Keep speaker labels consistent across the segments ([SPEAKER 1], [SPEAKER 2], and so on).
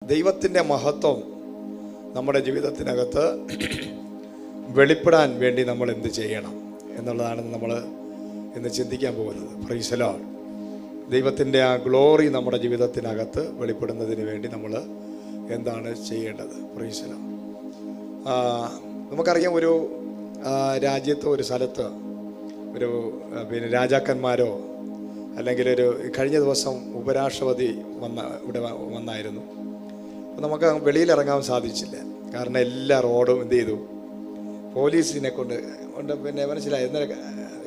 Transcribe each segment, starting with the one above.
[SPEAKER 1] ദൈവത്തിൻ്റെ മഹത്വം നമ്മുടെ ജീവിതത്തിനകത്ത് വെളിപ്പെടാൻ വേണ്ടി നമ്മൾ എന്ത് ചെയ്യണം എന്നുള്ളതാണ് നമ്മൾ ഇന്ന് ചിന്തിക്കാൻ പോകുന്നത്. Price the Lord. ദൈവത്തിൻ്റെ ആ ഗ്ലോറി നമ്മുടെ ജീവിതത്തിനകത്ത് വെളിപ്പെടുന്നതിന് വേണ്ടി നമ്മൾ എന്താണ് ചെയ്യേണ്ടത്? Price the Lord. നമുക്കറിയാം, ഒരു രാജ്യത്ത്, ഒരു സ്ഥലത്ത് ഒരു രാജാക്കന്മാരോ അല്ലെങ്കിൽ കഴിഞ്ഞ ദിവസം ഉപരാഷ്ട്രപതി ഇവിടെ വന്നായിരുന്നു. അപ്പോൾ നമുക്ക് വെളിയിലിറങ്ങാൻ സാധിച്ചില്ല. കാരണം എല്ലാ റോഡും എന്ത് ചെയ്തു, പോലീസിനെ കൊണ്ട് മനസ്സിലായി.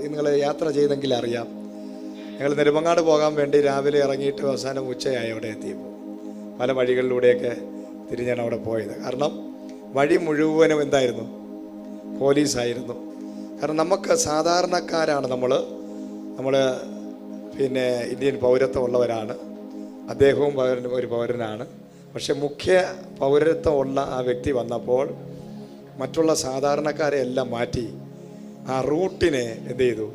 [SPEAKER 1] നിങ്ങൾ യാത്ര ചെയ്തെങ്കിൽ അറിയാം. ഞങ്ങൾ നെടുമങ്ങാട് പോകാൻ വേണ്ടി രാവിലെ ഇറങ്ങിയിട്ട് അവസാനം ഉച്ചയായി അവിടെ എത്തിയപ്പോൾ പല വഴികളിലൂടെയൊക്കെ തിരിഞ്ഞാണ് അവിടെ പോയത്. കാരണം വഴി മുഴുവനും എന്തായിരുന്നു? പോലീസായിരുന്നു. കാരണം നമുക്ക് സാധാരണക്കാരാണ്. നമ്മൾ ഇന്ത്യൻ പൗരത്വം ഉള്ളവരാണ്. അദ്ദേഹവും ഒരു പൗരനാണ്. പക്ഷെ മുഖ്യ പൗരത്വം ഉള്ള ആ വ്യക്തി വന്നപ്പോൾ മറ്റുള്ള സാധാരണക്കാരെ എല്ലാം മാറ്റി ആ റൂട്ടിനെ എന്ത് ചെയ്തു?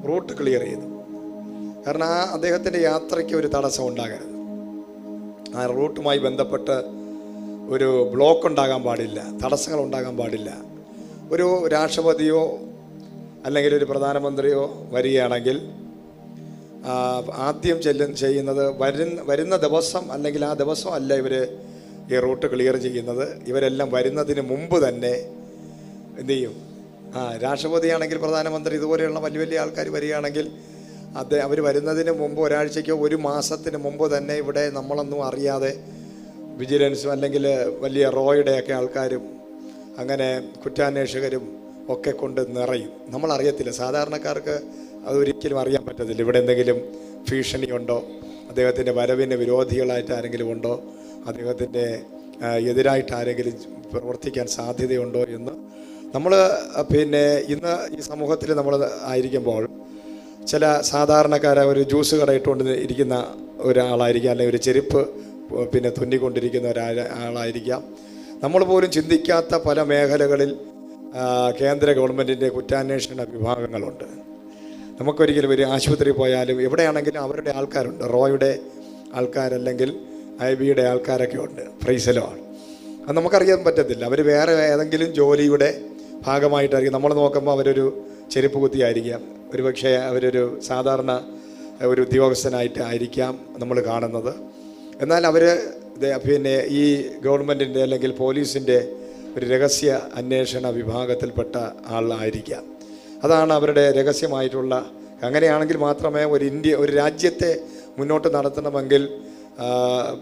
[SPEAKER 1] റൂട്ട് ക്ലിയർ ചെയ്തു. കാരണം അദ്ദേഹത്തിൻ്റെ യാത്രയ്ക്ക് ഒരു തടസ്സം ഉണ്ടാകരുത്. ആ റൂട്ടുമായി ബന്ധപ്പെട്ട് ഒരു ബ്ലോക്ക് ഉണ്ടാകാൻ പാടില്ല, തടസ്സങ്ങൾ ഉണ്ടാകാൻ പാടില്ല. ഒരു രാഷ്ട്രപതിയോ അല്ലെങ്കിൽ ഒരു പ്രധാനമന്ത്രിയോ വരികയാണെങ്കിൽ ആദ്യം ചെയ്യുന്നത് വരുന്ന ദിവസം അല്ലെങ്കിൽ ആ ദിവസം അല്ല ഇവർ ഈ റൂട്ട് ക്ലിയർ ചെയ്യുന്നത്. ഇവരെല്ലാം വരുന്നതിന് മുമ്പ് തന്നെ എന്തു ചെയ്യും? രാഷ്ട്രപതിയാണെങ്കിൽ, പ്രധാനമന്ത്രി, ഇതുപോലെയുള്ള വലിയ വലിയ ആൾക്കാർ വരികയാണെങ്കിൽ അവർ വരുന്നതിന് മുമ്പ് ഒരാഴ്ചയ്ക്കോ ഒരു മാസത്തിന് മുമ്പ് തന്നെ ഇവിടെ നമ്മളൊന്നും അറിയാതെ വിജിലൻസും അല്ലെങ്കിൽ വലിയ റോയുടെയൊക്കെ ആൾക്കാരും അങ്ങനെ കുറ്റാന്വേഷകരും ഒക്കെ കൊണ്ട് നിറയും. നമ്മളറിയത്തില്ല. സാധാരണക്കാർക്ക് അതൊരിക്കലും അറിയാൻ പറ്റത്തില്ല. ഇവിടെ എന്തെങ്കിലും ഭീഷണിയുണ്ടോ, അദ്ദേഹത്തിൻ്റെ വരവിന് വിരോധികളായിട്ട് ആരെങ്കിലും ഉണ്ടോ, അദ്ദേഹത്തിൻ്റെ എതിരായിട്ട് ആരെങ്കിലും പ്രവർത്തിക്കാൻ സാധ്യതയുണ്ടോ എന്ന് നമ്മൾ ഇന്ന് ഈ സമൂഹത്തിൽ നമ്മൾ ആയിരിക്കുമ്പോൾ ചില സാധാരണക്കാരെ ഒരു ജ്യൂസ് കടയിട്ടുകൊണ്ട് ഇരിക്കുന്ന ഒരാളായിരിക്കാം, അല്ലെങ്കിൽ ഒരു ചെരുപ്പ് തുന്നിക്കൊണ്ടിരിക്കുന്ന ഒരാളായിരിക്കാം. നമ്മൾ പോലും ചിന്തിക്കാത്ത പല മേഖലകളിൽ കേന്ദ്ര ഗവൺമെൻറ്റിൻ്റെ കുറ്റാന്വേഷണ വിഭാഗങ്ങളുണ്ട്. നമുക്കൊരിക്കലും ഒരു ആശുപത്രി പോയാലും എവിടെയാണെങ്കിലും അവരുടെ ആൾക്കാരുണ്ട്. റോയുടെ ആൾക്കാരല്ലെങ്കിൽ IBയുടെ ആൾക്കാരൊക്കെ ഉണ്ട്. Price the Lord. അത് നമുക്കറിയാൻ പറ്റത്തില്ല. അവർ വേറെ ഏതെങ്കിലും ജോലിയുടെ ഭാഗമായിട്ടായിരിക്കും. നമ്മൾ നോക്കുമ്പോൾ അവരൊരു ചെരുപ്പ് കുത്തിയായിരിക്കാം, ഒരുപക്ഷെ അവരൊരു സാധാരണ ഒരു ഉദ്യോഗസ്ഥനായിട്ട് ആയിരിക്കാം നമ്മൾ കാണുന്നത്. എന്നാൽ അവർ ഈ ഗവൺമെൻറ്റിൻ്റെ അല്ലെങ്കിൽ പോലീസിൻ്റെ ഒരു രഹസ്യ അന്വേഷണ വിഭാഗത്തിൽപ്പെട്ട ആളായിരിക്കാം. അതാണ് അവരുടെ രഹസ്യമായിട്ടുള്ള. അങ്ങനെയാണെങ്കിൽ മാത്രമേ ഒരു രാജ്യത്തെ മുന്നോട്ട് നടത്തണമെങ്കിൽ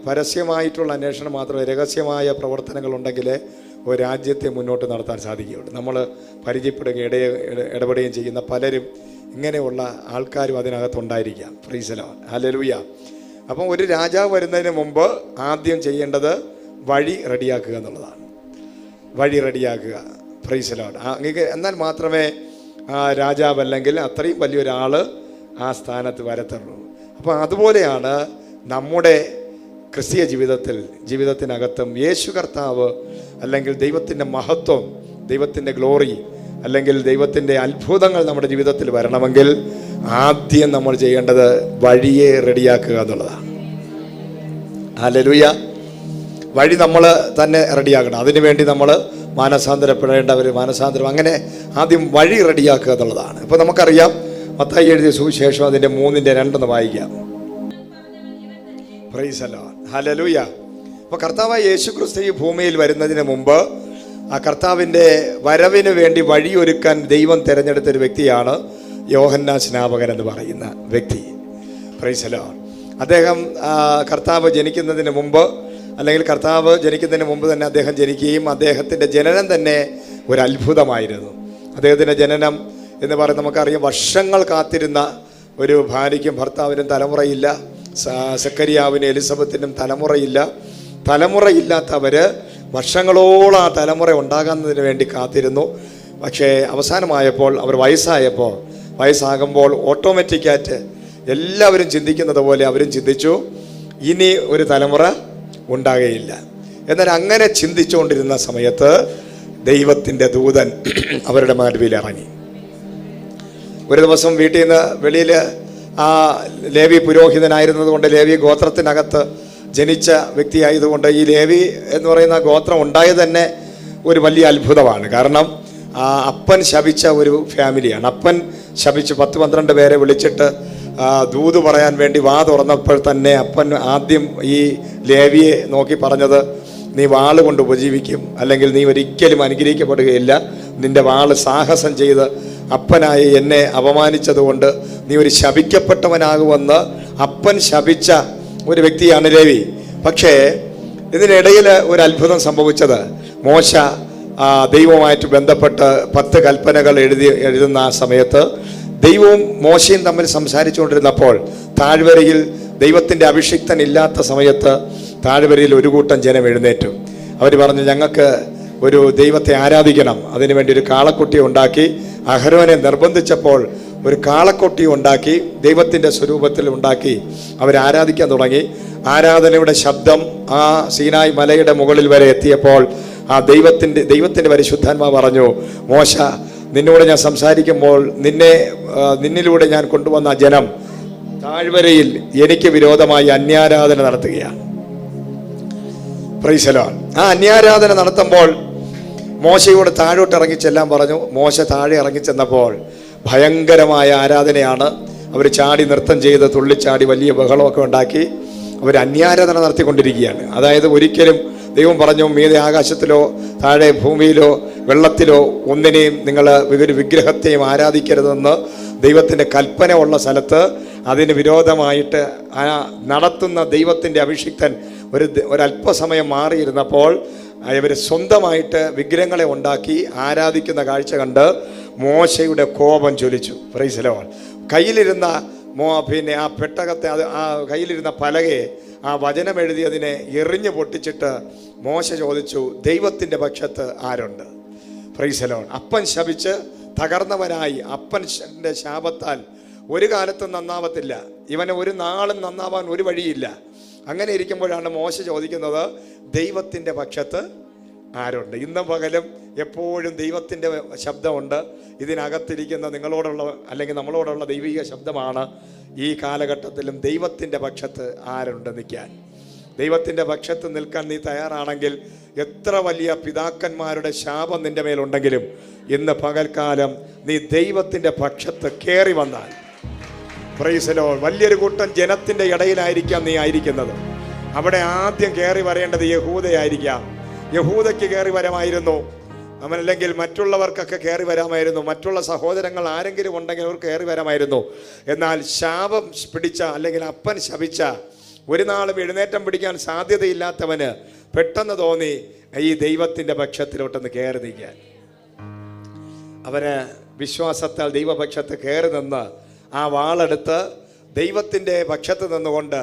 [SPEAKER 1] പരസ്യമായിട്ടുള്ള അന്വേഷണം മാത്രമേ, രഹസ്യമായ പ്രവർത്തനങ്ങളുണ്ടെങ്കിൽ ഒരു രാജ്യത്തെ മുന്നോട്ട് നടത്താൻ സാധിക്കുകയുള്ളൂ. നമ്മൾ പരിചയപ്പെടുകയും ഇടപെടുകയും ചെയ്യുന്ന പലരും ഇങ്ങനെയുള്ള ആൾക്കാരും അതിനകത്തുണ്ടായിരിക്കാം. Praise the lord. ഹല്ലേലൂയ. അപ്പം ഒരു രാജാവ് വരുന്നതിന് മുമ്പ് ആദ്യം ചെയ്യേണ്ടത് വഴി റെഡിയാക്കുക എന്നുള്ളതാണ്. വഴി റെഡിയാക്കുക. Price the Lord. എന്നാൽ മാത്രമേ ആ രാജാവ് അല്ലെങ്കിൽ അത്രയും വലിയൊരാൾ ആ സ്ഥാനത്ത് വരത്തുള്ളൂ. അപ്പോൾ അതുപോലെയാണ് നമ്മുടെ ക്രിസ്തീയ ജീവിതത്തിനകത്തും യേശു കർത്താവ് അല്ലെങ്കിൽ ദൈവത്തിൻ്റെ മഹത്വം, ദൈവത്തിൻ്റെ ഗ്ലോറി അല്ലെങ്കിൽ ദൈവത്തിൻ്റെ അത്ഭുതങ്ങൾ നമ്മുടെ ജീവിതത്തിൽ വരണമെങ്കിൽ ആദ്യം നമ്മൾ ചെയ്യേണ്ടത് വഴിയെ റെഡിയാക്കുക എന്നുള്ളതാണ്. ഹല്ലേലൂയ. വഴി നമ്മൾ തന്നെ റെഡിയാക്കണം. അതിനുവേണ്ടി നമ്മൾ മാനസാന്തരം അങ്ങനെ ആദ്യം വഴി റെഡിയാക്കുക എന്നുള്ളതാണ്. ഇപ്പോൾ നമുക്കറിയാം, മത്തായി എഴുതിയ സുവിശേഷം അതിൻ്റെ 3:2 വായിക്കാം. Price the lord. ഹല്ലേലൂയ. അപ്പോൾ കർത്താവായ യേശുക്രിസ്തു ഈ ഭൂമിയിൽ വരുന്നതിന് മുമ്പ് ആ കർത്താവിൻ്റെ വരവിന് വേണ്ടി വഴിയൊരുക്കാൻ ദൈവം തിരഞ്ഞെടുത്തൊരു വ്യക്തിയാണ് യോഹന്നാൻ സ്നാപകൻ എന്ന് പറയുന്ന വ്യക്തി. Price the Lord. അദ്ദേഹം കർത്താവ് ജനിക്കുന്നതിന് മുമ്പ് അല്ലെങ്കിൽ കർത്താവ് ജനിക്കുന്നതിന് മുമ്പ് തന്നെ അദ്ദേഹം ജനിക്കുകയും അദ്ദേഹത്തിൻ്റെ ജനനം തന്നെ ഒരു അത്ഭുതമായിരുന്നു. അദ്ദേഹത്തിൻ്റെ ജനനം എന്ന് പറയുന്നത് നമുക്കറിയാം, വർഷങ്ങൾ കാത്തിരുന്ന ഒരു ഭാര്യയ്ക്കും ഭർത്താവിനും തലമുറയില്ല. സക്കറിയാവിനും എലിസബത്തിനും തലമുറയില്ലാത്തവർ വർഷങ്ങളോളം ആ തലമുറ ഉണ്ടാകുന്നതിന് വേണ്ടി കാത്തിരുന്നു. പക്ഷേ അവസാനമായപ്പോൾ അവർ വയസ്സാകുമ്പോൾ ഓട്ടോമാറ്റിക്കായിട്ട് എല്ലാവരും ചിന്തിക്കുന്നത് പോലെ അവരും ചിന്തിച്ചു, ഇനി ഒരു തലമുറ ഉണ്ടാകുകയില്ല. എന്നാൽ അങ്ങനെ ചിന്തിച്ചുകൊണ്ടിരുന്ന സമയത്ത് ദൈവത്തിൻ്റെ ദൂതൻ അവരുടെ നടുവിൽ ഇറങ്ങി. ഒരു ദിവസം വീട്ടിൽ നിന്ന് വെളിയിൽ ആ ലേവി പുരോഹിതനായിരുന്നത് കൊണ്ട് ലേവി ഗോത്രത്തിനകത്ത് ജനിച്ച വ്യക്തിയായതുകൊണ്ട് ഈ ലേവി എന്ന് പറയുന്ന ഗോത്രം ഉണ്ടായത് തന്നെ ഒരു വലിയ അത്ഭുതമാണ്. കാരണം അപ്പൻ ശപിച്ച ഒരു ഫാമിലിയാണ്. അപ്പൻ ശപിച്ച് 10-12 പേരെ വിളിച്ചിട്ട് ദൂത് പറയാൻ വേണ്ടി വാ തുറന്നപ്പോൾ തന്നെ അപ്പൻ ആദ്യം ഈ ലേവിയെ നോക്കി പറഞ്ഞത്, നീ വാള് കൊണ്ട് ഉപജീവിക്കും, അല്ലെങ്കിൽ നീ ഒരിക്കലും അനുഗ്രഹിക്കപ്പെടുകയില്ല. നിന്റെ വാള് സാഹസം ചെയ്ത് അപ്പനായ എന്നെ അപമാനിച്ചതുകൊണ്ട് നീ ഒരു ശപിക്കപ്പെട്ടവനാകുമെന്ന് അപ്പൻ ശപിച്ച ഒരു വ്യക്തിയാണ് ലേവി. പക്ഷേ ഇതിനിടയിൽ ഒരു അത്ഭുതം സംഭവിച്ചത്, മോശ ദൈവവുമായിട്ട് ബന്ധപ്പെട്ട് 10 കൽപ്പനകൾ എഴുതുന്ന ആ സമയത്ത് ദൈവവും മോശയും തമ്മിൽ സംസാരിച്ചുകൊണ്ടിരുന്നപ്പോൾ താഴ്വരയിൽ ദൈവത്തിൻ്റെ അഭിഷിക്തൻ ഇല്ലാത്ത സമയത്ത് താഴ്വരയിൽ ഒരു കൂട്ടം ജനം എഴുന്നേറ്റു. അവർ പറഞ്ഞു, ഞങ്ങൾക്ക് ഒരു ദൈവത്തെ ആരാധിക്കണം, അതിനുവേണ്ടി ഒരു കാളക്കുട്ടിയെ ഉണ്ടാക്കി. അഹരോനെ നിർബന്ധിച്ചപ്പോൾ ഒരു കാളക്കുട്ടിയെ ഉണ്ടാക്കി, ദൈവത്തിൻ്റെ സ്വരൂപത്തിൽ ഉണ്ടാക്കി അവർ ആരാധിക്കാൻ തുടങ്ങി. ആരാധനയുടെ ശബ്ദം ആ സീനായ് മലയുടെ മുകളിൽ വരെ എത്തിയപ്പോൾ ആ ദൈവത്തിൻ്റെ പരിശുദ്ധാത്മാവ് പറഞ്ഞു, മോശ, നിന്നോട് ഞാൻ സംസാരിക്കുമ്പോൾ നിന്നിലൂടെ ഞാൻ കൊണ്ടുവന്ന ജനം താഴ്വരയിൽ എനിക്ക് വിരോധമായി അന്യാരാധന നടത്തുകയാണ്. Price the Lord. ആ അന്യാരാധന നടത്തുമ്പോൾ മോശയോട് താഴോട്ട് ഇറങ്ങിച്ചെല്ലാൻ പറഞ്ഞു. മോശ താഴെ ഇറങ്ങിച്ചെന്നപ്പോൾ ഭയങ്കരമായ ആരാധനയാണ്. അവർ ചാടി നൃത്തം ചെയ്ത് തുള്ളിച്ചാടി വലിയ ബഹളമൊക്കെ ഉണ്ടാക്കി അവർ അന്യാരാധന നടത്തിക്കൊണ്ടിരിക്കുകയാണ്. അതായത് ഒരിക്കലും ദൈവം പറഞ്ഞു, മീതെ ആകാശത്തിലോ താഴെ ഭൂമിയിലോ വെള്ളത്തിലോ ഒന്നിനെയും നിങ്ങൾ ഒരു വിഗ്രഹത്തെയും ആരാധിക്കരുതെന്ന് ദൈവത്തിൻ്റെ കൽപ്പന ഉള്ള സ്ഥലത്ത് അതിന് വിരോധമായിട്ട് നടത്തുന്ന ദൈവത്തിൻ്റെ അഭിഷിക്തൻ ഒരല്പസമയം മാറിയിരുന്നപ്പോൾ ഇവർ സ്വന്തമായിട്ട് വിഗ്രഹങ്ങളെ ഉണ്ടാക്കി ആരാധിക്കുന്ന കാഴ്ച കണ്ട് മോശയുടെ കോപം ജ്വലിച്ചു. Price the Lord. കയ്യിലിരുന്ന ആ പെട്ടകത്തെ ആ കയ്യിലിരുന്ന പലകയെ ആ വചനം എഴുതി അതിനെ എറിഞ്ഞു പൊട്ടിച്ചിട്ട് മോശ ചോദിച്ചു, ദൈവത്തിൻ്റെ പക്ഷത്ത് ആരുണ്ട്? Price the Lord. അപ്പൻ ശപിച്ച് തകർന്നവനായി അപ്പൻ്റെ ശാപത്താൽ ഒരു കാലത്തും നന്നാവത്തില്ല, ഇവനെ ഒരു നാളും നന്നാവാൻ ഒരു വഴിയില്ല. അങ്ങനെ ഇരിക്കുമ്പോഴാണ് മോശ ചോദിക്കുന്നത്, ദൈവത്തിൻ്റെ പക്ഷത്ത് ആരുണ്ട്? ഇന്നും പകലും എപ്പോഴും ദൈവത്തിൻ്റെ ശബ്ദമുണ്ട്. ഇതിനകത്തിരിക്കുന്ന നിങ്ങളോടുള്ള അല്ലെങ്കിൽ നമ്മളോടുള്ള ദൈവിക ശബ്ദമാണ് ഈ കാലഘട്ടത്തിലും ദൈവത്തിൻ്റെ പക്ഷത്ത് ആരുണ്ട് നിൽക്കാൻ. ദൈവത്തിൻ്റെ പക്ഷത്ത് നിൽക്കാൻ നീ തയ്യാറാണെങ്കിൽ എത്ര വലിയ പിതാക്കന്മാരുടെ ശാപം നിൻ്റെ മേലുണ്ടെങ്കിലും ഇന്ന് പകൽക്കാലം നീ ദൈവത്തിൻ്റെ പക്ഷത്ത് കയറി വന്നാൽ, പ്രൈസ് ദി ലോർഡ്, വലിയൊരു കൂട്ടം ജനത്തിൻ്റെ ഇടയിലായിരിക്കാം നീ ആയിരിക്കുന്നത്. അവിടെ ആദ്യം കയറി വരേണ്ടത് യഹൂദയായിരിക്കാം. യഹൂദയ്ക്ക് കയറി വരാമായിരുന്നു, അല്ലെങ്കിൽ മറ്റുള്ളവർക്കൊക്കെ കയറി വരാമായിരുന്നു, മറ്റുള്ള സഹോദരങ്ങൾ ആരെങ്കിലും ഉണ്ടെങ്കിൽ അവർക്ക് കയറി വരാമായിരുന്നു. എന്നാൽ ശാപം പിടിച്ച അല്ലെങ്കിൽ അപ്പൻ ശപിച്ച ഒരു നാളും എഴുന്നേറ്റം പിടിക്കാൻ സാധ്യതയില്ലാത്തവന് പെട്ടെന്ന് തോന്നി ഈ ദൈവത്തിൻ്റെ പക്ഷത്തിലോട്ടൊന്ന് കയറി നിൽക്കാൻ. അവന് വിശ്വാസത്താൽ ദൈവപക്ഷത്ത് കയറി നിന്ന് ആ വാളെടുത്ത് ദൈവത്തിൻ്റെ പക്ഷത്ത് നിന്നുകൊണ്ട്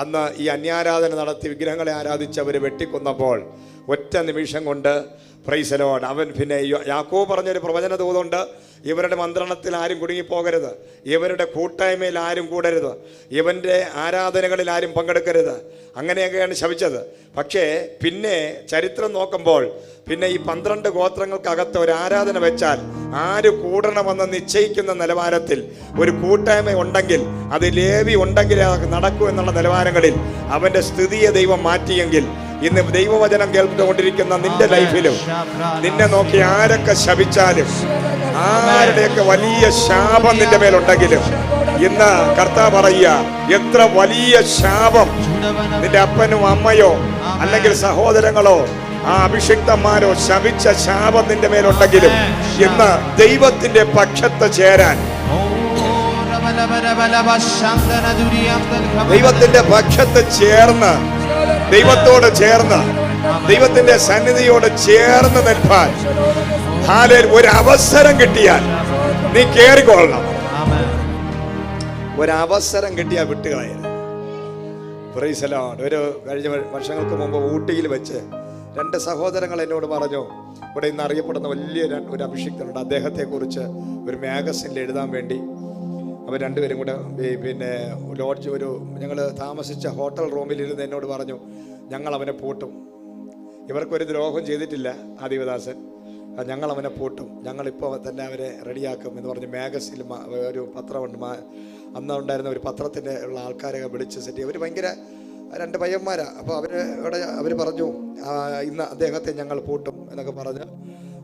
[SPEAKER 1] അന്ന് ഈ അന്യാരാധന നടത്തി വിഗ്രഹങ്ങളെ ആരാധിച്ചവർ വെട്ടിക്കൊന്നപ്പോൾ ഒറ്റ നിമിഷം കൊണ്ട്, പ്രൈസ് ദി ലോർഡ്, അവൻ പിന്നെ യാക്കോബ് പറഞ്ഞൊരു പ്രവചന ദൂതുണ്ട്, ഇവരുടെ മന്ത്രണത്തിൽ ആരും കുടുങ്ങിപ്പോകരുത്, ഇവരുടെ കൂട്ടായ്മയിൽ ആരും കൂടരുത്, ഇവൻ്റെ ആരാധനകളിൽ ആരും പങ്കെടുക്കരുത്. അങ്ങനെയൊക്കെയാണ് ശപിച്ചത്. പക്ഷേ പിന്നെ ചരിത്രം നോക്കുമ്പോൾ പിന്നെ ഈ 12 ഗോത്രങ്ങൾക്കകത്ത് ഒരു ആരാധന വെച്ചാൽ ആര് കൂടണമെന്ന് നിശ്ചയിക്കുന്ന നിലവാരത്തിൽ ഒരു കൂട്ടായ്മ ഉണ്ടെങ്കിൽ അത് ലേവി ഉണ്ടെങ്കിൽ നടക്കൂ എന്നുള്ള നിലവാരങ്ങളിൽ അവൻ്റെ സ്ഥിതിയെ ദൈവം മാറ്റിയെങ്കിൽ ഇന്ന് ദൈവവചനം കേൾക്കൊണ്ടിരിക്കുന്ന നിന്റെ ലൈഫിലും നിന്നെ നോക്കി ആരൊക്കെ ശപിച്ചാലും ആരുടെയൊക്കെ വലിയ ശാപം നിന്റെ മേലുണ്ടെങ്കിലും ഇന്ന് കർത്താവ് പറയുക, എത്ര വലിയ ശാപം നിന്റെ അപ്പനും അമ്മയോ അല്ലെങ്കിൽ സഹോദരങ്ങളോ ആ അഭിഷിക്തന്മാരോ ശപിച്ച ശാപം നിന്റെ മേലുണ്ടെങ്കിലും ഇന്ന് ദൈവത്തിന്റെ പക്ഷത്ത് ചേരാൻ, ദൈവത്തിന്റെ പക്ഷത്ത് ചേർന്ന്, ദൈവത്തോട് ചേർന്ന്, ദൈവത്തിന്റെ സന്നിധിയോട് ചേർന്ന് നിൽപ്പാൻ ഒരവസരം കിട്ടിയാൽ നീ കേറിക്കൊള്ളണം. ഒരവസരം കിട്ടിയാൽ വിട്ടുകളയരുത്. Price the lord. ഒരു കഴിഞ്ഞ വർഷങ്ങൾക്ക് മുമ്പ് ഊട്ടിയിൽ വെച്ച് 2 സഹോദരങ്ങൾ എന്നോട് പറഞ്ഞു, ഇവിടെ ഇന്ന് അറിയപ്പെടുന്ന വലിയ ഒരു അഭിഷിക്തനുണ്ട്, അദ്ദേഹത്തെക്കുറിച്ച് ഒരു മാഗസിനിൽ എഴുതാൻ വേണ്ടി അവർ രണ്ടുപേരും കൂടെ പിന്നെ ലോഡ്ജ് ഞങ്ങൾ താമസിച്ച ഹോട്ടൽ റൂമിലിരുന്ന് എന്നോട് പറഞ്ഞു, ഞങ്ങൾ അവനെ പൂട്ടും, ഇവർക്കൊരു ദ്രോഹം ചെയ്തിട്ടില്ല ആ ദേവദാസൻ, ഞങ്ങൾ അവനെ പൂട്ടും, ഞങ്ങളിപ്പോൾ തന്നെ അവരെ റെഡിയാക്കും എന്ന് പറഞ്ഞ് മാഗസിനിൽ ഒരു പത്രമുണ്ട്, അന്ന് ഉണ്ടായിരുന്ന ഒരു പത്രത്തിൻ്റെ ഉള്ള ആൾക്കാരെ വിളിച്ച് സെറ്റ് ചെയ്യും. അവർ ഭയങ്കര 2 പയ്യന്മാരാ. അപ്പോൾ അവർ പറഞ്ഞു ഇന്ന് അദ്ദേഹത്തെ ഞങ്ങൾ പൂട്ടും എന്നൊക്കെ പറഞ്ഞ്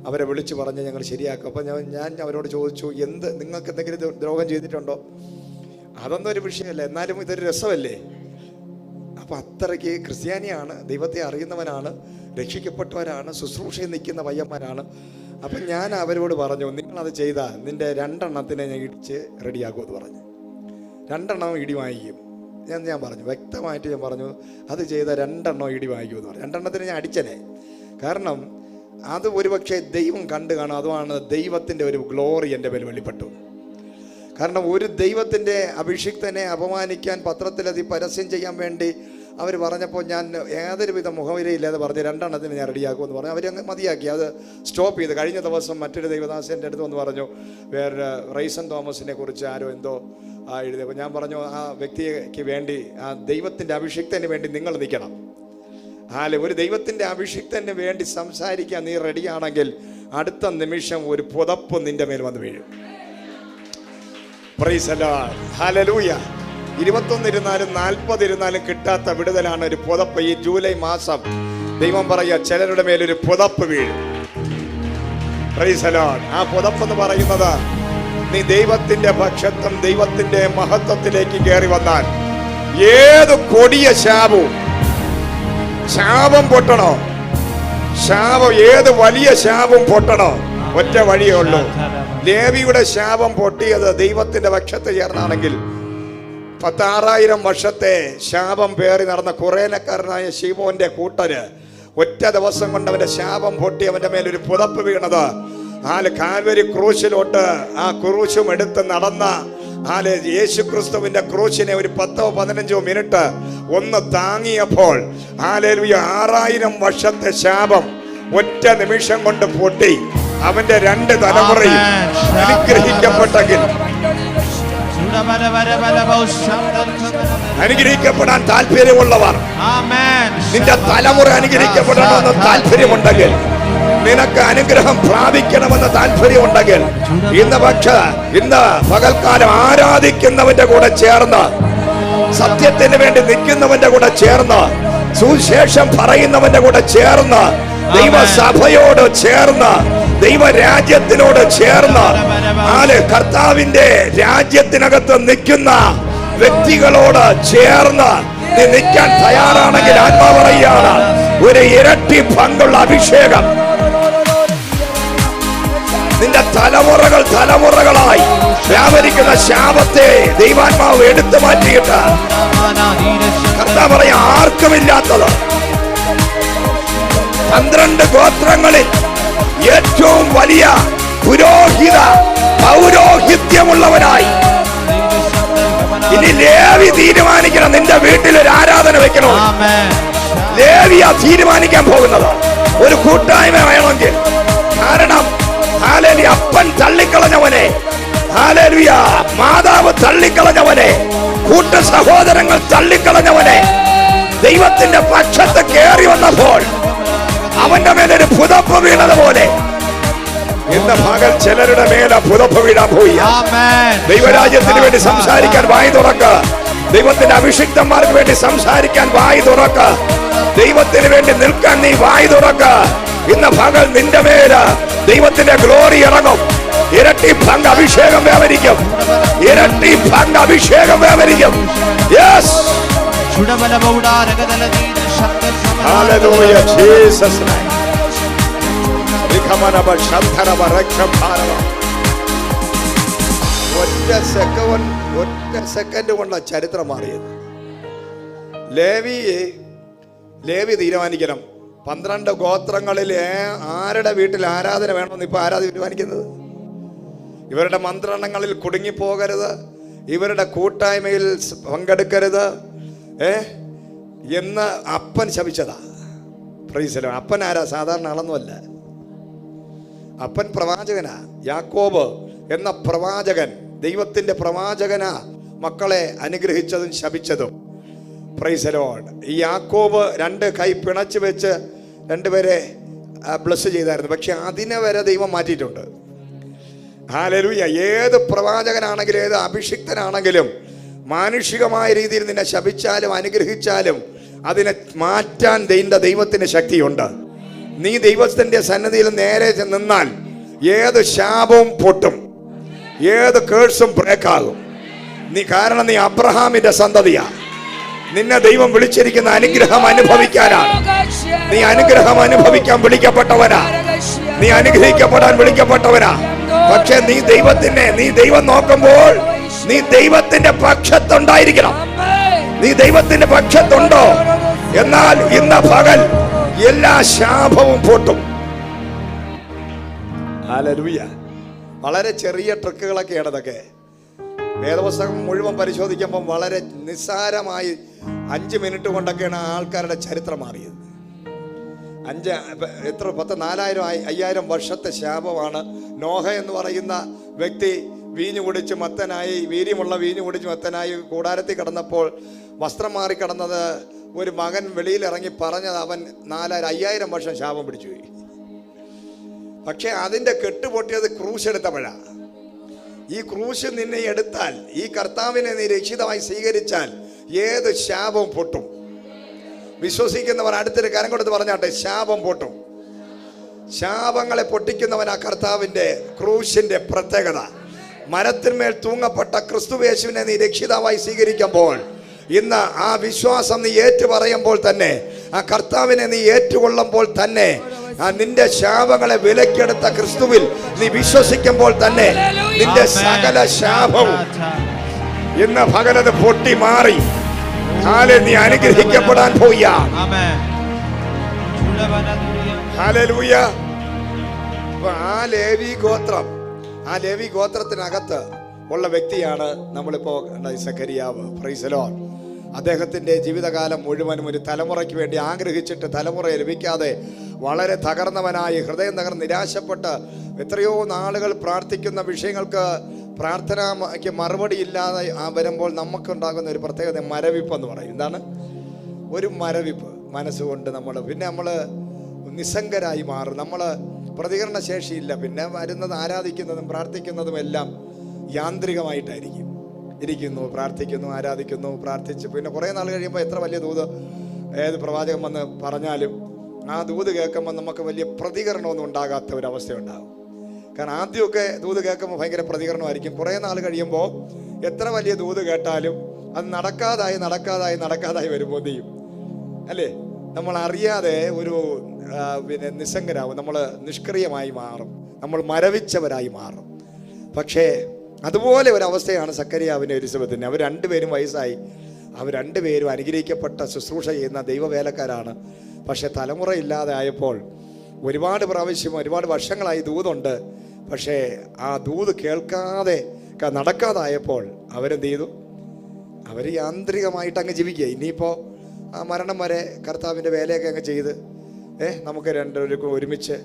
[SPEAKER 1] അവരെ വിളിച്ച് പറഞ്ഞ് ഞങ്ങൾ ശരിയാക്കും. അപ്പോൾ ഞാൻ അവരോട് ചോദിച്ചു, നിങ്ങൾക്ക് എന്തെങ്കിലും ദ്രോഹം ചെയ്തിട്ടുണ്ടോ? അതൊന്നും ഒരു വിഷയമല്ല, എന്നാലും ഇതൊരു രസമല്ലേ. അപ്പോൾ അത്രയ്ക്ക് ക്രിസ്ത്യാനിയാണ്, ദൈവത്തെ അറിയുന്നവനാണ്, രക്ഷിക്കപ്പെട്ടവരാണ്, ശുശ്രൂഷയിൽ നിൽക്കുന്ന പയ്യന്മാരാണ്. അപ്പം ഞാൻ അവരോട് പറഞ്ഞു, നിങ്ങളത് ചെയ്താൽ നിൻ്റെ 2 എണ്ണത്തിനെ ഞാൻ ഇടിച്ച് റെഡിയാക്കുമെന്ന് പറഞ്ഞു. 2 എണ്ണം ഇടി വാങ്ങിക്കും ഞാൻ പറഞ്ഞു, വ്യക്തമായിട്ട് ഞാൻ പറഞ്ഞു, അത് ചെയ്താൽ 2 എണ്ണം ഇടി വാങ്ങിക്കുമെന്ന് പറഞ്ഞു. 2 എണ്ണത്തിന് ഞാൻ അടിച്ചനെ. കാരണം അത് ഒരുപക്ഷെ ദൈവം കണ്ടു കാണും. അതുമാണ് ദൈവത്തിൻ്റെ ഒരു ഗ്ലോറി എൻ്റെ മേൽ വെളിപ്പെട്ടു. കാരണം ഒരു ദൈവത്തിൻ്റെ അഭിഷിക്തനെ അപമാനിക്കാൻ പത്രത്തിലത് പരസ്യം ചെയ്യാൻ വേണ്ടി അവർ പറഞ്ഞപ്പോൾ ഞാൻ യാതൊരു വിധ മുഖവിലയില്ലാതെ പറഞ്ഞ് 2 എണ്ണത്തിന് ഞാൻ റെഡിയാക്കുമെന്ന് പറഞ്ഞു. അവരങ്ങ് മതിയാക്കി, അത് സ്റ്റോപ്പ് ചെയ്ത്. കഴിഞ്ഞ ദിവസം മറ്റൊരു ദൈവദാസൻ്റെ അടുത്ത് വന്ന് പറഞ്ഞു, വേറെ റൈസൻ തോമസിനെ കുറിച്ച് ആരോ എന്തോ എഴുതിയപ്പോൾ ഞാൻ പറഞ്ഞു, ആ വ്യക്തിക്ക് വേണ്ടി, ആ ദൈവത്തിൻ്റെ അഭിഷിക്തന് വേണ്ടി നിങ്ങൾ നിൽക്കണം. ഒരു ദൈവത്തിൻ്റെ അഭിഷിക്തന് വേണ്ടി സംസാരിക്കാൻ നീ റെഡിയാണെങ്കിൽ അടുത്ത നിമിഷം ഒരു പുതപ്പ് നിന്റെ മേൽ വന്ന് വീഴും. Price the lord, hallelujah. 21 ഇരുന്നാലും 40 ഇരുന്നാലും കിട്ടാത്ത വിടുതലാണ് ഒരു പുതപ്പ്. ഈ ജൂലൈ മാസം ദൈവം പറയുക, ചിലരുടെ മേലൊരു പുതപ്പ് വീഴും. Price the Lord. ആ പുതപ്പെന്ന് പറയുന്നത്, നീ ദൈവത്തിന്റെ പക്ഷത്വം, ദൈവത്തിന്റെ മഹത്വത്തിലേക്ക് കയറി വന്നാൽ ഏത് കൊടിയ ശാപം പൊട്ടണോ, ഏത് വലിയ ശാപം പൊട്ടണോ, ഒറ്റ വഴിയേ ഉള്ളൂ. ലേവിയുടെ ശാപം പൊട്ടിയത് ദൈവത്തിന്റെ പക്ഷത്ത് ചേർന്നാണെങ്കിൽ 16,000 വർഷത്തെ ശാപം പേറി നടന്ന കുറേനക്കാരനായ ശീമോന്റെ കൂട്ടര് ഒറ്റ ദിവസം കൊണ്ട് അവന്റെ ശാപം പൊട്ടി അവന്റെ മേലൊരു പുതപ്പ് വീണത്. കാൽവരി ക്രൂശിലോട്ട് ആ ക്രൂശും എടുത്ത് നടന്ന യേശു ക്രിസ്തുവിന്റെ ക്രൂശിനെ ഒരു 10-15 മിനിറ്റ് ഒന്ന് താങ്ങിയപ്പോൾ 6,000 വർഷത്തെ ശാപം ഒറ്റ നിമിഷം കൊണ്ട് പൊട്ടി. അവന്റെ 2 തലമുറയും അനുഗ്രഹിക്കപ്പെട്ടെങ്കിൽ, അനുഗ്രഹിക്കപ്പെടാൻ താല്പര്യമുള്ളവർ, നിന്റെ തലമുറ അനുഗ്രഹിക്കപ്പെടണമെന്ന് താല്പര്യമുണ്ടെങ്കിൽ, നിനക്ക് അനുഗ്രഹം പ്രാപിക്കണമെന്ന് താല്പര്യമുണ്ടെങ്കിൽ, ഇന്ന് പകൽക്കാലം ആരാധിക്കുന്നവന്റെ കൂടെ ചേർന്ന്, സത്യത്തിന് വേണ്ടി നിൽക്കുന്നവന്റെ കൂടെ ചേർന്ന്, സുവിശേഷം പറയുന്നവന്റെ കൂടെ ചേർന്ന്, ദൈവസഭയോട് ചേർന്ന്, ദൈവരാജ്യത്തിനോട് ചേർന്ന്, കർത്താവിന്റെ രാജ്യത്തിനകത്ത് നിൽക്കുന്ന വ്യക്തികളോട് ചേർന്ന് നീ നിൽക്കാൻ തയ്യാറാണെങ്കിൽ ആത്മാവ് പറയുകയാണ്, ഒരു ഇരട്ടി പങ്കുള്ള അഭിഷേകം നിന്റെ തലമുറകളായി വ്യാപരിക്കുന്ന ശാപത്തെ ദൈവാത്മാവ് എടുത്തു മാറ്റിയിട്ട് കർത്താവ് പറയാ, ആർക്കുമില്ലാത്തത് 12 ഗോത്രങ്ങളിൽ ഏറ്റവും വലിയ പൗരോഹിത്യമുള്ളവനായി ഇനി ലേവി തീരുമാനിക്കണം, നിന്റെ വീട്ടിൽ ഒരു ആരാധന വെക്കണോ. ലേവിയ തീരുമാനിക്കാൻ പോകുന്നത് ഒരു കൂട്ടായ്മ വേണമെങ്കിൽ. കാരണം അപ്പൻ തള്ളിക്കളഞ്ഞവനെ, മാതാവ് തള്ളിക്കളഞ്ഞവനെ, കൂട്ട സഹോദരങ്ങൾ തള്ളിക്കളഞ്ഞവനെ ദൈവത്തിന്റെ പക്ഷത്ത് കയറി വന്നപ്പോൾ അവന്റെ മേലൊരു പുതപ്പ് വീണതുപോലെ ഇന്ന് പകൽ ചിലരുടെ മേലെ പുതപ്പ് വീഴാൻ പോയി. ദൈവരാജ്യത്തിന് വേണ്ടി സംസാരിക്കാൻ വായി തുറക്ക. ദൈവത്തിന്റെ അഭിഷിക്തന്മാർക്ക് വേണ്ടി സംസാരിക്കാൻ വായി തുറക്ക. ദൈവത്തിന് വേണ്ടി നിൽക്കാൻ നീ വായി തുറക്ക. ഇന്ന് പകൽ നിന്റെ മേല് ദൈവത്തിന്റെ ഗ്ലോറി ഇറങ്ങും. ഇരട്ടി പങ്ക് അഭിഷേകം വ്യാപരിക്കും. ഇരട്ടി പങ്ക് അഭിഷേകം വ്യാപരിക്കും. Yes, hallelujah, Jesus name. ഒറ്റ സെക്കൻഡ് കൊണ്ടാണ് ചരിത്രം മാറിയത്. ലേവി തീരുമാനിക്കണം 12 ഗോത്രങ്ങളിൽ ആരുടെ വീട്ടിൽ ആരാധന വേണമെന്ന്. ഇപ്പൊ ആരാധന തീരുമാനിക്കുന്നത്? ഇവരുടെ മന്ത്രണങ്ങളിൽ കുടുങ്ങിപ്പോകരുത്, ഇവരുടെ കൂട്ടായ്മയിൽ പങ്കെടുക്കരുത് എന്ന് അപ്പൻ ശപിച്ചതാ. Price the Lord. അപ്പൻ ആരാ? സാധാരണ ആളൊന്നുമല്ല. അപ്പൻ പ്രവാചകനാ. യാക്കോബ് എന്ന പ്രവാചകൻ, ദൈവത്തിന്റെ പ്രവാചകനാ മക്കളെ അനുഗ്രഹിച്ചതും ശപിച്ചതും. Praise the lord. ഈ യാക്കോബ് 2 കൈ പിണച്ച് വെച്ച് 2 പേരെ ബ്ലസ് ചെയ്തായിരുന്നു. പക്ഷെ അതിനെ വരെ ദൈവം മാറ്റിയിട്ടുണ്ട്. ഹല്ലേലൂയ. ഏത് പ്രവാചകനാണെങ്കിലും ഏത് അഭിഷിക്തനാണെങ്കിലും മാനുഷികമായ രീതിയിൽ നിന്നെ ശപിച്ചാലും അനുഗ്രഹിച്ചാലും അതിനെ മാറ്റാൻ ദൈവത്തിന് ശക്തിയുണ്ട്. നീ ദൈവത്തിന്റെ സന്നിധിയിൽ നേരെ നിന്നാൽ ഏത് ശാപവും പൊട്ടും, ഏത് കേഴ്സും ബ്രേക്കാകും. കാരണം നീ അബ്രഹാമിന്റെ സന്തതിയാ. നിന്നെ ദൈവം വിളിച്ചിരിക്കുന്ന അനുഗ്രഹം അനുഭവിക്കാനാണ്. നീ അനുഗ്രഹം അനുഭവിക്കാൻ വിളിക്കപ്പെട്ടവനാ. നീ അനുഗ്രഹിക്കപ്പെടാൻ വിളിക്കപ്പെട്ടവനാ. പക്ഷെ നീ ദൈവം നോക്കുമ്പോൾ നീ ദൈവത്തിന്റെ പക്ഷത്തുണ്ടായിരിക്കണം. നീ ദൈവത്തിന്റെ പക്ഷത്തുണ്ടോ? എന്നാൽ ഇന്ന് പകൽ എല്ലാ ശാപവും പൊട്ടും. ഹല്ലേലൂയ. വളരെ ചെറിയ ട്രിക്കുകളൊക്കെയാണ് ഇതൊക്കെ. വേദപുസ്തകം മുഴുവൻ പരിശോധിക്കുമ്പോൾ വളരെ നിസ്സാരമായി 5 മിനിറ്റ് കൊണ്ടൊക്കെയാണ് ആൾക്കാരുടെ ചരിത്രം മാറിയത്. 4000-5000 വർഷത്തെ ശാപമാണ്. നോഹ എന്ന് പറയുന്ന വ്യക്തി വീഞ്ഞു കുടിച്ച് മത്തനായി, വീര്യമുള്ള വീഞ്ഞു കുടിച്ച് മത്തനായി കൂടാരത്തിൽ കിടന്നപ്പോൾ വസ്ത്രം മാറി കിടന്നത് ഒരു മകൻ വെളിയിലിറങ്ങി പറഞ്ഞത് അവൻ 5000 വർഷം ശാപം പിടിച്ചുപോയി. പക്ഷെ അതിൻ്റെ കെട്ടുപൊട്ടിയത് ക്രൂശ് എടുത്തപ്പോഴാണ്. ഈ ക്രൂശ് നിന്നെ എടുത്താൽ, ഈ കർത്താവിനെ നീ രക്ഷിതമായി സ്വീകരിച്ചാൽ ഏത് ശാപവും പൊട്ടും. വിശ്വസിക്കുന്നവർ അടുത്തൊരു കരം കൊടുത്ത് പറഞ്ഞാട്ടെ, ശാപം പൊട്ടും. ശാപങ്ങളെ പൊട്ടിക്കുന്നവൻ ആ കർത്താവിൻ്റെ ക്രൂശിന്റെ പ്രത്യേകത. മരത്തിന്മേൽ തൂങ്ങപ്പെട്ട ക്രിസ്തുയേശുവിനെ നീ രക്ഷിതാവായി സ്വീകരിക്കുമ്പോൾ, ഇന്ന് ആ വിശ്വാസം നീ ഏറ്റുപറയുമ്പോൾ തന്നെ, ആ കർത്താവിനെ നീ ഏറ്റുകൊള്ളുമ്പോൾ തന്നെ, നിന്റെ ശാപങ്ങളെ വിലക്കെടുത്ത ക്രിസ്തുവിൽ നീ വിശ്വസിക്കുമ്പോൾ തന്നെ നിന്റെ സകല ശാപവും ഇന്ന് പകലത് പൊട്ടി മാറി നീ അനുഗ്രഹിക്കപ്പെടാൻ പോയാ. ഹല്ലേലൂയ. ആ ലേവി ഗോത്രത്തിനകത്ത് ഉള്ള വ്യക്തിയാണ് നമ്മളിപ്പോ സഖരിയാവ്. Price the Lord. അദ്ദേഹത്തിന്റെ ജീവിതകാലം മുഴുവനും ഒരു തലമുറയ്ക്ക് വേണ്ടി ആഗ്രഹിച്ചിട്ട് തലമുറയെ ലഭിക്കാതെ വളരെ തകർന്നവനായി, ഹൃദയം തകർന്ന് നിരാശപ്പെട്ട് എത്രയോ നാളുകൾ പ്രാർത്ഥിക്കുന്ന വിഷയങ്ങൾക്ക് പ്രാർത്ഥനയ്ക്ക് മറുപടി ഇല്ലാതെ വരുമ്പോൾ നമുക്കുണ്ടാകുന്ന ഒരു പ്രത്യേകത മരവിപ്പ് എന്ന് പറയും. എന്താണ്? ഒരു മരവിപ്പ് മനസ്സുകൊണ്ട് നമ്മൾ നിസ്സംഗരായി മാറും. നമ്മൾ പ്രതികരണ ശേഷിയില്ല. പിന്നെ വരുന്നത് ആരാധിക്കുന്നതും പ്രാർത്ഥിക്കുന്നതും എല്ലാം യാന്ത്രികമായിട്ടായിരിക്കും. ഇരിക്കുന്നു, പ്രാർത്ഥിക്കുന്നു, ആരാധിക്കുന്നു, പ്രാർത്ഥിച്ച് പിന്നെ കുറേ നാൾ കഴിയുമ്പോൾ എത്ര വലിയ ദൂത് ഏത് പ്രവാചകൻ വന്ന് പറഞ്ഞാലും ആ ദൂത് കേൾക്കുമ്പോൾ നമുക്ക് വലിയ പ്രതികരണമൊന്നും ഉണ്ടാകാത്ത ഒരവസ്ഥയുണ്ടാകും. കാരണം ആദ്യമൊക്കെ ദൂത് കേൾക്കുമ്പോൾ ഭയങ്കര പ്രതികരണമായിരിക്കും. കുറേ നാൾ കഴിയുമ്പോൾ എത്ര വലിയ ദൂത് കേട്ടാലും അത് നടക്കാതായി വരുമ്പോൾ ചെയ്യും അല്ലേ? നമ്മൾ അറിയാതെ ഒരു നിസ്സംഗരാകും, നമ്മൾ നിഷ്ക്രിയമായി മാറും, നമ്മൾ മരവിച്ചവരായി മാറും. പക്ഷേ അതുപോലെ ഒരവസ്ഥയാണ് സക്കറിയാവിൻ്റെ എലിസബത്തിന്. അവർ രണ്ടുപേരും വയസ്സായി. അവർ രണ്ടുപേരും അനുഗ്രഹിക്കപ്പെട്ട ശുശ്രൂഷ ചെയ്യുന്ന ദൈവവേലക്കാരാണ്. പക്ഷെ തലമുറ ഇല്ലാതെ ആയപ്പോൾ ഒരുപാട് വർഷങ്ങളായി ദൂതുണ്ട്. പക്ഷേ ആ ദൂത് കേൾക്കാതെ നടക്കാതായപ്പോൾ അവരെന്ത് ചെയ്തു? അവർ യാന്ത്രികമായിട്ട് അങ്ങ് ജീവിക്കുക. ഇനിയിപ്പോൾ ആ മരണം വരെ കർത്താവിൻ്റെ വേലയൊക്കെ അങ്ങ് ചെയ്ത് നമുക്ക് രണ്ടുപേർക്കും ഒരുമിച്ച്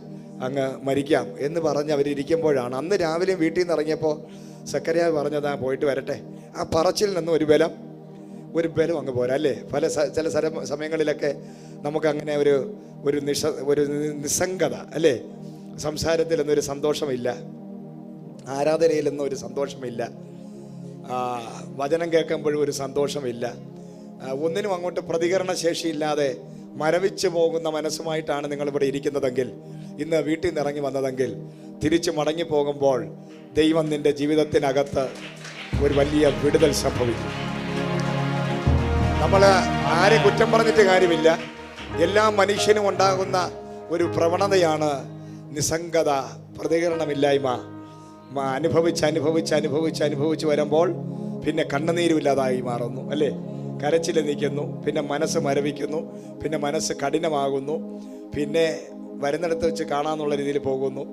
[SPEAKER 1] അങ്ങ് മരിക്കാം എന്ന് പറഞ്ഞ് അവരിയ്ക്കുമ്പോഴാണ് അന്ന് രാവിലെ വീട്ടിൽ നിന്ന് ഇറങ്ങിയപ്പോൾ സക്കറിയാവ് പറഞ്ഞതാ പോയിട്ട് വരട്ടെ. ആ പറച്ചിൽ നിന്ന് ഒരു ബലം അങ്ങ് പോരാ അല്ലേ? ചില സമയങ്ങളിലൊക്കെ നമുക്കങ്ങനെ ഒരു നിസ്സംഗത അല്ലേ? സംസാരത്തിലൊന്നും ഒരു സന്തോഷമില്ല, ആരാധനയിലൊന്നും ഒരു സന്തോഷമില്ല, വചനം കേൾക്കുമ്പോഴും ഒരു സന്തോഷമില്ല, ഒന്നിനും അങ്ങോട്ട് പ്രതികരണ ശേഷിയില്ലാതെ മരവിച്ചു പോകുന്ന മനസ്സുമായിട്ടാണ് നിങ്ങളിവിടെ ഇരിക്കുന്നതെങ്കിൽ, ഇന്ന് വീട്ടിൽ നിന്ന് ഇറങ്ങി വന്നതെങ്കിൽ, തിരിച്ചു മടങ്ങി പോകുമ്പോൾ ദൈവം നിന്റെ ജീവിതത്തിനകത്ത് ഒരു വലിയ വിടുതൽ സംഭവിക്കും. നമ്മൾ ആരെ കുറ്റം പറഞ്ഞിട്ട് കാര്യമില്ല. എല്ലാ മനുഷ്യനും ഉണ്ടാകുന്ന ഒരു നിസ്സംഗത, പ്രതികരണമില്ലായ്മ. അനുഭവിച്ച് വരുമ്പോൾ പിന്നെ കണ്ണുനീരുമില്ലാതായി മാറുന്നു അല്ലേ? കരച്ചിൽ നിൽക്കുന്നു, പിന്നെ മനസ്സ് മരവിക്കുന്നു, പിന്നെ മനസ്സ് കഠിനമാകുന്നു, പിന്നെ വരുന്നിടത്ത് വെച്ച് കാണാന്നുള്ള രീതിയിൽ പോകുന്നു.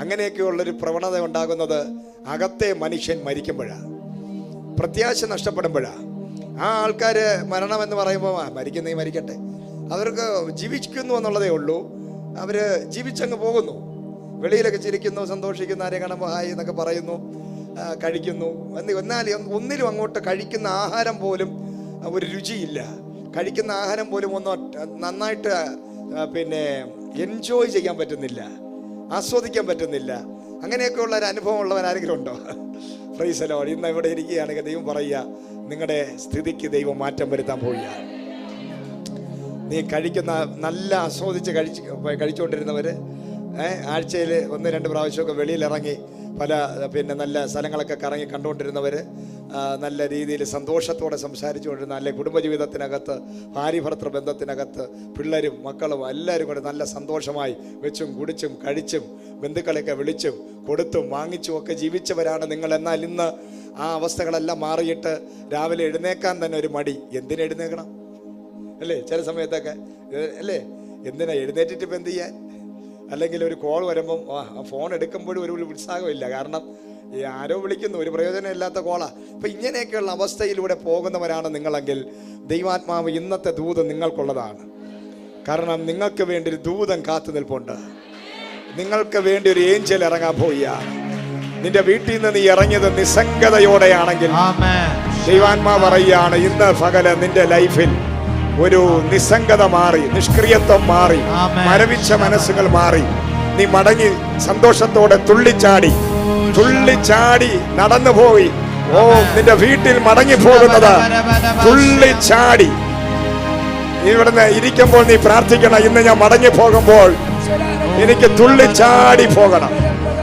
[SPEAKER 1] അങ്ങനെയൊക്കെയുള്ളൊരു പ്രവണത ഉണ്ടാകുന്നത് അകത്തെ മനുഷ്യൻ മരിക്കുമ്പോഴാണ്, പ്രത്യാശ നഷ്ടപ്പെടുമ്പോഴാണ്. ആ ആൾക്കാർ മരണമെന്ന് പറയുമ്പോൾ മരിക്കട്ടെ, അവർക്ക് ജീവിക്കുന്നു എന്നുള്ളതേ ഉള്ളൂ. അവർ ജീവിച്ചങ്ങ് പോകുന്നു. വെളിയിലൊക്കെ ചിരിക്കുന്നു, സന്തോഷിക്കുന്നു, ആരെ കാണുമ്പോൾ ഹായ് എന്നൊക്കെ പറയുന്നു, കഴിക്കുന്നു. എന്നാൽ ഒന്നിലും അങ്ങോട്ട് കഴിക്കുന്ന ആഹാരം പോലും ഒരു രുചിയില്ല. കഴിക്കുന്ന ആഹാരം പോലും നന്നായിട്ട് എൻജോയ് ചെയ്യാൻ പറ്റുന്നില്ല, ആസ്വദിക്കാൻ പറ്റുന്നില്ല. അങ്ങനെയൊക്കെയുള്ള ഒരു അനുഭവം ഉള്ളവൻ ആരെങ്കിലും ഉണ്ടോ? Price the Lord. ഇന്ന് ഇവിടെ ഇരിക്കുകയാണെങ്കിൽ ദൈവം പറയുക, നിങ്ങളുടെ സ്ഥിതിക്ക് ദൈവം മാറ്റം വരുത്താൻ പോവുകയാണ്. നീ കഴിക്കുന്ന നല്ല ആസ്വദിച്ച് കഴിച്ചുകൊണ്ടിരുന്നവർ ആഴ്ചയിൽ 1-2 പ്രാവശ്യമൊക്കെ വെളിയിലിറങ്ങി പല നല്ല സ്ഥലങ്ങളൊക്കെ കറങ്ങി കണ്ടുകൊണ്ടിരുന്നവർ, നല്ല രീതിയിൽ സന്തോഷത്തോടെ സംസാരിച്ചുകൊണ്ടിരുന്ന, അല്ലെ കുടുംബജീവിതത്തിനകത്ത് ഭാര്യ-ഭർത്തൃ ബന്ധത്തിനകത്ത് പിള്ളേരും മക്കളും എല്ലാവരും കൂടെ നല്ല സന്തോഷമായി വെച്ചും കുടിച്ചും കഴിച്ചും ബന്ധുക്കളെയൊക്കെ വിളിച്ചും കൊടുത്തും വാങ്ങിച്ചും ഒക്കെ ജീവിച്ചവരാണ് നിങ്ങൾ. എന്നാൽ ഇന്ന് ആ അവസ്ഥകളെല്ലാം മാറിയിട്ട് രാവിലെ എഴുന്നേക്കാൻ തന്നെ ഒരു മടി. എന്തിനാ എഴുന്നേക്കണം അല്ലേ? ചില സമയത്തൊക്കെ അല്ലേ, എന്തിനാ എഴുന്നേറ്റിട്ട് ഇപ്പം എന്ത് ചെയ്യാൻ? അല്ലെങ്കിൽ ഒരു കോൾ വരുമ്പം ഫോൺ എടുക്കുമ്പോഴും ഒരു ഉത്സാഹമില്ല. കാരണം ആരോ വിളിക്കുന്നു, ഒരു പ്രയോജനമില്ലാത്ത കോളാണ്. അപ്പം ഇങ്ങനെയൊക്കെയുള്ള അവസ്ഥയിലൂടെ പോകുന്നവരാണ് നിങ്ങളെങ്കിൽ ദൈവാത്മാവ് ഇന്നത്തെ ദൂതൻ നിങ്ങൾക്കുള്ളതാണ്. കാരണം നിങ്ങൾക്ക് വേണ്ടി ഒരു ദൂതൻ കാത്തു നിൽപ്പുണ്ട്. നിങ്ങൾക്ക് വേണ്ടി ഒരു ഏഞ്ചൽ ഇറങ്ങാൻ പോവുകയാണ്. നിന്റെ വീട്ടിൽ നിന്ന് നീ ഇറങ്ങിയത് നിസ്സംഗതയോടെയാണെങ്കിൽ ദൈവാത്മാവ് പറയുകയാണ്, ഇന്ന് പകല് നിന്റെ ലൈഫിൽ ഒരു നിസ്സംഗത മാറി, നിഷ്ക്രിയത്വം മാറി, മരവിച്ച മനസ്സുകൾ മാറി. നീ മടങ്ങി സന്തോഷത്തോടെ തുള്ളിച്ചാടി നടന്നു പോയി. ഓ, നിന്റെ വീട്ടിൽ മടങ്ങി പോകുന്നത് തുള്ളിച്ചാടി. ഇവിടുന്ന് ഇരിക്കുമ്പോൾ നീ പ്രാർത്ഥിക്കണം, ഇന്ന് ഞാൻ മടങ്ങി പോകുമ്പോൾ എനിക്ക് തുള്ളിച്ചാടി പോകണം,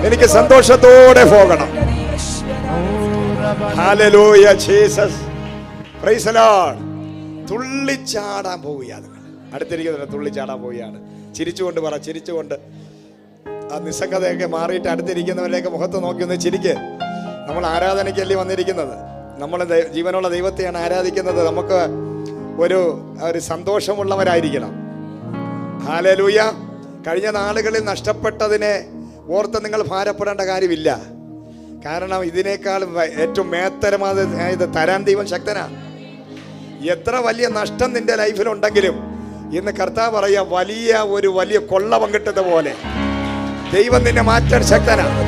[SPEAKER 1] എനിക്ക് സന്തോഷത്തോടെ പോകണം. Hallelujah Jesus, praise the lord. തുള്ളിച്ചാടാൻ പോവുകയാണ്. അടുത്തിരിക്കുന്ന തുള്ളിച്ചാടാൻ പോവുകയാണ്. ചിരിച്ചുകൊണ്ട് പറ, ചിരിച്ചുകൊണ്ട്. ആ നിസ്സംഗതയൊക്കെ മാറിയിട്ട് അടുത്തിരിക്കുന്നവരിലേക്ക് മുഖത്ത് നോക്കി ഒന്ന് ചിരിക്ക്. നമ്മൾ ആരാധനയ്ക്കല്ലേ വന്നിരിക്കുന്നത്? നമ്മൾ ജീവനുള്ള ദൈവത്തെയാണ് ആരാധിക്കുന്നത്. നമുക്ക് ഒരു സന്തോഷമുള്ളവരായിരിക്കണം. ഹല്ലേലൂയ. കഴിഞ്ഞ നാളുകളിൽ നഷ്ടപ്പെട്ടതിനെ ഓർത്ത് നിങ്ങൾ ഭാരപ്പെടേണ്ട കാര്യമില്ല. കാരണം ഇതിനേക്കാൾ ഏറ്റവും മേത്തരമായത് തരാൻ ദൈവം ശക്തനാണ്. എത്ര വലിയ നഷ്ടം നിന്റെ ലൈഫിലുണ്ടെങ്കിലും ഇന്ന് കർത്താവ് പറയാ, വലിയ കൊള്ള പങ്കിട്ടത് പോലെ ദൈവം നിന്നെ മാറ്റാൻ ശക്തനാണ്.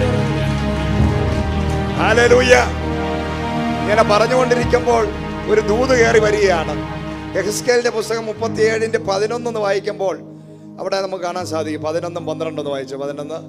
[SPEAKER 1] ഹല്ലേലൂയ. ഇങ്ങനെ പറഞ്ഞുകൊണ്ടിരിക്കുമ്പോൾ ഒരു ദൂത് കയറി വരികയാണ്. യെഹെസ്കേലിന്റെ പുസ്തകം 37:11 വായിക്കുമ്പോൾ അവിടെ നമുക്ക് കാണാൻ സാധിക്കും. 11-12 വായിച്ചു. 11.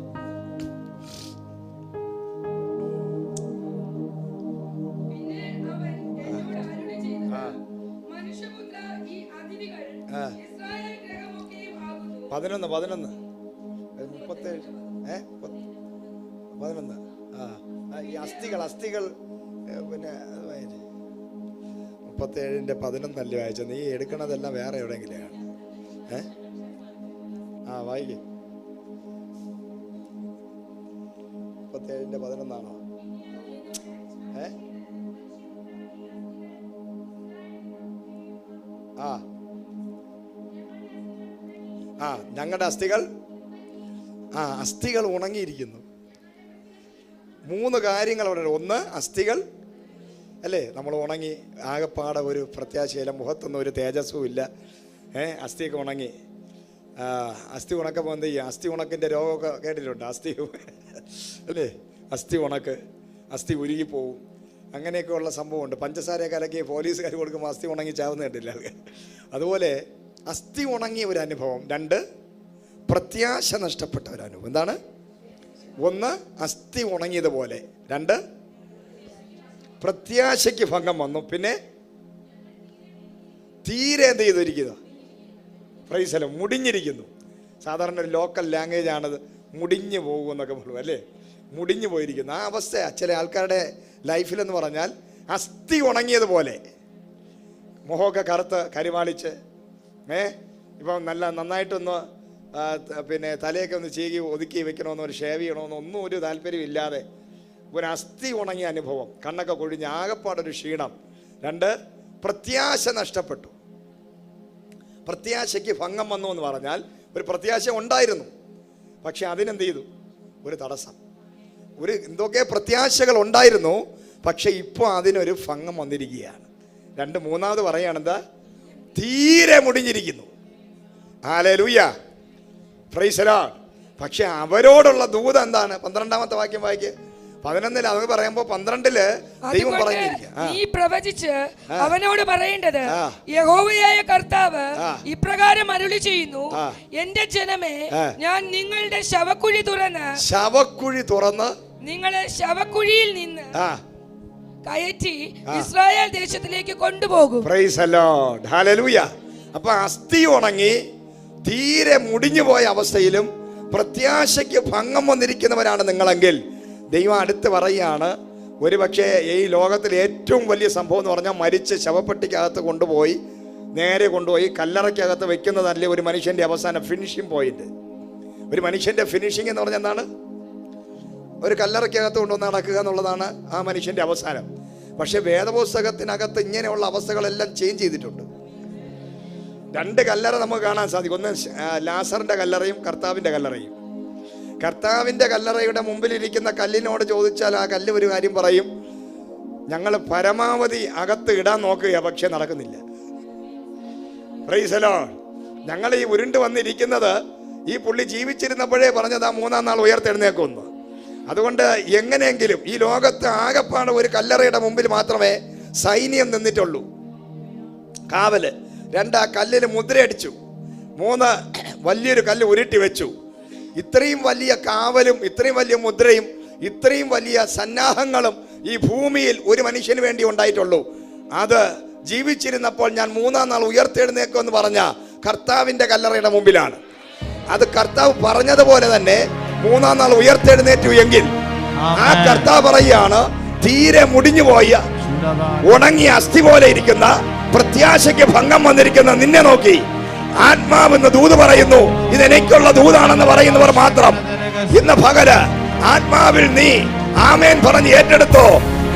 [SPEAKER 1] ഈ അസ്ഥികൾ പിന്നെ 37:11 വായിച്ച. നീ എടുക്കണതെല്ലാം വേറെ എവിടെയെങ്കിലാണ്. വായിക്കേ. 37:11 ഞങ്ങളുടെ അസ്ഥികൾ ഉണങ്ങിയിരിക്കുന്നു. 3 കാര്യങ്ങൾ അവിടെ. 1, അസ്ഥികൾ അല്ലേ, നമ്മൾ ഉണങ്ങി ആകെപ്പാടെ ഒരു പ്രത്യാശയില്ല, മുഖത്തൊന്നും ഒരു തേജസ്സും ഇല്ല. അസ്ഥിയൊക്കെ ഉണങ്ങി. അസ്ഥി ഉണക്കുമ്പോൾ എന്ത് ചെയ്യും? അസ്ഥി ഉണക്കിൻ്റെ രോഗമൊക്കെ കേട്ടിട്ടുണ്ട്. അസ്ഥി അല്ലേ, അസ്ഥി ഉണക്ക്, അസ്ഥി ഉരുകിപ്പോവും, അങ്ങനെയൊക്കെ ഉള്ള സംഭവമുണ്ട്. പഞ്ചസാരയൊക്കെ കലക്കി പോലീസുകാർ കൊടുക്കുമ്പോൾ അസ്ഥി ഉണങ്ങി ചാവുന്ന കേട്ടില്ല. അതുപോലെ അസ്ഥി ഉണങ്ങിയ ഒരു അനുഭവം. 2, പ്രത്യാശ നഷ്ടപ്പെട്ട ഒരു അനുഭവം. എന്താണ്? 1, അസ്ഥി ഉണങ്ങിയതുപോലെ. 2, പ്രത്യാശയ്ക്ക് ഭംഗം വന്നു. പിന്നെ തീരെ എന്ത് ചെയ്തിരിക്കുക? പ്രൈസ് ദി ലോർഡ്, മുടിഞ്ഞിരിക്കുന്നു. സാധാരണ ഒരു ലോക്കൽ ലാംഗ്വേജ് ആണത്, മുടിഞ്ഞു പോകുമെന്നൊക്കെ പറയും അല്ലേ. മുടിഞ്ഞു പോയിരിക്കുന്നു. ആ അവസ്ഥയാണ് ചില ആൾക്കാരുടെ ലൈഫിലെന്ന് പറഞ്ഞാൽ. അസ്ഥി ഉണങ്ങിയതുപോലെ, മുഖമൊക്കെ കറുത്ത് കരിവാളിച്ച്, ഇപ്പം നന്നായിട്ടൊന്ന് പിന്നെ തലയൊക്കെ ഒന്ന് ചീകി ഒതുക്കി വെക്കണമെന്നോ ഒരു ഷേവ് ചെയ്യണമെന്നോ ഒന്നും ഒരു താല്പര്യമില്ലാതെ ഒരു അസ്ഥി ഉണങ്ങിയ അനുഭവം. കണ്ണൊക്കെ കൊഴിഞ്ഞ് ആകെപ്പാടൊരു ക്ഷീണം. 2, പ്രത്യാശ നഷ്ടപ്പെട്ടു. പ്രത്യാശയ്ക്ക് ഭംഗം വന്നു എന്ന് പറഞ്ഞാൽ ഒരു പ്രത്യാശ ഉണ്ടായിരുന്നു, പക്ഷെ അതിനെന്ത് ചെയ്തു? ഒരു തടസ്സം. എന്തൊക്കെ പ്രത്യാശകൾ ഉണ്ടായിരുന്നു, പക്ഷെ ഇപ്പോൾ അതിനൊരു ഭംഗം വന്നിരിക്കുകയാണ്. 2, 3 പറയുകയാണെന്താ? തീരെ മുടിഞ്ഞിരിക്കുന്നു. ഹല്ലേലൂയ, പ്രൈസ് ദി ലോർഡ്. പക്ഷെ അവരോടുള്ള ദൂത് എന്താണ്? 12-ാമത്തെ വാക്യം വായിക്ക്. 11 അത് പറയുമ്പോ 12 ദൈവം പറഞ്ഞിരിക്കുക,
[SPEAKER 2] നീ പ്രവചിച്ച് അവനോട് പറയേണ്ടത്, യഹോവയായ കർത്താവ് ഇപ്രകാരം അരുളി ചെയ്യുന്നു, എന്റെ ജനമേ, ഞാൻ നിങ്ങളുടെ ശവക്കുഴി തുറന്ന് നിങ്ങളെ ശവക്കുഴിയിൽ നിന്ന് കയറ്റി ഇസ്രായേൽ ദേശത്തിലേക്ക് കൊണ്ടുപോകും.
[SPEAKER 1] പ്രൈസ് ദി ലോർഡ്, ഹല്ലേലൂയ. അപ്പൊ അസ്ഥി ഉണങ്ങി തീരെ മുടിഞ്ഞു പോയ അവസ്ഥയിലും പ്രത്യാശയ്ക്ക് ഭംഗം വന്നിരിക്കുന്നവരാണ് നിങ്ങളെങ്കിൽ ദൈവം അടുത്ത് പറയുകയാണ്, ഒരുപക്ഷെ ഈ ലോകത്തിൽ ഏറ്റവും വലിയ സംഭവം എന്ന് പറഞ്ഞാൽ മരിച്ച് ശവപ്പെട്ടിക്കകത്ത് കൊണ്ടുപോയി നേരെ കൊണ്ടുപോയി കല്ലറയ്ക്കകത്ത് വെക്കുന്നതല്ലേ ഒരു മനുഷ്യൻ്റെ അവസാന ഫിനിഷിംഗ് പോയിന്റ്. ഒരു മനുഷ്യൻ്റെ ഫിനിഷിംഗ് എന്ന് പറഞ്ഞാൽ എന്താണ്? ഒരു കല്ലറയ്ക്കകത്ത് കൊണ്ടുവന്ന് നടക്കുക എന്നുള്ളതാണ് ആ മനുഷ്യൻ്റെ അവസാനം. പക്ഷെ വേദപുസ്തകത്തിനകത്ത് ഇങ്ങനെയുള്ള അവസ്ഥകളെല്ലാം ചേഞ്ച് ചെയ്തിട്ടുണ്ട്. 2 കല്ലറ നമുക്ക് കാണാൻ സാധിക്കും. ഒന്ന് ലാസറിന്റെ കല്ലറയും കർത്താവിന്റെ കല്ലറയും. കർത്താവിന്റെ കല്ലറയുടെ മുമ്പിലിരിക്കുന്ന കല്ലിനോട് ചോദിച്ചാൽ ആ കല്ല് ഒരു കാര്യം പറയും, ഞങ്ങൾ പരമാവധി അകത്ത് ഇടാൻ നോക്കുക, പക്ഷെ നടക്കുന്നില്ല. Price the Lord. ഞങ്ങൾ ഈ ഉരുണ്ട് വന്നിരിക്കുന്നത് ഈ പുള്ളി ജീവിച്ചിരുന്നപ്പോഴേ പറഞ്ഞത് ആ 3-ാം നാൾ ഉയർത്തെഴുന്നേക്കുമെന്ന്. അതുകൊണ്ട് എങ്ങനെയെങ്കിലും ഈ ലോകത്ത് ആകെപ്പാട് ഒരു കല്ലറയുടെ മുമ്പിൽ മാത്രമേ സൈന്യം നിന്നിട്ടുള്ളൂ, കാവല്. 2 ആ കല്ലിന് മുദ്രയടിച്ചു. 3 വലിയൊരു കല്ല് ഉരുട്ടി വെച്ചു. ഇത്രയും വലിയ കാവലും ഇത്രയും വലിയ മുദ്രയും ഇത്രയും വലിയ സന്നാഹങ്ങളും ഈ ഭൂമിയിൽ ഒരു മനുഷ്യന് വേണ്ടി ഉണ്ടായിട്ടുള്ളൂ. അത് ജീവിച്ചിരുന്നപ്പോൾ ഞാൻ 3-ാം നാൾ ഉയർത്തെഴുന്നേക്കുമെന്ന് പറഞ്ഞ കർത്താവിന്റെ കല്ലറയുടെ മുമ്പിലാണ്. അത് കർത്താവ് പറഞ്ഞതുപോലെ തന്നെ 3-ാം നാൾ ഉയർത്തെഴുന്നേറ്റു എങ്കിൽ ആ കർത്താവ് പറയുകയാണ്, തീരെ മുടിഞ്ഞുപോയ ഉണങ്ങിയ അസ്ഥി പോലെ ഇരിക്കുന്ന പ്രത്യാശയ്ക്ക് ഭംഗം വന്നിരിക്കുന്ന നിന്നെ നോക്കി ആത്മാവെന്ന് ദൂത് പറയുന്നു, ഇതെനിക്കുള്ള ദൂതാണെന്ന് പറയുന്നവർ മാത്രം ഇന്ന് പകല് ആത്മാവിൽ നീ ആമേൻ പറഞ്ഞ് ഏറ്റെടുത്തോ.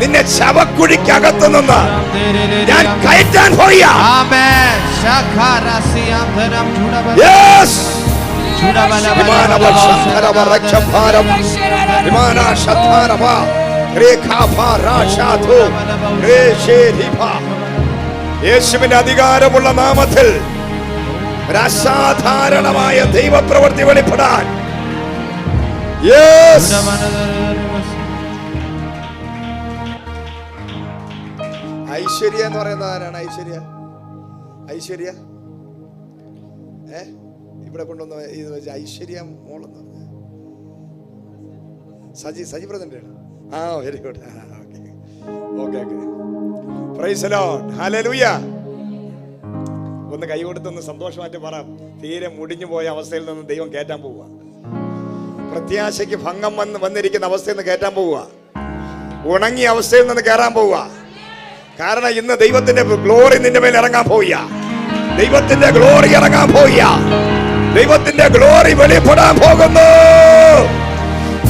[SPEAKER 1] നിന്നെ ശവക്കുഴിക്കകത്തു നിന്ന് ഞാൻ കയറ്റാൻ പോയ യേശുവിന്റെ അധികാരമുള്ള നാമത്തിൽ ഒരു അസാധാരണമായ ദൈവപ്രവൃത്തി വെളിപ്പെടാൻ ഐശ്വര്യ എന്ന് പറയുന്നത് ആരാണ്? ഐശ്വര്യ ഇവിടെ കൊണ്ടുവന്ന ഇത് വെച്ച് ഐശ്വര്യ മോളെന്ന് പറഞ്ഞ സജി പ്രസിഡന്റ് ആണ്. ആ very good. Okay. Price the lord. Hallelujah. ഒന്ന് കൈ കൊടുത്തൊന്ന് സന്തോഷമായിട്ട് പറ, തീരെ മുടിഞ്ഞു പോയ അവസ്ഥയിൽ നിന്ന് ദൈവം കയറ്റാൻ പോവുക. പ്രത്യാശയ്ക്ക് ഭംഗം വന്നിരിക്കുന്ന അവസ്ഥയിൽ നിന്ന് കയറ്റാൻ പോവുക. ഉണങ്ങിയ അവസ്ഥയിൽ നിന്ന് കയറാൻ പോവുക. കാരണം ഇന്ന് ദൈവത്തിന്റെ ഗ്ലോറി നിന്റെ മേൽ ഇറങ്ങാൻ പോവുക. ദൈവത്തിന്റെ ഗ്ലോറി ഇറങ്ങാൻ പോവുക. ദൈവത്തിന്റെ ഗ്ലോറി വെളിപ്പെടാൻ പോകുന്നു.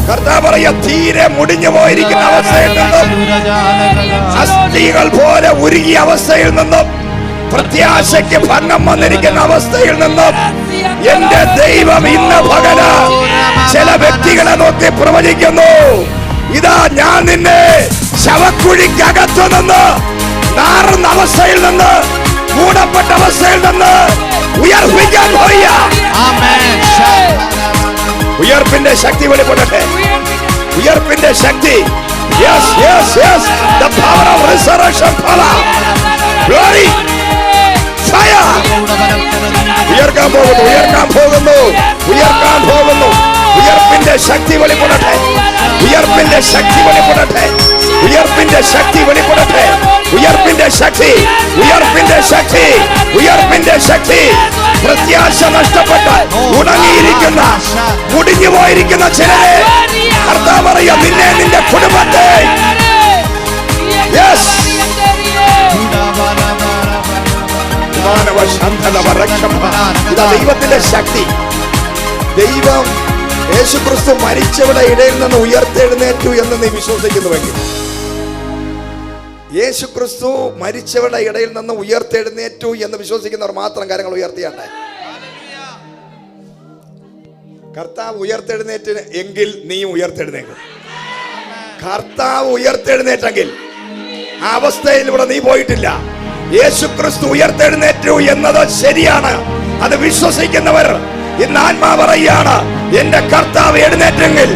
[SPEAKER 1] കർത്താവ് പറയാ, തീരെ മുടിഞ്ഞു പോയിരിക്കുന്ന അവസ്ഥയിൽ നിന്നും അസ്ഥികൾ പോലെ ഉരുകിയ അവസ്ഥയിൽ നിന്നും പ്രത്യാശയ്ക്ക് ഭംഗം വന്നിരിക്കുന്ന അവസ്ഥയിൽ നിന്നും എന്റെ ദൈവം ഇന്ന് പകല് ചില വ്യക്തികളെ നോക്കി പ്രവചിക്കുന്നു. ഇതാ ഞാൻ നിന്നെ ശവക്കുഴിക്കകത്തു നിന്ന് നാറുന്ന അവസ്ഥയിൽ നിന്ന് മൂടപ്പെട്ട അവസ്ഥയിൽ നിന്ന് ഉയർപ്പിക്കാൻ പോയ ഉയർപ്പിന്റെ ശക്തി വെളിപ്പെടട്ടെ. ഉയർപ്പിന്റെ ശക്തി. Yes, yes, yes. The power of resurrection power. Glory. Fire. ഉയർക്കാൻ പോകുന്നു. ഉയർപ്പിന്റെ ശക്തി വെളിപ്പെടട്ടെ. ഉയർപ്പിന്റെ ശക്തി വെളിപ്പെടട്ടെ. ഉയർപ്പിന്റെ ശക്തി വെളിപ്പെടട്ടെ. ഉയർപ്പിന്റെ ശക്തി. ഉയർപ്പിന്റെ ശക്തി. ഉയർപ്പിന്റെ ശക്തി. പ്രത്യാശ നഷ്ടപ്പെട്ട ഉണങ്ങിയിരിക്കുന്ന മുടിഞ്ഞു പോയിരിക്കുന്ന ചിലരെ കർത്താവ് പറയാ, നിന്നെ നിന്റെ കുടുംബത്തെ ദൈവത്തിന്റെ ശക്തി. ദൈവം യേശുക്രിസ്തു മരിച്ചവരുടെ ഇടയിൽ നിന്ന് ഉയർത്തെഴുന്നേറ്റു എന്ന് നീ വിശ്വസിക്കുന്നുവെങ്കിൽ, യേശുക്രിസ്തു മരിച്ചവരുടെ ഇടയിൽ നിന്ന് ഉയർത്തെഴുന്നേറ്റു എന്ന് വിശ്വസിക്കുന്നവർ മാത്രം കാര്യങ്ങൾ ഉയർത്തിയാട്ടെ. കർത്താവ് ഉയർത്തെഴുന്നേറ്റ് എങ്കിൽ നീ ഉയർത്തെഴുന്നേക്കും. കർത്താവ് ഉയർത്തെഴുന്നേറ്റെങ്കിൽ ആ അവസ്ഥയിലൂടെ നീ പോയിട്ടില്ല. യേശുക്രിസ്തു ഉയർത്തെഴുന്നേറ്റു എന്നത് ശരിയാണ്. അത് വിശ്വസിക്കുന്നവർ ഇന്ന് ആത്മാ പറയാണ്, എന്റെ കർത്താവ് എഴുന്നേറ്റെങ്കിൽ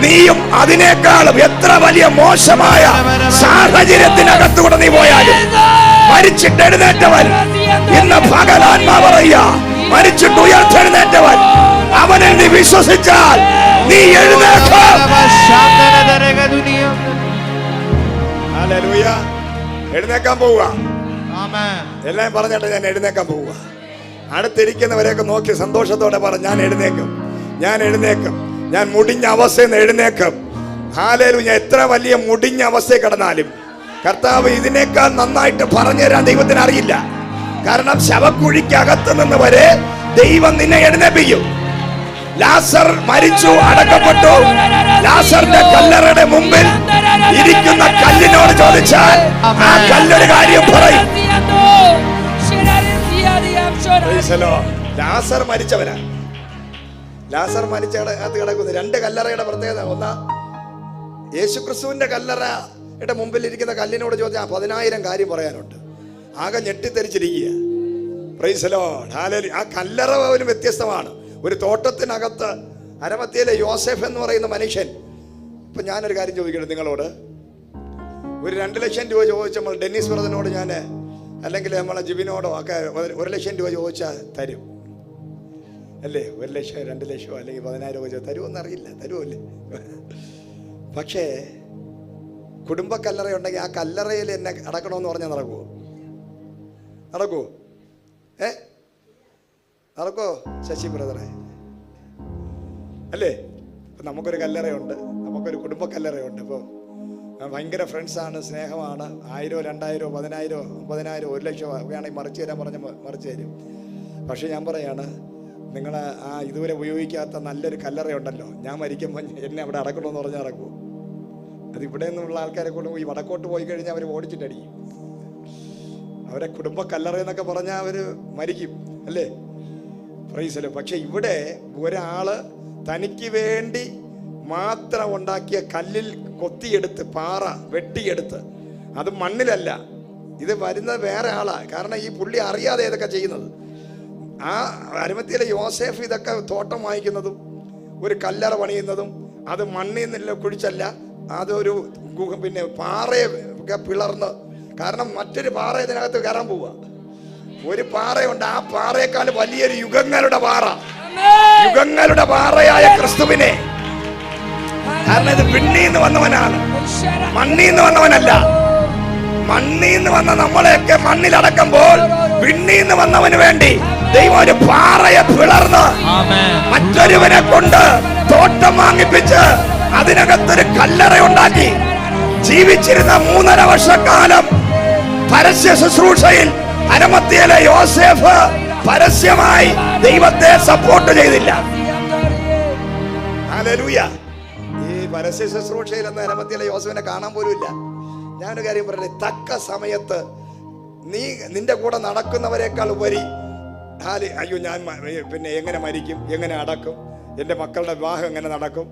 [SPEAKER 1] നീയും അതിനേക്കാളും എത്ര വലിയ മോശമായ സാഹചര്യത്തിനകത്തുകൂടെ നീ പോയാലും മരിച്ചിട്ട് എഴുന്നേറ്റവൻ ഇന്ന് പകൽ ആത്മാ പറയാ, മരിച്ചിട്ട് ഉയർത്തെഴുന്നേറ്റവൻ അവനിൽ നീ വിശ്വസിച്ചാൽ നീ എഴുന്നേൽക്കും. ഹല്ലേലൂയ. എഴുന്നേക്കാൻ പോവുക. എല്ലാം പറഞ്ഞിട്ട് ഞാൻ എഴുന്നേക്കാൻ പോവുക. അടുത്തിരിക്കുന്നവരെയൊക്കെ നോക്കി സന്തോഷത്തോടെ പറ, ഞാൻ എഴുന്നേക്കും, ഞാൻ എഴുന്നേക്കും, ഞാൻ മുടിഞ്ഞ അവസ്ഥയിൽ നിന്ന് എഴുന്നേക്കും. ഹല്ലേലൂയ. എത്ര വലിയ മുടിഞ്ഞ അവസ്ഥയിൽ കിടന്നാലും കർത്താവ് ഇതിനേക്കാൾ നന്നായിട്ട് പറഞ്ഞു തരാൻ ദൈവത്തിന് അറിയില്ല. കാരണം ശവക്കുഴിക്കകത്ത് നിന്ന് വരെ ദൈവം നിന്നെ എഴുന്നേൽപ്പിക്കും. ലാസർ മരിച്ചു, അടക്കപ്പെട്ടു. ലാസറിന്റെ കല്ലറയുടെ മുമ്പിൽ ഇരിക്കുന്ന കല്ലിനോട് ചോദിച്ചാൽ ആ കല്ലൊരു കാര്യം പറയും. ലാസർ മരിച്ചവനാ. ലാസർ മരിച്ച അത് കിടക്കുന്നു. രണ്ട് കല്ലറയുടെ പ്രത്യേകത. ഒന്നാ, യേശുക്രിസ്തുവിന്റെ കല്ലറയുടെ മുമ്പിൽ ഇരിക്കുന്ന കല്ലിനോട് ചോദിച്ചാൽ 10,000 കാര്യം പറയാനുണ്ട്. ആകെ ഞെട്ടിത്തെരിച്ചിരിക്കുക. Praise the lord. ഹല്ലേലൂയ. ആ കല്ലറ പോലും വ്യത്യസ്തമാണ്. ഒരു തോട്ടത്തിനകത്ത് അരമത്തിയിലെ യോസേഫ് എന്ന് പറയുന്ന മനുഷ്യൻ. ഇപ്പൊ ഞാനൊരു കാര്യം ചോദിക്കട്ടെ നിങ്ങളോട്. ഒരു 2 ലക്ഷം രൂപ ചോദിച്ച നമ്മൾ ഡെന്നിസ് ബ്രദറിനോട് ഞാൻ, അല്ലെങ്കിൽ നമ്മളെ ജിബിനോടോ ഒക്കെ 1 ലക്ഷം രൂപ ചോദിച്ചാൽ തരും അല്ലേ? 1 ലക്ഷം 2 ലക്ഷമോ അല്ലെങ്കിൽ 10,000 ചോദിച്ചാൽ തരുമെന്നറിയില്ല. തരുമല്ലേ? പക്ഷേ കുടുംബ കല്ലറയുണ്ടെങ്കിൽ ആ കല്ലറയിൽ എന്നെ അടക്കണമെന്ന് പറഞ്ഞാൽ നടക്കുമോ? നടക്കുമോ? നടക്കോ ശശി ബ്രദറെ? അല്ലേ? ഇപ്പം നമുക്കൊരു കല്ലറയുണ്ട്, നമുക്കൊരു കുടുംബ കല്ലറയുണ്ട്. ഇപ്പോൾ ഭയങ്കര ഫ്രണ്ട്സാണ്, സ്നേഹമാണ്. 1000, 2000, 10,000, 50,000, 1 ലക്ഷം വേണമെങ്കിൽ മറിച്ച് തരാൻ പറഞ്ഞ് മറിച്ച് തരും. പക്ഷെ ഞാൻ പറയാണ്, നിങ്ങൾ ആ ഇതുവരെ ഉപയോഗിക്കാത്ത നല്ലൊരു കല്ലറയുണ്ടല്ലോ, ഞാൻ മരിക്കുമ്പോൾ എന്നെ അവിടെ അടക്കണമെന്ന് പറഞ്ഞാൽ നടക്കുമോ? അത് ഇവിടെ നിന്നുള്ള ആൾക്കാരെ കൊണ്ട് ഈ വടക്കോട്ട് പോയി കഴിഞ്ഞാൽ അവർ ഓടിച്ചിട്ടടിക്കും. അവരെ കുടുംബ കല്ലറ എന്നൊക്കെ പറഞ്ഞാൽ അവർ മരിക്കും അല്ലേ? പ്രൈസല്ലോ. പക്ഷെ ഇവിടെ ഒരാള് തനിക്ക് വേണ്ടി മാത്രം ഉണ്ടാക്കിയ കല്ലിൽ കൊത്തിയെടുത്ത്, പാറ വെട്ടിയെടുത്ത്, അത് മണ്ണിലല്ല, ഇത് വരുന്നത് വേറെ ആളാ. കാരണം ഈ പുള്ളി അറിയാതെ ഇതൊക്കെ ചെയ്യുന്നത്. ആ അരിമത്തിയിലെ യോസേഫ് ഇതൊക്കെ തോട്ടം വാങ്ങിക്കുന്നതും ഒരു കല്ലറ പണിയുന്നതും അത് മണ്ണിൽ നിന്നില്ല, കുഴിച്ചല്ല, അതൊരു പിന്നെ പാറയെ പിളർന്ന്. കാരണം മറ്റൊരു പാറ ഇതിനകത്ത് കയറാൻ പോവുക. ഒരു പാറയുണ്ട്, ആ പാറയേക്കാൾ വലിയൊരു യുഗങ്ങളുടെ പാറ, യുഗങ്ങളുടെ പാറയായ ക്രിസ്തുവിനെ. കാരണം ഇത് വിണ്ണീന്ന് വന്നവനാണ്, മണ്ണീന്ന് വന്നവനല്ല. മണ്ണീന്ന് വന്ന നമ്മളെയൊക്കെ മണ്ണിലടക്കുമ്പോൾ വിണ്ണീന്ന് വന്നവന് വേണ്ടി ദൈവം ഒരു പാറയെ പിളർന്ന് മറ്റൊരുവനെ കൊണ്ട് തോട്ടം വാങ്ങിപ്പിച്ച് അതിനകത്തൊരു കല്ലറ ഉണ്ടാക്കി ജീവിച്ചിരുന്ന 3.5 വർഷക്കാലം പരസ്യ ശുശ്രൂഷയിൽ അരമത്തിയിലെ യോസേഫ് പരസ്യമായി ദൈവത്തെ സപ്പോർട്ട് ചെയ്തില്ല. ഹല്ലേലൂയ. ഈ പരസ്യ ശുശ്രൂഷയിൽ എന്ന അരമത്തിയിലെ യോസേഫിനെ കാണാൻ പോലും ഇല്ല. ഞാനൊരു കാര്യം പറയട്ടെ, തക്ക സമയത്ത് നിന്റെ കൂടെ നടക്കുന്നവരെക്കാൾ ഉപരി അയ്യോ ഞാൻ പിന്നെ എങ്ങനെ മരിക്കും, എങ്ങനെ അടക്കും, എൻ്റെ മക്കളുടെ വിവാഹം എങ്ങനെ നടക്കും,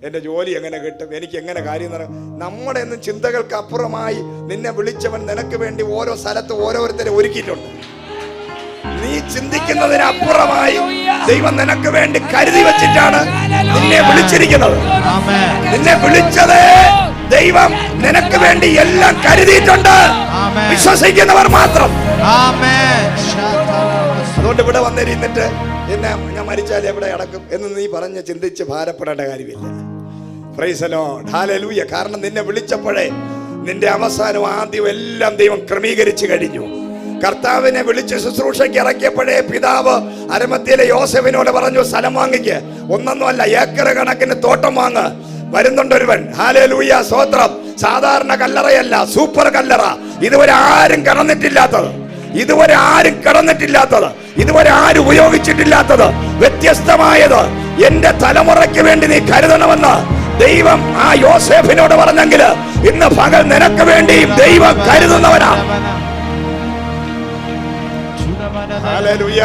[SPEAKER 1] എൻ്റെ ജോലി എങ്ങനെ കിട്ടും, എനിക്ക് എങ്ങനെ കാര്യം നടക്കും, നമ്മുടെ ഒന്നും ചിന്തകൾക്ക് അപ്പുറമായി നിന്നെ വിളിച്ചവൻ നിനക്ക് വേണ്ടി ഓരോ സ്ഥലത്ത് ഓരോരുത്തരെ ഒരുക്കിയിട്ടുണ്ട്. നീ ചിന്തിക്കുന്നതിനപ്പുറമായി ദൈവം നിനക്ക് വേണ്ടി കരുതി വെച്ചിട്ടാണ് നിന്നെ വിളിച്ചിരിക്കുന്നത്. നിന്നെ വിളിച്ചത് ദൈവം നിനക്ക് വേണ്ടി എല്ലാം കരുതിയിട്ടുണ്ട്. വിശ്വസിക്കുന്നവർ മാത്രം. അതുകൊണ്ട് ഇവിടെ വന്നിരുന്നിട്ട് എന്നെ ഞാൻ മരിച്ചാൽ എവിടെ അടക്കും എന്ന് നീ പറഞ്ഞ് ചിന്തിച്ച് ഭാരപ്പെടേണ്ട കാര്യമില്ല. Price the lord. ഹല്ലേലൂയ. കാരണം നിന്നെ വിളിച്ചപ്പോഴേ നിന്റെ അവസാനവും ആദ്യവും എല്ലാം ദൈവം ക്രമീകരിച്ചു കഴിഞ്ഞു. കർത്താവിനെ വിളിച്ച് ശുശ്രൂഷയ്ക്ക് ഇറക്കിയപ്പോഴേ പിതാവ് അരമത്തിയിലെ യോസേഫിനോട് പറഞ്ഞു, സ്ഥലം വാങ്ങിക്ക്, ഒന്നൊന്നുമല്ല ഏക്കർ കണക്കിന് തോട്ടം വാങ്ങ്, വരുന്നുണ്ടൊരുവൻ. ഹല്ലേലൂയ, സ്തോത്രം. സാധാരണ കല്ലറയല്ല, സൂപ്പർ കല്ലറ. ഇതുവരെ ആരും കിടന്നിട്ടില്ലാത്തത്, ഇതുവരെ ആരും കിടന്നിട്ടില്ലാത്തത്, ഇതുവരെ ആരും ഉപയോഗിച്ചിട്ടില്ലാത്തത്, വ്യത്യസ്തമായത്. എന്റെ തലമുറയ്ക്ക് വേണ്ടി നീ കരുതണമെന്ന് ദൈവം ആ യോസേഫിനോട് പറഞ്ഞെങ്കിൽ ഇന്ന് പകൽ നിനക്ക് വേണ്ടി ദൈവം കരുതുന്നവനാ. ഹല്ലേലൂയ.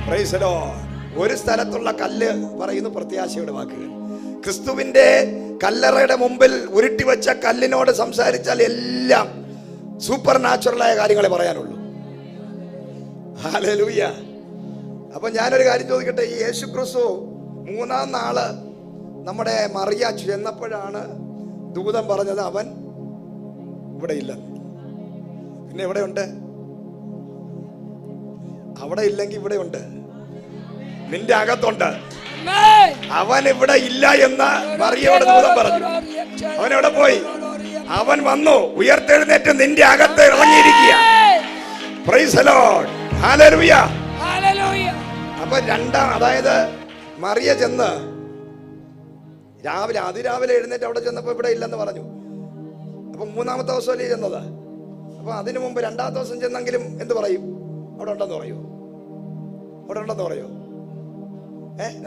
[SPEAKER 1] Praise the lord. ഒരു സ്ഥലത്തുള്ള കല്ല് പറയുന്നു പ്രത്യാശയുടെ വാക്കുകൾ. ക്രിസ്തുവിന്റെ കല്ലറയുടെ മുമ്പിൽ ഉരുട്ടി വെച്ച കല്ലിനോട് സംസാരിച്ചാൽ എല്ലാം സൂപ്പർ നാച്ചുറലായ കാര്യങ്ങളെ പറയാനുള്ളൂ. ഹല്ലേലൂയ. അപ്പൊ ഞാനൊരു കാര്യം ചോദിക്കട്ടെ, ഈ യേശു ക്രിസ്തു 3-ാം നാള് നമ്മുടെ മറിയ ചെന്നപ്പോഴാണ് ദൂതൻ പറഞ്ഞത് അവൻ ഇവിടെ ഇല്ല. പിന്നെ എവിടെ ഉണ്ട്? അവിടെ ഇല്ലെങ്കിൽ ഇവിടെ ഉണ്ട്, നിന്റെ അകത്തുണ്ട്. അവൻ ഇവിടെ ഇല്ല എന്ന് മറിയയോട് ദൂതൻ പറഞ്ഞു. അവൻ എവിടെ പോയി? അവൻ വന്നു, ഉയർത്തെഴുന്നേറ്റ് നിന്റെ അകത്ത് ഇറങ്ങിയിരിക്കുക. Praise the lord. ഹല്ലേലൂയ. അപ്പൊ അതായത് മറിയ ചെന്ന് അതിരാവിലെ എഴുന്നേറ്റ് അവിടെ ചെന്നപ്പോ ഇവിടെ ഇല്ലെന്ന് പറഞ്ഞു. അപ്പൊ മൂന്നാമത്തെ ദിവസമല്ലേ ചെന്നത്. അപ്പൊ അതിനു മുമ്പ് രണ്ടാമത്തെ ദിവസം ചെന്നെങ്കിലും എന്ത് പറയും? അവിടെ ഉണ്ടെന്ന് പറയൂ. അവിടെ ഉണ്ടെന്ന് പറയോ?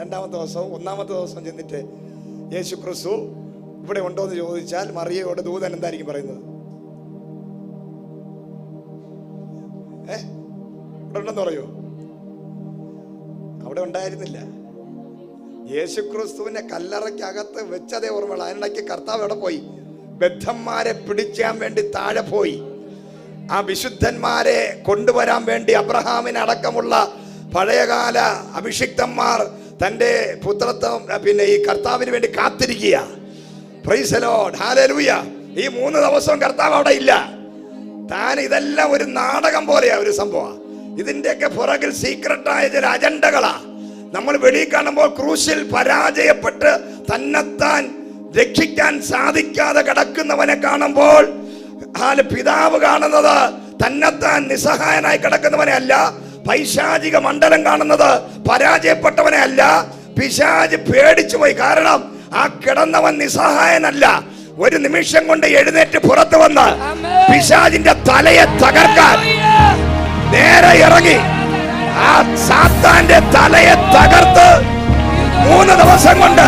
[SPEAKER 1] രണ്ടാമത്തെ ദിവസവും ഒന്നാമത്തെ ദിവസം ചെന്നിട്ട് യേശു ക്രിസ്തു ഇവിടെ ഉണ്ടോ എന്ന് ചോദിച്ചാൽ മറിയയോട് ദൂതൻ എന്തായിരിക്കും പറയുന്നത്? ഇവിടെ ഉണ്ടെന്ന് പറയോ? അവിടെ ഉണ്ടായിരുന്നില്ല. യേശു ക്രിസ്തുവിനെ കല്ലറയ്ക്കകത്ത് വെച്ചതേ ഓർമ്മയുള്ള. അതിനിടയ്ക്ക് കർത്താവ് എവിടെ പോയി? ബദ്ധന്മാരെ പിടിക്കാൻ വേണ്ടി താഴെ പോയി. ആ വിശുദ്ധന്മാരെ കൊണ്ടുവരാൻ വേണ്ടി അബ്രഹാമിനടക്കമുള്ള പഴയകാല അഭിഷിക്തന്മാർ തൻ്റെ പുത്രത്വം പിന്നെ ഈ കർത്താവിന് വേണ്ടി കാത്തിരിക്കുക. Price the lord, hallelujah. ഈ 3 ദിവസവും കർത്താവ് അവിടെ ഇല്ല. താൻ ഇതെല്ലാം ഒരു നാടകം പോലെയാ, ഒരു സംഭവം. ഇതിന്റെയൊക്കെ പുറകിൽ സീക്രട്ടായ ചില അജണ്ടകളാ. നമ്മൾ വെളിയിൽ കാണുമ്പോൾ ക്രൂശിൽ പരാജയപ്പെട്ട് തന്നെത്താൻ രക്ഷിക്കാൻ സാധിക്കാതെ കിടക്കുന്നവനെ കാണുമ്പോൾ പിതാവ് കാണുന്നത് തന്നെത്താൻ നിസ്സഹായനായി കിടക്കുന്നവനെ അല്ല, പൈശാചിക മണ്ഡലം കാണുന്നത് പരാജയപ്പെട്ടവനെ അല്ല. പിശാച് പേടിച്ചു പോയി. കാരണം ആ കിടന്നവൻ നിസ്സഹായനല്ല. ഒരു നിമിഷം കൊണ്ട് എഴുന്നേറ്റ് പുറത്തു വന്ന് പിശാചിന്റെ തലയെ തകർക്കാൻ നേരെ ഇറങ്ങി. ആ സാത്താന്റെ തലയെ തകർത്ത് 3 ദിവസം കൊണ്ട്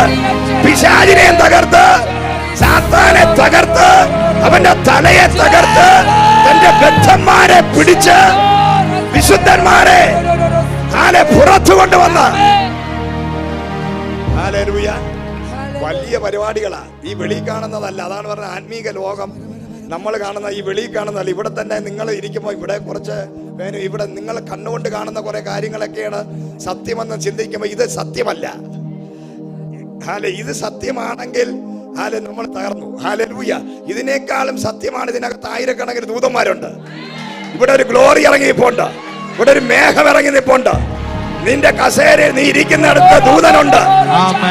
[SPEAKER 1] പിശാചിനെ തകർത്ത്, സാത്താനെ തകർത്ത്, അവന്റെ തലയെ തകർത്ത്, തന്റെ ബദ്ധന്മാരെ പിടിച്ച് വിശുദ്ധന്മാരെ പുറത്തു കൊണ്ടുവന്ന് വലിയ പരിപാടികളാ. ഈ വെളി കാണുന്നതല്ല. അതാണ് പറഞ്ഞ ആത്മീക ലോകം. നമ്മൾ കാണുന്ന ഈ വെളി കാണുന്നതല്ല. ഇവിടെ തന്നെ നിങ്ങൾ ഇരിക്കുമ്പോൾ ഇവിടെ കുറച്ച് ഇവിടെ നിങ്ങൾ കണ്ണുകൊണ്ട് കാണുന്ന കുറെ കാര്യങ്ങളൊക്കെയാണ് സത്യമെന്ന് ചിന്തിക്കുമ്പോൾ ഇത് സത്യമല്ല. ഇത് സത്യമാണെങ്കിൽ നമ്മൾ തകർന്നു. ഹല്ലേലൂയ. ഇതിനേക്കാളും സത്യമാണ്. ഇതിനകത്ത് ആയിരക്കണക്കിന് ദൂതന്മാരുണ്ട്. ഇവിടെ ഒരു ഗ്ലോറി ഇറങ്ങി നിൽപ്പുണ്ട്. ഇവിടെ ഒരു മേഘം ഇറങ്ങി നിൽപ്പുണ്ട്. നിന്റെ കസേരയിൽ നീ ഇരിക്കുന്നിടത്ത് ദൂതനുണ്ട്.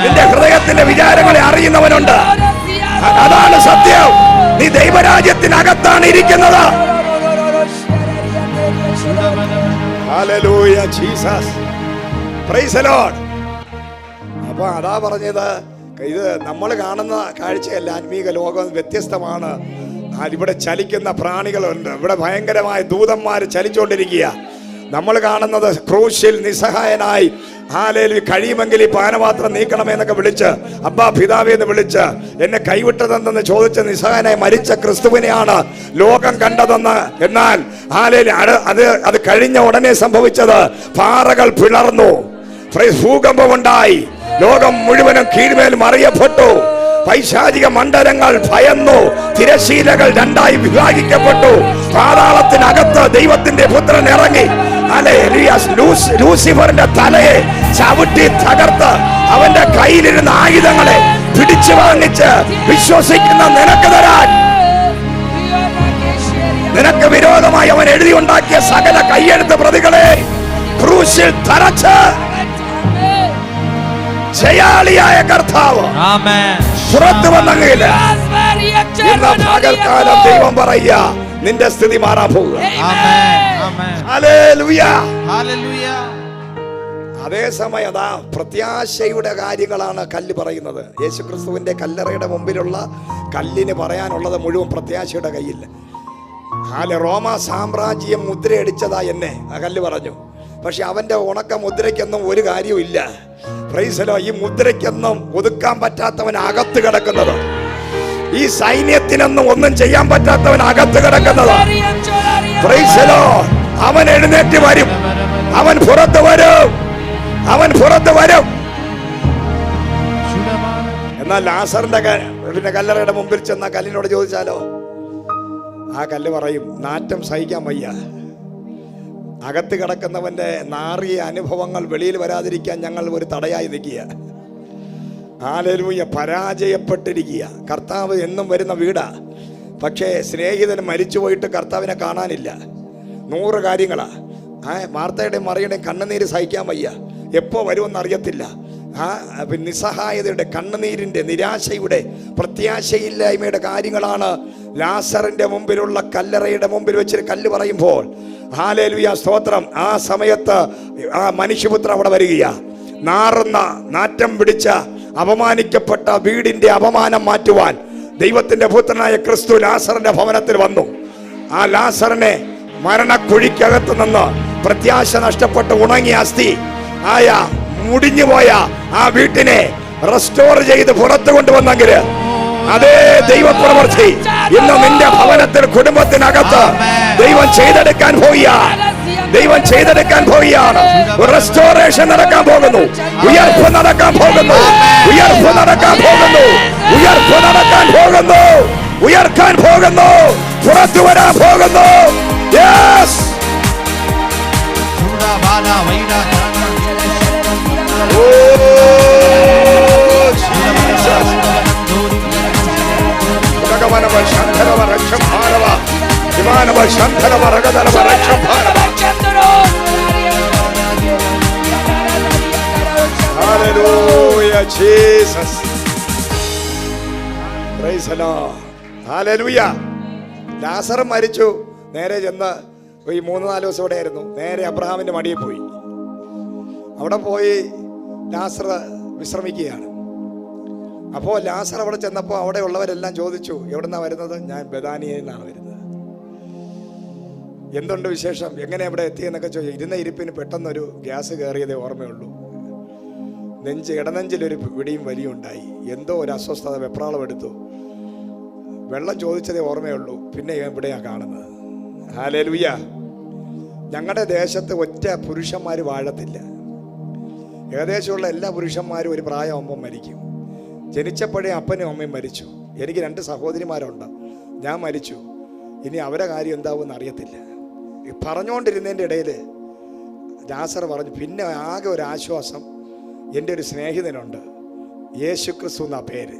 [SPEAKER 1] നിന്റെ ഹൃദയത്തിന്റെ വിചാരങ്ങളെ അറിയുന്നവനുണ്ട്. അതാണ് സത്യം. നീ ദൈവരാജ്യത്തിനകത്താണ് ഇരിക്കുന്നത്. Hallelujah, Jesus, praise the Lord. അപ്പൊ അതാ പറഞ്ഞത്, ഇത് നമ്മൾ കാണുന്ന കാഴ്ചയല്ല. ആത്മീക ലോകം വ്യത്യസ്തമാണ്. ഇവിടെ ചലിക്കുന്ന പ്രാണികളുണ്ട്. ഇവിടെ ഭയങ്കരമായ ദൂതന്മാർ ചലിച്ചുകൊണ്ടിരിക്കുക. നമ്മൾ കാണുന്നത് ക്രൂശിൽ നിസ്സഹായനായി കഴിയുമെങ്കിൽ ഈ പാനപാത്രം നീക്കണമെന്നൊക്കെ വിളിച്ച്, അബ്ബാ പിതാവേ എന്ന് വിളിച്ച്, എന്നെ കൈവിട്ടതെന്ന് ചോദിച്ച് നിസ്സഹായനായി മരിച്ച ക്രിസ്തുവിനെയാണ് ലോകം കണ്ടതെന്ന്. എന്നാൽ അത് കഴിഞ്ഞ ഉടനെ സംഭവിച്ചത് പാറകൾ പിളർന്നു, ഭൂകമ്പമുണ്ടായി, ലോകം മുഴുവനും കീഴ്മേൽ മറിയപ്പെട്ടു, പൈശാചിക മണ്ഡലങ്ങൾ ഭയന്നു, തിരശീലകൾ 2ആയി വിഭാഗിക്കപ്പെട്ടു, പാതാളത്തിനകത്ത് ദൈവത്തിന്റെ പുത്രൻ ഇറങ്ങി ലൂസിഫറിന്റെ തലയെ ചവിട്ടി തകർത്ത് അവന്റെ കയ്യിലിരുന്ന ആയുധങ്ങളെ പിടിച്ചു വാങ്ങിച്ച് വിശ്വസിക്കുന്ന നിനക്ക് തരാൻ, നിനക്ക് വിരോധമായി അവൻ എഴുതി ഉണ്ടാക്കിയ സകല കയ്യെഴുത്ത് പ്രതികളെ ക്രൂശിൽ തറച്ച് ജയാളിയായ കർത്താവ് പുറത്തു വന്നെങ്കിൽ ഇന്ന് പകൽക്കാലം ദൈവം പറയുക, നിന്റെ സ്ഥിതി മാറാൻ പോകുക. അതേസമയം അതാ പ്രത്യാശയുടെ കാര്യങ്ങളാണ് കല്ല് പറയുന്നത്. യേശുക്രിസ്തുവിന്റെ കല്ലറയുടെ മുമ്പിലുള്ള കല്ലിന് പറയാനുള്ളത് മുഴുവൻ പ്രത്യാശയുടെ കയ്യിൽ. റോമ സാമ്രാജ്യം മുദ്രയടിച്ചതാ എന്നെ ആ കല്ല് പറഞ്ഞു. പക്ഷെ അവന്റെ ഉണക്ക മുദ്രയ്ക്കൊന്നും ഒരു കാര്യവും ഇല്ല. Price the lord. ഈ മുദ്രയ്ക്കൊന്നും ഒതുക്കാൻ പറ്റാത്തവൻ അകത്ത് കിടക്കുന്നത്, ഈ സൈന്യത്തിനൊന്നും ഒന്നും ചെയ്യാൻ പറ്റാത്തവൻ അകത്ത് കിടക്കുന്നത്. Price the Lord. അവൻ എഴുന്നേറ്റ് വരും, അവൻ പുറത്ത് വരും, അവൻ പുറത്ത് വരും. എന്നാൽ ലാസറിന്റെ പിന്നെ കല്ലറയുടെ മുമ്പിൽ ചെന്ന കല്ലിനോട് ചോദിച്ചാലോ, ആ കല്ല് പറയും, നാറ്റം സഹിക്കാൻ വയ്യ. അകത്ത് കിടക്കുന്നവന്റെ നാറിയ അനുഭവങ്ങൾ വെളിയിൽ വരാതിരിക്കാൻ ഞങ്ങൾ ഒരു തടയായി നിൽക്കുക. ഹല്ലേലൂയ. പരാജയപ്പെട്ടിരിക്കുക. കർത്താവ് എന്നും വരുന്ന വീടാ. പക്ഷേ സ്നേഹിതൻ മരിച്ചുപോയിട്ട് കർത്താവിനെ കാണാനില്ല. 100 കാര്യങ്ങളാ. മാർത്തയുടെയും മറിയുടെയും കണ്ണുനീര് സഹിക്കാൻ വയ്യ. എപ്പോ വരുമെന്ന് അറിയത്തില്ല. നിസ്സഹായതയുടെ, കണ്ണുനീരിന്റെ, നിരാശയുടെ, പ്രത്യാശയില്ലായ്മയുടെ കാര്യങ്ങളാണ് ലാസറിന്റെ മുമ്പിലുള്ള കല്ലറയുടെ മുമ്പിൽ വെച്ച് കല്ല് പറയുമ്പോൾ ഹല്ലേലൂയ, സ്തോത്രം. ആ സമയത്ത് ആ മനുഷ്യപുത്രൻ അവിടെ വരികയാ. നാറുന്ന, നാറ്റം പിടിച്ച, അപമാനിക്കപ്പെട്ട വീടിന്റെ അപമാനം മാറ്റുവാൻ ദൈവത്തിന്റെ പുത്രനായ ക്രിസ്തു ലാസറിന്റെ ഭവനത്തിൽ വന്നു. ആ ലാസറിനെ മരണക്കുഴിക്കകത്ത് നിന്ന് പ്രത്യാശ നഷ്ടപ്പെട്ട് ഉണങ്ങിയ അസ്ഥി ആയ മുടിഞ്ഞുപോയ ആ വീട്ടിനെ റെസ്റ്റോർ ചെയ്ത് പുറത്തു കൊണ്ടുവന്നെങ്കിൽ അതേ ദൈവപ്രവൃത്തി ഇന്ന് നിന്റെ ഭവനത്തിൽ, കുടുംബത്തിനകത്ത് ദൈവം ചെയ്തെടുക്കാൻ പോവുകയാണ്. റെസ്റ്റോറേഷൻ നടക്കാൻ പോകുന്നു, ഉയർപ്പ് നടക്കാൻ പോകുന്നു, ഉയർക്കാൻ പോകുന്നു, പുറത്തു വരാൻ പോകുന്നു. Yes, Hallelujah, Jesus. Praise the Lord. Hallelujah. ലാസർ മരിച്ചു. നേരെ ചെന്ന് ഈ 3-4 ദിവസം ഇവിടെ ആയിരുന്നു. നേരെ അബ്രഹാമിന്റെ മടിയിൽ പോയി. അവിടെ പോയി ലാസർ വിശ്രമിക്കുകയാണ്. അപ്പോൾ ലാസർ അവിടെ ചെന്നപ്പോൾ അവിടെ ഉള്ളവരെല്ലാം ചോദിച്ചു, എവിടുന്നാ വരുന്നത്? ഞാൻ ബെഥാനിയയിൽ നിന്നാണ് വരുന്നത്. എന്തുണ്ട് വിശേഷം, എങ്ങനെ ഇവിടെ എത്തിയെന്നൊക്കെ ചോദിച്ചു. ഇരുന്ന ഇരിപ്പിന് പെട്ടെന്നൊരു ഗ്യാസ് കയറിയതേ ഓർമ്മയുള്ളൂ. ഇടനെഞ്ചിലൊരു പിടിയും വലിയും ഉണ്ടായി. എന്തോ ഒരു അസ്വസ്ഥത, വെപ്രാളം എടുത്തു. വെള്ളം ചോദിച്ചതേ ഓർമ്മയുള്ളൂ. പിന്നെ എവിടെയാണ് കാണുന്നത്? ഹല്ലേലൂയ. ഞങ്ങളുടെ ദേശത്ത് ഒറ്റ പുരുഷന്മാർ വാഴത്തില്ല. ഏകദേശമുള്ള എല്ലാ പുരുഷന്മാരും ഒരു പ്രായമാകുമ്പം മരിക്കും. ജനിച്ചപ്പോഴേ അപ്പനും അമ്മയും മരിച്ചു. എനിക്ക് 2 സഹോദരിമാരുണ്ട്. ഞാൻ മരിച്ചു. ഇനി അവരെ കാര്യം എന്താവുമെന്ന് അറിയത്തില്ല. പറഞ്ഞുകൊണ്ടിരുന്നതിൻ്റെ ഇടയിൽ ലാസർ പറഞ്ഞു, പിന്നെ ആകെ ഒരു ആശ്വാസം, എൻ്റെ ഒരു സ്നേഹിതനുണ്ട്, യേശുക്രിസ്തു എന്നാ പേര്.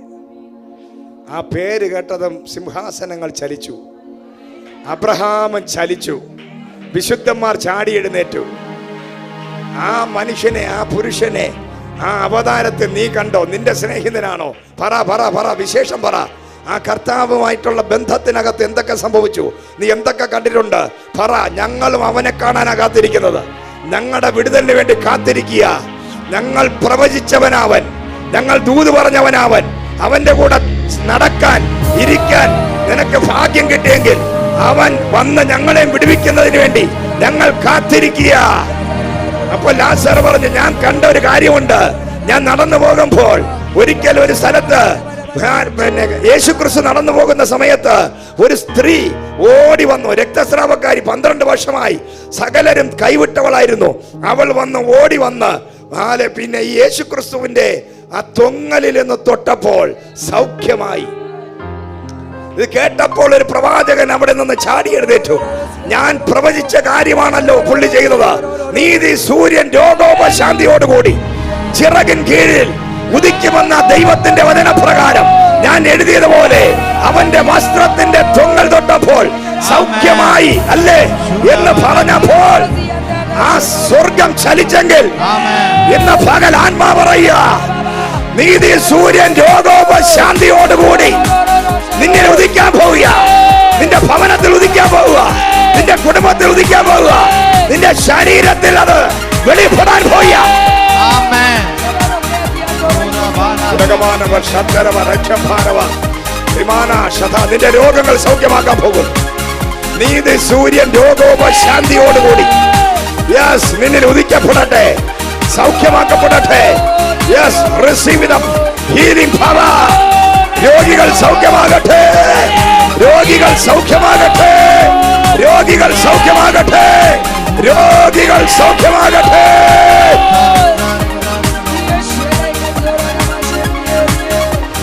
[SPEAKER 1] ആ പേര് കേട്ടതും സിംഹാസനങ്ങൾ ചലിച്ചു, അബ്രഹാമൻ ചലിച്ചു, വിശുദ്ധന്മാർ ചാടി എഴുന്നേറ്റു. ആ മനുഷ്യനെ, ആ പുരുഷനെ, ആ അവതാരത്തിൽ നീ കണ്ടോ? നിന്റെ സ്നേഹിതനാണോ? പറ, വിശേഷം പറ. ആ കർത്താവുമായിട്ടുള്ള ബന്ധത്തിനകത്ത് എന്തൊക്കെ സംഭവിച്ചു? നീ എന്തൊക്കെ കണ്ടിട്ടുണ്ട്? പറ. ഞങ്ങളും അവനെ കാണാനാ കാത്തിരിക്കുന്നത്. ഞങ്ങളുടെ വിടുതലിന് വേണ്ടി കാത്തിരിക്കുക. ഞങ്ങൾ പ്രവചിച്ചവനാവൻ, ഞങ്ങൾ ദൂത് പറഞ്ഞവനാവൻ. അവന്റെ കൂടെ നടക്കാൻ, ഇരിക്കാൻ നിനക്ക് ഭാഗ്യം കിട്ടിയെങ്കിൽ അവൻ വന്ന് ഞങ്ങളെ വിടുവിക്കുന്നതിന് വേണ്ടി ഞങ്ങൾ കാത്തിരിക്കുക. അപ്പോൾ ലാസർ പറഞ്ഞു, ഞാൻ കണ്ട ഒരു കാര്യമുണ്ട്. ഞാൻ നടന്നു പോകുമ്പോൾ ഒരിക്കൽ ഒരു സ്ഥലത്ത് യേശുക്രിസ്തു നടന്നു പോകുന്ന സമയത്ത് ഒരു സ്ത്രീ ഓടി വന്നു. രക്തസ്രാവക്കാരി, 12 വർഷമായി, സകലരും കൈവിട്ടവളായിരുന്നു. അവൾ വന്ന് ഓടി വന്ന് പിന്നെ ഈ യേശുക്രിസ്തുവിന്റെ ആ തൊങ്ങലിൽ നിന്ന് തൊട്ടപ്പോൾ സൗഖ്യമായി. ഇത് കേട്ടപ്പോൾ ഒരു പ്രവാചകൻ അവിടെ നിന്ന് ചാടി എഴുന്നേറ്റു. ഞാൻ പ്രവചിച്ച കാര്യമാണല്ലോ പുള്ളി ചെയ്തത്. നീതി സൂര്യൻ രോഗോപശാന്തിയോടുകൂടി ചിറകിൻ കീഴിൽ ഉദിക്കുമെന്ന ദൈവത്തിന്റെ വചനപ്രകാരം ഞാൻ എഴുതിയതുപോലെ അവന്റെ വസ്ത്രത്തിന്റെ തൊങ്ങൽ തൊട്ടപ്പോൾ സൗഖ്യമായി അല്ലേ എന്ന് പറഞ്ഞപ്പോൾ ആ സ്വർഗം ചലിച്ചെങ്കിൽ ഇന്ന് പകൽ ആത്മാ പറയുക, നീതി സൂര്യൻ രോഗോപശാന്തിയോടുകൂടി നിന്നിൽ ഉദിക്കാൻ പോവുക. നിന്റെ ഭവനത്തിൽ ഉദിക്കാൻ പോവുക, നിന്റെ കുടുംബത്തിൽ ഉദിക്കാൻ പോവുക, നിന്റെ ശരീരത്തിൽ അത് വെളിപ്പെടാൻ പോവുക. നിന്റെ രോഗങ്ങൾ സൗഖ്യമാക്കാൻ പോകും. നീതി സൂര്യൻ രോഗോപശാന്തിയോടുകൂടി നിന്നിൽ ഉദിക്കപ്പെടട്ടെ, സൗഖ്യമാക്കപ്പെടട്ടെ. Receive the healing power. രോഗികൾ സൗഖ്യമാകട്ടെ, രോഗികൾ സൗഖ്യമാകട്ടെ, രോഗികൾ സൗഖ്യമാകട്ടെ, രോഗികൾ സൗഖ്യമാകട്ടെ.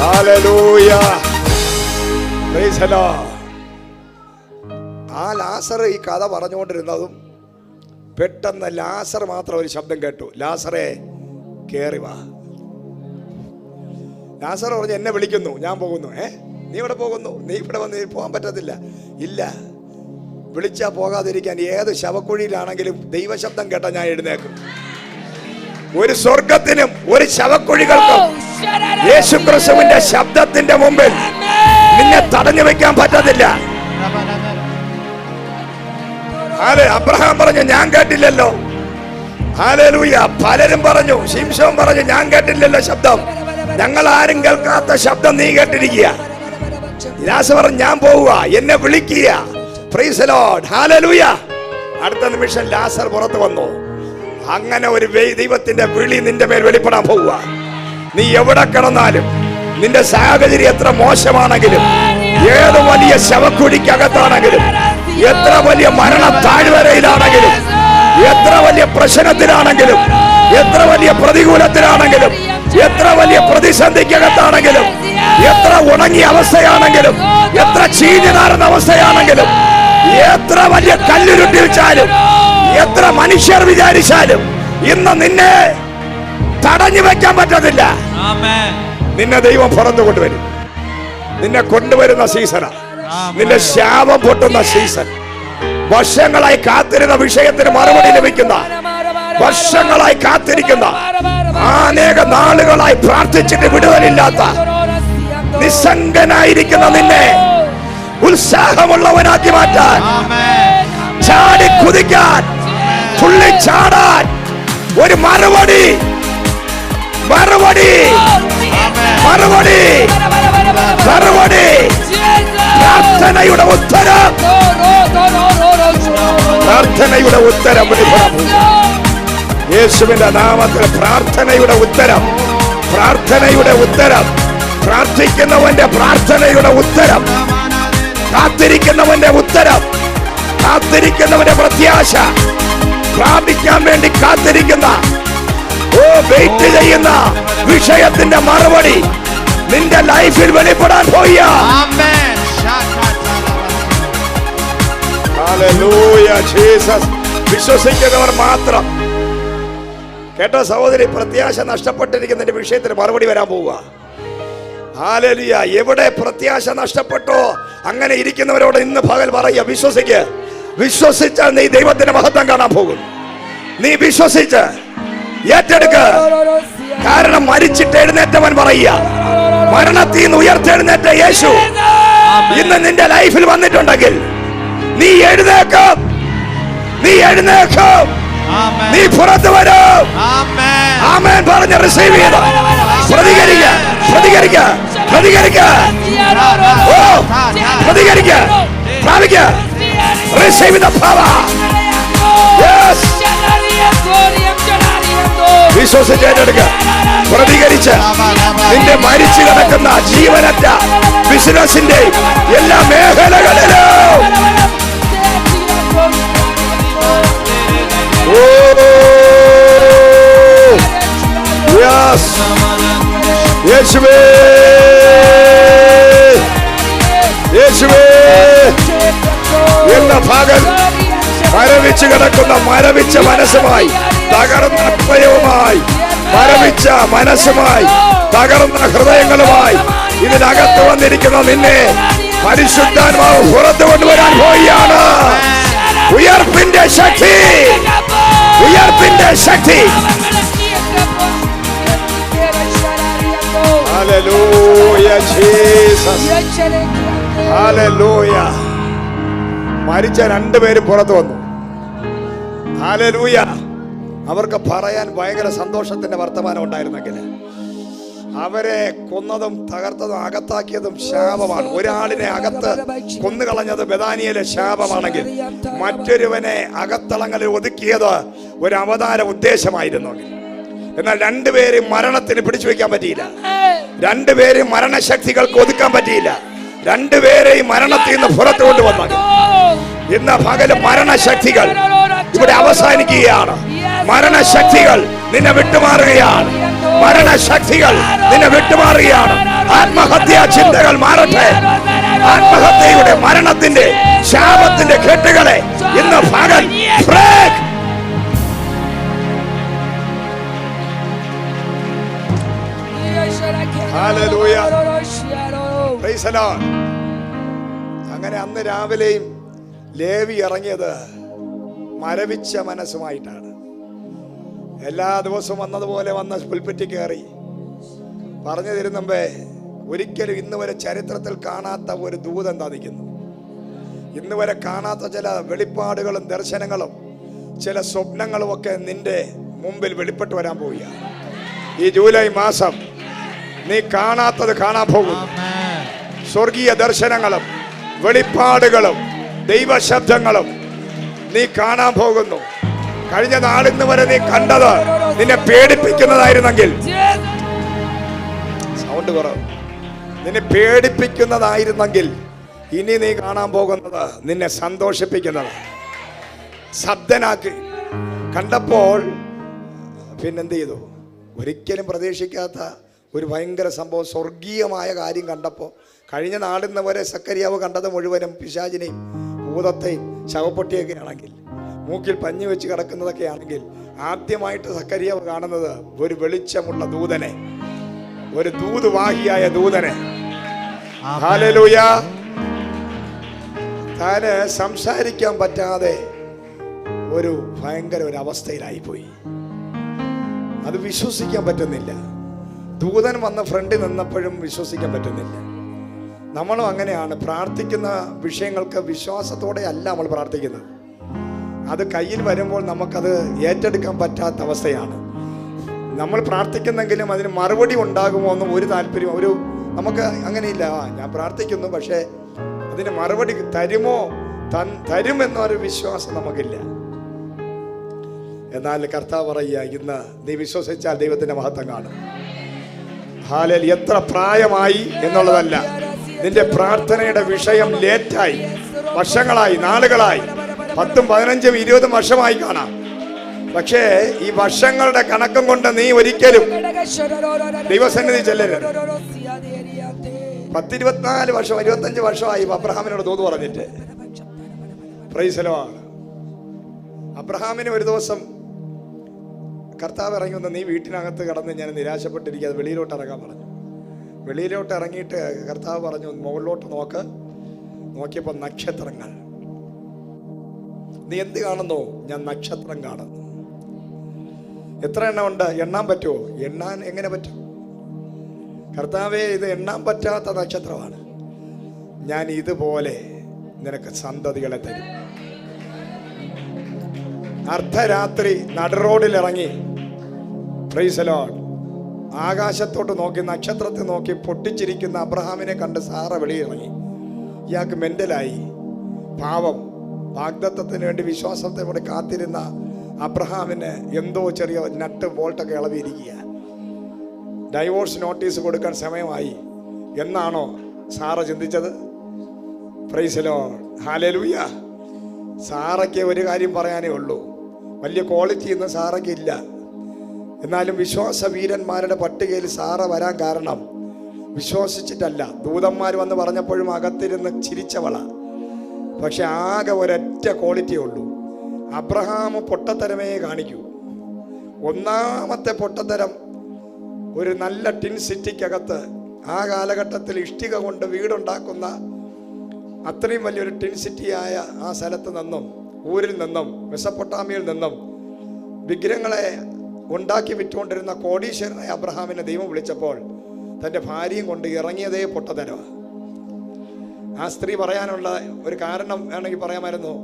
[SPEAKER 1] Hallelujah. Praise the Lord. ആ ലാസർ ഈ കഥ പറഞ്ഞുകൊണ്ടിരുന്നതും പെട്ടെന്ന് ലാസർ മാത്രം ഒരു ശബ്ദം കേട്ടു, ലാസറേ കേറി വാ. ലാസർ പറഞ്ഞു, എന്നെ വിളിക്കുന്നു, ഞാൻ പോകുന്നു. നീ ഇവിടെ പോകുന്നു? നീ ഇവിടെ വന്ന് പോകാൻ പറ്റത്തില്ല. ഇല്ല, വിളിച്ചാ പോകാതിരിക്കാൻ ഏത് ശവക്കുഴിയിലാണെങ്കിലും ദൈവശബ്ദം കേട്ടാ ഞാൻ എഴുന്നേക്കും. ഒരു സ്വർഗത്തിനും ഒരു ശവക്കുഴികൾക്കും യേശുക്രിസ്തുവിന്റെ ശബ്ദത്തിന്റെ മുമ്പിൽ നിന്നെ തടഞ്ഞു വെക്കാൻ പറ്റത്തില്ല. അബ്രഹാം പറഞ്ഞു ഞാൻ കേട്ടില്ലല്ലോ. ഹല്ലേലൂയ. പലരും പറഞ്ഞു, ശിംശോൻ പറഞ്ഞു ഞാൻ കേട്ടില്ലല്ലോ ശബ്ദം. ഞങ്ങൾ ആരും കേൾക്കാത്ത ശബ്ദം നീ കേട്ടിരിക്കുക. ലാസർ പറഞ്ഞു ഞാൻ പോവുക, എന്നെ വിളിക്കുക. Price the lord. ഹല്ലേലൂയ. അടുത്ത നിമിഷം ലാസർ പുറത്തു വന്നു. അങ്ങനെ ഒരു ദൈവത്തിന്റെ വിളി നിന്റെ മേൽ വെളിപ്പെടാൻ പോവുക. നീ എവിടെ കിടന്നാലും, നിന്റെ സാഹചര്യം എത്ര മോശമാണെങ്കിലും, ഏത് വലിയ ശവക്കുഴിക്കകത്താണെങ്കിലും, എത്ര വലിയ മരണ താഴ്വരയിലാണെങ്കിലും, എത്ര വലിയ പ്രശ്നത്തിലാണെങ്കിലും, എത്ര വലിയ പ്രതികൂലത്തിലാണെങ്കിലും, എത്ര വലിയ പ്രതിസന്ധിക്കകത്താണെങ്കിലും, എത്ര ഉണങ്ങിയ അവസ്ഥയാണെങ്കിലും, എത്ര ചീഞ്ഞു നാറുന്ന അവസ്ഥയാണെങ്കിലും, എത്ര വലിയ കല്ലുരുട്ടിച്ചാലും, എത്ര മനുഷ്യർ വിചാരിച്ചാലും, ഇന്ന് നിന്നെ തടഞ്ഞു വെക്കാൻ പറ്റത്തില്ല. നിന്നെ ദൈവം പുറത്തു കൊണ്ടുവരും. നിന്നെ കൊണ്ടുവരുന്ന സീസണാ. നിന്റെ ശാപം പൊട്ടുന്ന സീസൺ. വർഷങ്ങളായി കാത്തിരുന്ന വിഷയത്തിന് മറുപടി ലഭിക്കുന്ന, വർഷങ്ങളായി കാത്തിരിക്കുന്ന, അനേക നാളുകളായി പ്രാർത്ഥിച്ചിട്ട് വിടുതലില്ലാത്ത, നിസ്സംഗനായിരിക്കുന്ന നിന്നെ ഉത്സാഹമുള്ളവനാക്കി മാറ്റാൻ, ചാടി കുതിക്കാൻ, തുള്ളി ചാടാൻ ഒരു മറുപടി, മറുപടി, മറുപടി, മറുപടി, പ്രാർത്ഥനയുടെ ഉത്തരം, പ്രാർത്ഥനയുടെ ഉത്തരം യേശുവിന്റെ നാമത്തിൽ. പ്രാർത്ഥനയുടെ ഉത്തരം, പ്രാർത്ഥനയുടെ ഉത്തരം, പ്രാർത്ഥിക്കുന്നവന്റെ പ്രാർത്ഥനയുടെ ഉത്തരം, കാത്തിരിക്കുന്നവന്റെ ഉത്തരം, കാത്തിരിക്കുന്നവന്റെ പ്രത്യാശ, പ്രാപിക്കാൻ വേണ്ടി കാത്തിരിക്കുന്ന, വെയിറ്റ് ചെയ്യുന്ന വിഷയത്തിന്റെ മറുപടി നിന്റെ ലൈഫിൽ വെളിപ്പെടാൻ പോയ. വിശ്വസിക്കുന്നവർ മാത്രം. കേട്ടോ സഹോദരി, പ്രത്യാശ നഷ്ടപ്പെട്ടിരിക്കുന്നതിന്റെ വിഷയത്തിൽ മറുപടി വരാൻ പോവുക. ഹല്ലേലൂയ. എവിടെ പ്രത്യാശ നഷ്ടപ്പെട്ടോ അങ്ങനെ ഇരിക്കുന്നവരോട് ഇന്ന് പകൽ പറയുക, വിശ്വസിക്ക്. വിശ്വസിച്ചാൽ നീ ദൈവത്തിന്റെ മഹത്വം കാണാൻ പോകും. നീ വിശ്വസിച്ച് ഏറ്റെടുക്ക. കാരണം മരിച്ചിട്ട് എഴുന്നേറ്റവൻ പറയുക, മരണത്തിൽ നിന്ന് ഉയർത്തെഴുന്നേറ്റ യേശു ഇന്ന് നിന്റെ ലൈഫിൽ വന്നിട്ടുണ്ടെങ്കിൽ നീ എഴുന്നേക്കും, നീ എഴുന്നേക്കും, നീ പുറത്തു വരും. ആമേൻ പറഞ്ഞ് റിസീവ് ചെയ്ത പ്രതികരിക്കുക, പ്രതികരിക്കുക, പ്രതികരിക്കുക, പ്രതികരിക്കുക, പ്രാപിക്കുക. Receive the power. യെസ്. വിശ്വസിച്ച് ഏറ്റെടുക്കുക, പ്രതികരിച്ച് നിന്റെ മരിച്ചു കിടക്കുന്ന ജീവനറ്റ ബിസിനസിന്റെ എല്ലാ മേഖലകളിലും യേശുവേ, യേശുവേ എന്ന ഭാഗം മരവിച്ച് കിടക്കുന്ന മരവിച്ച മനസ്സുമായി, തകർന്ന ഹൃദയവുമായി, മരവിച്ച മനസ്സുമായി, തകർന്ന ഹൃദയങ്ങളുമായി ഇതിനകത്ത് വന്നിരിക്കുന്ന നിന്നെ പരിശുദ്ധാത്മാവ് പുറത്തു കൊണ്ടുവരാൻ പോവുകയാണ്. ഉയർപ്പിന്റെ ശക്തി, ഉയർപ്പിന്റെ ശക്തി. ഹല്ലേലൂയ ജീസസ്, ഹല്ലേലൂയ. മരിച്ച രണ്ടുപേരും പുറത്തു വന്നു. ഹല്ലേലൂയ. അവർക്ക് പറയാൻ ഭയങ്കര സന്തോഷത്തിന്റെ വർത്തമാനം ഉണ്ടായിരുന്നെങ്കിൽ അവരെ കൊന്നതും തകർത്തതും അകത്താക്കിയതും ശാപമാണ്. ഒരാളിനെ അകത്ത് കൊന്നുകളഞ്ഞത് ബെഥാനിയയിലെ ശാപമാണെങ്കിൽ മറ്റൊരുവനെ അകത്തളങ്ങളിൽ ഒതുക്കിയത് ഒരു അവതാര ഉദ്ദേശമായിരുന്നു. എന്നാൽ രണ്ടുപേരും മരണത്തിന് പിടിച്ചു വെക്കാൻ പറ്റിയില്ല. രണ്ടുപേരും മരണശക്തികൾക്ക് ഒതുക്കാൻ പറ്റിയില്ല. രണ്ടുപേരെയും മരണത്തിൽ നിന്ന് പുറത്തു കൊണ്ടുവന്നു. ഇന്ന് പകല് മരണശക്തികൾ ഇവിടെ അവസാനിക്കുകയാണ്. മരണശക്തികൾ നിന്നെ വിട്ടുമാറുകയാണ്. മരണശക്തികൾ നിന്നെ വിട്ടുമാറുകയാണ്. ആത്മഹത്യാ ചിന്തകൾ മാറട്ടെ. ആത്മഹത്യയുടെ, മരണത്തിന്റെ, ശാപത്തിന്റെ കെട്ടുകളെ ഇന്ന് പകൽ break. Hallelujah. Praise the Lord. അങ്ങനെ അന്ന് രാവിലെയും ലേവി ഇറങ്ങിയത് മരവിച്ച മനസ്സുമായിട്ടാണ്. എല്ലാ ദിവസവും വന്നതുപോലെ വന്ന് പുൽപ്പറ്റി കയറി പറഞ്ഞു തരുന്നമ്പേ ഒരിക്കലും ഇന്ന് വരെ ചരിത്രത്തിൽ കാണാത്ത ഒരു ദൂതൻ തന്നിക്കുന്നു. ഇന്ന് വരെ കാണാത്ത ചില വെളിപ്പാടുകളും ദർശനങ്ങളും ചില സ്വപ്നങ്ങളും ഒക്കെ നിന്റെ മുമ്പിൽ വെളിപ്പെട്ട് വരാൻ പോവുകയാണ്. ഈ ജൂലൈ മാസം നീ കാണാത്തത് കാണാൻ പോകുന്നു. സ്വർഗീയ ദർശനങ്ങളും വെളിപ്പാടുകളും ദൈവശബ്ദങ്ങളും നീ കാണാൻ പോകുന്നു. കഴിഞ്ഞ നാളിന്ന് വരെ നീ കണ്ടത് നിന്നെ പേടിപ്പിക്കുന്നതായിരുന്നെങ്കിൽ, സൗണ്ട് കുറവ്, നിന്നെ പേടിപ്പിക്കുന്നതായിരുന്നെങ്കിൽ ഇനി നീ കാണാൻ പോകുന്നത് നിന്നെ സന്തോഷിപ്പിക്കുന്നത്. ശബ്ദനാക്കി കണ്ടപ്പോൾ പിന്നെന്ത് ചെയ്തു? ഒരിക്കലും പ്രതീക്ഷിക്കാത്ത ഒരു ഭയങ്കര സംഭവം, സ്വർഗീയമായ കാര്യം കണ്ടപ്പോൾ, കഴിഞ്ഞ നാളിന്ന് വരെ സക്കറിയാവ് കണ്ടത് മുഴുവനും പിശാചിനെയും ഭൂതത്തെയും ശവപ്പൊട്ടിയൊക്കെ ആണെങ്കിൽ, മൂക്കിൽ പഞ്ഞു വെച്ച് കിടക്കുന്നതൊക്കെ ആണെങ്കിൽ, ആദ്യമായിട്ട് സക്കറിയാവ് കാണുന്നത് ഒരു വെളിച്ചമുള്ള ദൂതനെ, ഒരു ദൂതുവാഹിയായ ദൂതനെ. ഹല്ലേലൂയ. താന് സംസാരിക്കാൻ പറ്റാതെ ഒരു ഭയങ്കര ഒരു അവസ്ഥയിലായിപ്പോയി. അത് വിശ്വസിക്കാൻ പറ്റുന്നില്ല. ദൂതൻ വന്ന ഫ്രണ്ടിൽ നിന്നപ്പോഴും വിശ്വസിക്കാൻ പറ്റുന്നില്ല. നമ്മളും അങ്ങനെയാണ്. പ്രാർത്ഥിക്കുന്ന വിഷയങ്ങൾക്ക് വിശ്വാസത്തോടെ അല്ല നമ്മൾ പ്രാർത്ഥിക്കുന്നത്. അത് കയ്യിൽ വരുമ്പോൾ നമുക്കത് ഏറ്റെടുക്കാൻ പറ്റാത്ത അവസ്ഥയാണ്. നമ്മൾ പ്രാർത്ഥിക്കുന്നെങ്കിലും അതിന് മറുപടി ഉണ്ടാകുമോ എന്നും ഒരു താല്പര്യം, നമുക്ക് അങ്ങനെയില്ല. ഞാൻ പ്രാർത്ഥിക്കുന്നു, പക്ഷേ അതിന് മറുപടി തരുമോ, തരുമെന്നൊരു വിശ്വാസം നമുക്കില്ല. എന്നാൽ കർത്താവ് പറയുക, ഇന്ന് നീ വിശ്വസിച്ചാൽ ദൈവത്തിന്റെ മഹത്വം കാണും. ഹല്ലേലൂയ. എത്ര പ്രായമായി എന്നുള്ളതല്ല, നിന്റെ പ്രാർത്ഥനയുടെ വിഷയം ലേറ്റായി, വർഷങ്ങളായി, നാളുകളായി, 10, 15, 20 വർഷമായി കാണാം. പക്ഷേ ഈ വർഷങ്ങളുടെ കണക്കം കൊണ്ട് നീ ഒരിക്കലും ദൈവസന്നിധി ചെല്ലരുത്. 10, 24 വർഷം, 25 വർഷമായി അബ്രഹാമിനോട് ദൂത് പറഞ്ഞിട്ട്. Price the Lord. അബ്രഹാമിന് ഒരു ദിവസം കർത്താവ് ഇറങ്ങി വന്ന്, നീ വീട്ടിനകത്ത് കിടന്ന് ഞാൻ നിരാശപ്പെട്ടിരിക്കുക, അത് വെളിയിലോട്ട് ഇറങ്ങാൻ പറഞ്ഞു. വെളിയിലോട്ട് ഇറങ്ങിയിട്ട് കർത്താവ് പറഞ്ഞു, മുകളിലോട്ട് നോക്ക്. നോക്കിയപ്പോൾ നക്ഷത്രങ്ങൾ. നീ എന്ത് കാണുന്നു? ഞാൻ നക്ഷത്രം കാണുന്നു. എത്ര എണ്ണം ഉണ്ട്? എണ്ണാൻ പറ്റുമോ? എണ്ണാൻ എങ്ങനെ പറ്റും? കർത്താവേ, ഇത് എണ്ണാൻ പറ്റാത്ത നക്ഷത്രമാണ്. ഞാൻ ഇതുപോലെ നിനക്ക് സന്തതികളെ തരും. അർദ്ധരാത്രി നടുറോഡിൽ ഇറങ്ങി, പ്രൈസ് ദി ലോർഡ്, ആകാശത്തോട്ട് നോക്കി, നക്ഷത്രത്തെ നോക്കി പൊട്ടിച്ചിരിക്കുന്ന അബ്രഹാമിനെ കണ്ട് സാറ വെളിയിറങ്ങി. ഇയാൾക്ക് മെന്റലായി. പാവം, വാഗ്ദത്തത്തിന് വേണ്ടി വിശ്വാസത്തെ കൂടെ കാത്തിരുന്ന അബ്രഹാമിന് എന്തോ ചെറിയ നട്ട് ബോൾട്ടൊക്കെ ഇളവിയിരിക്കുക. ഡൈവോഴ്സ് നോട്ടീസ് കൊടുക്കാൻ സമയമായി എന്നാണോ സാറ ചിന്തിച്ചത്? Price the lord. ഹല്ലേലൂയ. സാറയ്ക്ക് ഒരു കാര്യം പറയാനേ ഉള്ളൂ, വലിയ ക്വാളിറ്റി ഒന്നും സാറയ്ക്ക് ഇല്ല. എന്നാലും വിശ്വാസ വീരന്മാരുടെ പട്ടികയിൽ സാറ വരാൻ കാരണം വിശ്വസിച്ചിട്ടല്ല. ദൂതന്മാർ വന്ന് പറഞ്ഞപ്പോഴും അകത്തിരുന്ന് ചിരിച്ചവള. പക്ഷെ ആകെ ഒരൊറ്റ ക്വാളിറ്റിയേ ഉള്ളൂ. അബ്രഹാം പൊട്ടത്തരമേ കാണിക്കൂ. ഒന്നാമത്തെ പൊട്ടത്തരം, ഒരു നല്ല ടിൻ സിറ്റിക്കകത്ത് ആ കാലഘട്ടത്തിൽ ഇഷ്ടിക കൊണ്ട് വീടുണ്ടാക്കുന്ന അത്രയും വലിയൊരു ടിൻ സിറ്റിയായ ആ സ്ഥലത്ത് നിന്നും, ഊരിൽ നിന്നും, മെസപ്പൊട്ടാമിയിൽ നിന്നും വിഗ്രഹങ്ങളെ ഉണ്ടാക്കി വിറ്റുകൊണ്ടിരുന്ന കോടീശ്വരനായ അബ്രഹാമിനെ ദൈവം വിളിച്ചപ്പോൾ തൻ്റെ ഭാര്യയും കൊണ്ട് ഇറങ്ങിയതേ പൊട്ടത്തരമാണ്. ആ സ്ത്രീ പറയാനുള്ള ഒരു കാരണം വേണമെങ്കിൽ പറയാമായിരുന്നു,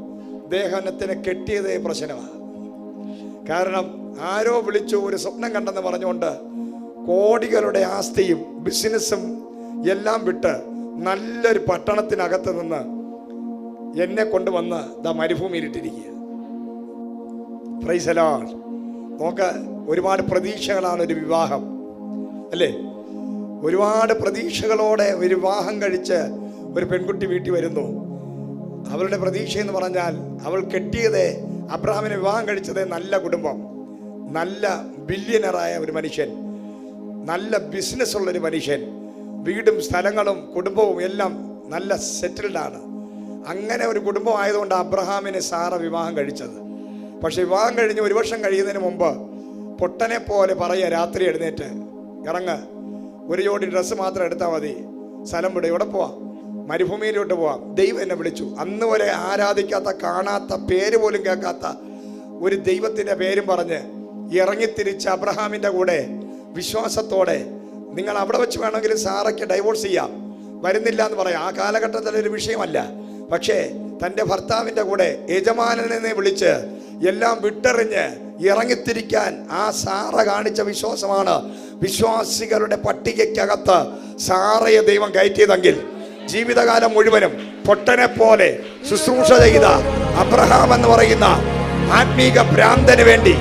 [SPEAKER 1] ദേഹനത്തിനെ കെട്ടിയതേ പ്രശ്നമാണ്. കാരണം ആരോ വിളിച്ചു, ഒരു സ്വപ്നം കണ്ടെന്ന് പറഞ്ഞുകൊണ്ട് കോടികളുടെ ആസ്തിയും ബിസിനസ്സും എല്ലാം വിട്ട് നല്ലൊരു പട്ടണത്തിനകത്ത് നിന്ന് എന്നെ കൊണ്ടുവന്ന് മരുഭൂമിയിലിട്ടിരിക്കുക. Price the Lord. നോക്ക്, ഒരുപാട് പ്രതീക്ഷകളാണ് ഒരു വിവാഹം, അല്ലേ? ഒരുപാട് പ്രതീക്ഷകളോടെ ഒരു വിവാഹം കഴിച്ച് ഒരു പെൺകുട്ടി വീട്ടിൽ വരുന്നു. അവളുടെ പ്രതീക്ഷ എന്ന് പറഞ്ഞാൽ, അവൾ കെട്ടിയത്, അബ്രഹാമിനെ വിവാഹം കഴിച്ചത് നല്ല കുടുംബം, നല്ല ബില്യണറായ ഒരു മനുഷ്യൻ, നല്ല ബിസിനസ് ഉള്ളൊരു മനുഷ്യൻ, വീടും സ്ഥലങ്ങളും കുടുംബവും എല്ലാം നല്ല സെറ്റിൽഡാണ്. അങ്ങനെ ഒരു കുടുംബം ആയതുകൊണ്ട് അബ്രഹാമിനെ സാറ വിവാഹം കഴിച്ചത്. പക്ഷെ വിവാഹം കഴിഞ്ഞ് 1 വർഷം കഴിയുന്നതിന് മുമ്പ് പൊട്ടനെ പോലെ പറയുക, രാത്രി എഴുന്നേറ്റ് ഇറങ്ങ്, ഒരു ജോഡി ഡ്രസ്സ് മാത്രം എടുത്താൽ മതി, സ്ഥലം വിടും, എവിടെ പോവാം? മരുഭൂമിയിലോട്ട് പോവാം. ദൈവം എന്നെ വിളിച്ചു. അന്ന് വരെ ആരാധിക്കാത്ത, കാണാത്ത, പേര് പോലും കേൾക്കാത്ത ഒരു ദൈവത്തിൻ്റെ പേരും പറഞ്ഞ് ഇറങ്ങിത്തിരിച്ച് അബ്രഹാമിൻ്റെ കൂടെ വിശ്വാസത്തോടെ, നിങ്ങൾ അവിടെ വെച്ച് വേണമെങ്കിലും സാറയ്ക്ക് ഡൈവോഴ്സ് ചെയ്യാം, വരുന്നില്ല എന്ന് പറയാം. ആ കാലഘട്ടത്തിലൊരു വിഷയമല്ല. പക്ഷേ തൻ്റെ ഭർത്താവിൻ്റെ കൂടെ യജമാനനെ വിളിച്ച് എല്ലാം വിട്ടെറിഞ്ഞ് ഇറങ്ങിത്തിരിക്കാൻ ആ സാറ കാണിച്ച വിശ്വാസമാണ് വിശ്വാസികളുടെ പട്ടികയ്ക്കകത്ത് സാറയെ ദൈവം കയറ്റിയതെങ്കിൽ ജീവിതകാലം മുഴുവനും പൊട്ടനെ പോലെ ശുശ്രൂഷ ചെയ്ത അബ്രഹാം എന്ന് പറയുന്ന ആത്മീക ഭ്രാന്തന് വേണ്ടി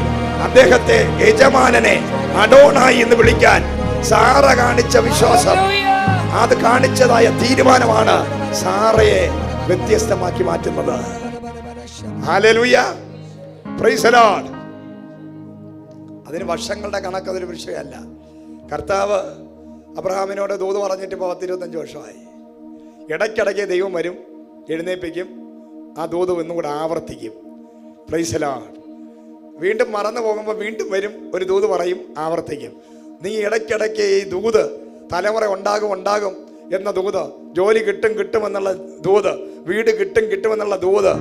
[SPEAKER 1] അദ്ദേഹത്തെ യജമാനനെ അഡോണായി എന്ന് വിളിക്കാൻ സാറ കാണിച്ച വിശ്വാസം, അത് കാണിച്ചതായ തീരുമാനമാണ് സാറയെ വ്യത്യസ്തമാക്കി മാറ്റുന്നത്. Hallelujah, praise the Lord. അതിന് വർഷങ്ങളുടെ കണക്ക് അതൊരു വിഷയമല്ല. കർത്താവ് അബ്രഹാമിനോട് ദൂത് പറഞ്ഞിട്ട് ഇപ്പോൾ 10-25 വർഷമായി. ഇടയ്ക്കിടയ്ക്ക് ദൈവം വരും, എഴുന്നേൽപ്പിക്കും, ആ ദൂത് ഒന്നും കൂടെ ആവർത്തിക്കും. Price the Lord. വീണ്ടും മറന്നു പോകുമ്പോൾ വീണ്ടും വരും, ഒരു ദൂത് പറയും, ആവർത്തിക്കും. നീ ഇടയ്ക്കിടയ്ക്ക് ഈ ദൂത് തലമുറ ഉണ്ടാകും എന്ന ദൂത്, ജോലി കിട്ടുമെന്നുള്ള ദൂത്, വീട് കിട്ടുമെന്നുള്ള ദൂത്,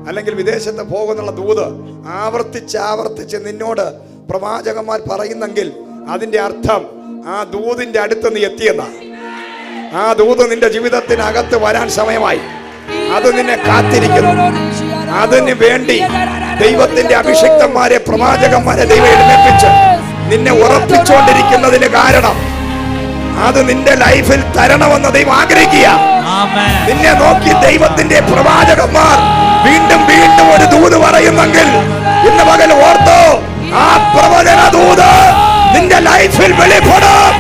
[SPEAKER 1] അല്ലെങ്കിൽ വിദേശത്ത് പോകുന്നുള്ള ദൂത് ആവർത്തിച്ച് നിന്നോട് പ്രവാചകന്മാർ പറയുന്നെങ്കിൽ അതിൻ്റെ അർത്ഥം ആ ദൂതിൻ്റെ അടുത്ത് നീ എത്തിയെന്ന. ആ ദൂത് നിന്റെ ജീവിതത്തിനകത്ത് വരാൻ സമയമായി. അത് നിന്നെ കാത്തിരിക്കുന്നു. അതിന് വേണ്ടി ദൈവത്തിന്റെ അഭിഷിക്തന്മാരെ, പ്രവാചകന്മാരെ ദൈവം എഴുന്നേൽപ്പിച്ച് നിന്നെ ഉറപ്പിച്ചുകൊണ്ടിരിക്കുന്നതിന് കാരണം അത് നിന്റെ ലൈഫിൽ തരണമെന്ന് ദൈവം ആഗ്രഹിക്കുക. നിന്നെ നോക്കി ദൈവത്തിന്റെ പ്രവാചകന്മാർ വീണ്ടും ഒരു ദൂത് പറയുന്നെങ്കിൽ ഇന്ന് പകൽ ഓർത്തോ, ആ പ്രവചന ദൂത് നിന്റെ ലൈഫിൽ വെളിപ്പെടും.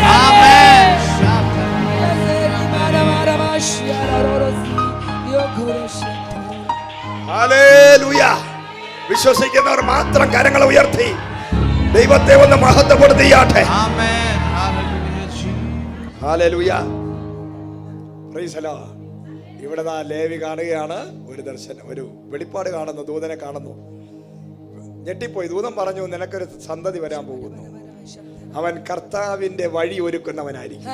[SPEAKER 1] ഹല്ലേലൂയ. വിശ്വസിക്കുന്നവർ മാത്രം കരങ്ങൾ ഉയർത്തി ദൈവത്തെ ഒന്ന് മഹത്വപ്പെടുത്തിയാട്ടെ. ഹല്ലേലൂയ, പ്രൈസ് ദി ലോർഡ്. ഇവിടെ ലേവി കാണുകയാണ്, ഒരു ദർശനം, ഒരു വെളിപ്പാട് കാണുന്നു, ദൂതനെ കാണുന്നു. ഞെട്ടിപ്പോയി. ദൂതൻ പറഞ്ഞു, നിനക്കൊരു സന്തതി വരാൻ പോകുന്നു, അവൻ കർത്താവിന്റെ വഴി ഒരുക്കുന്നവനായിരിക്കും.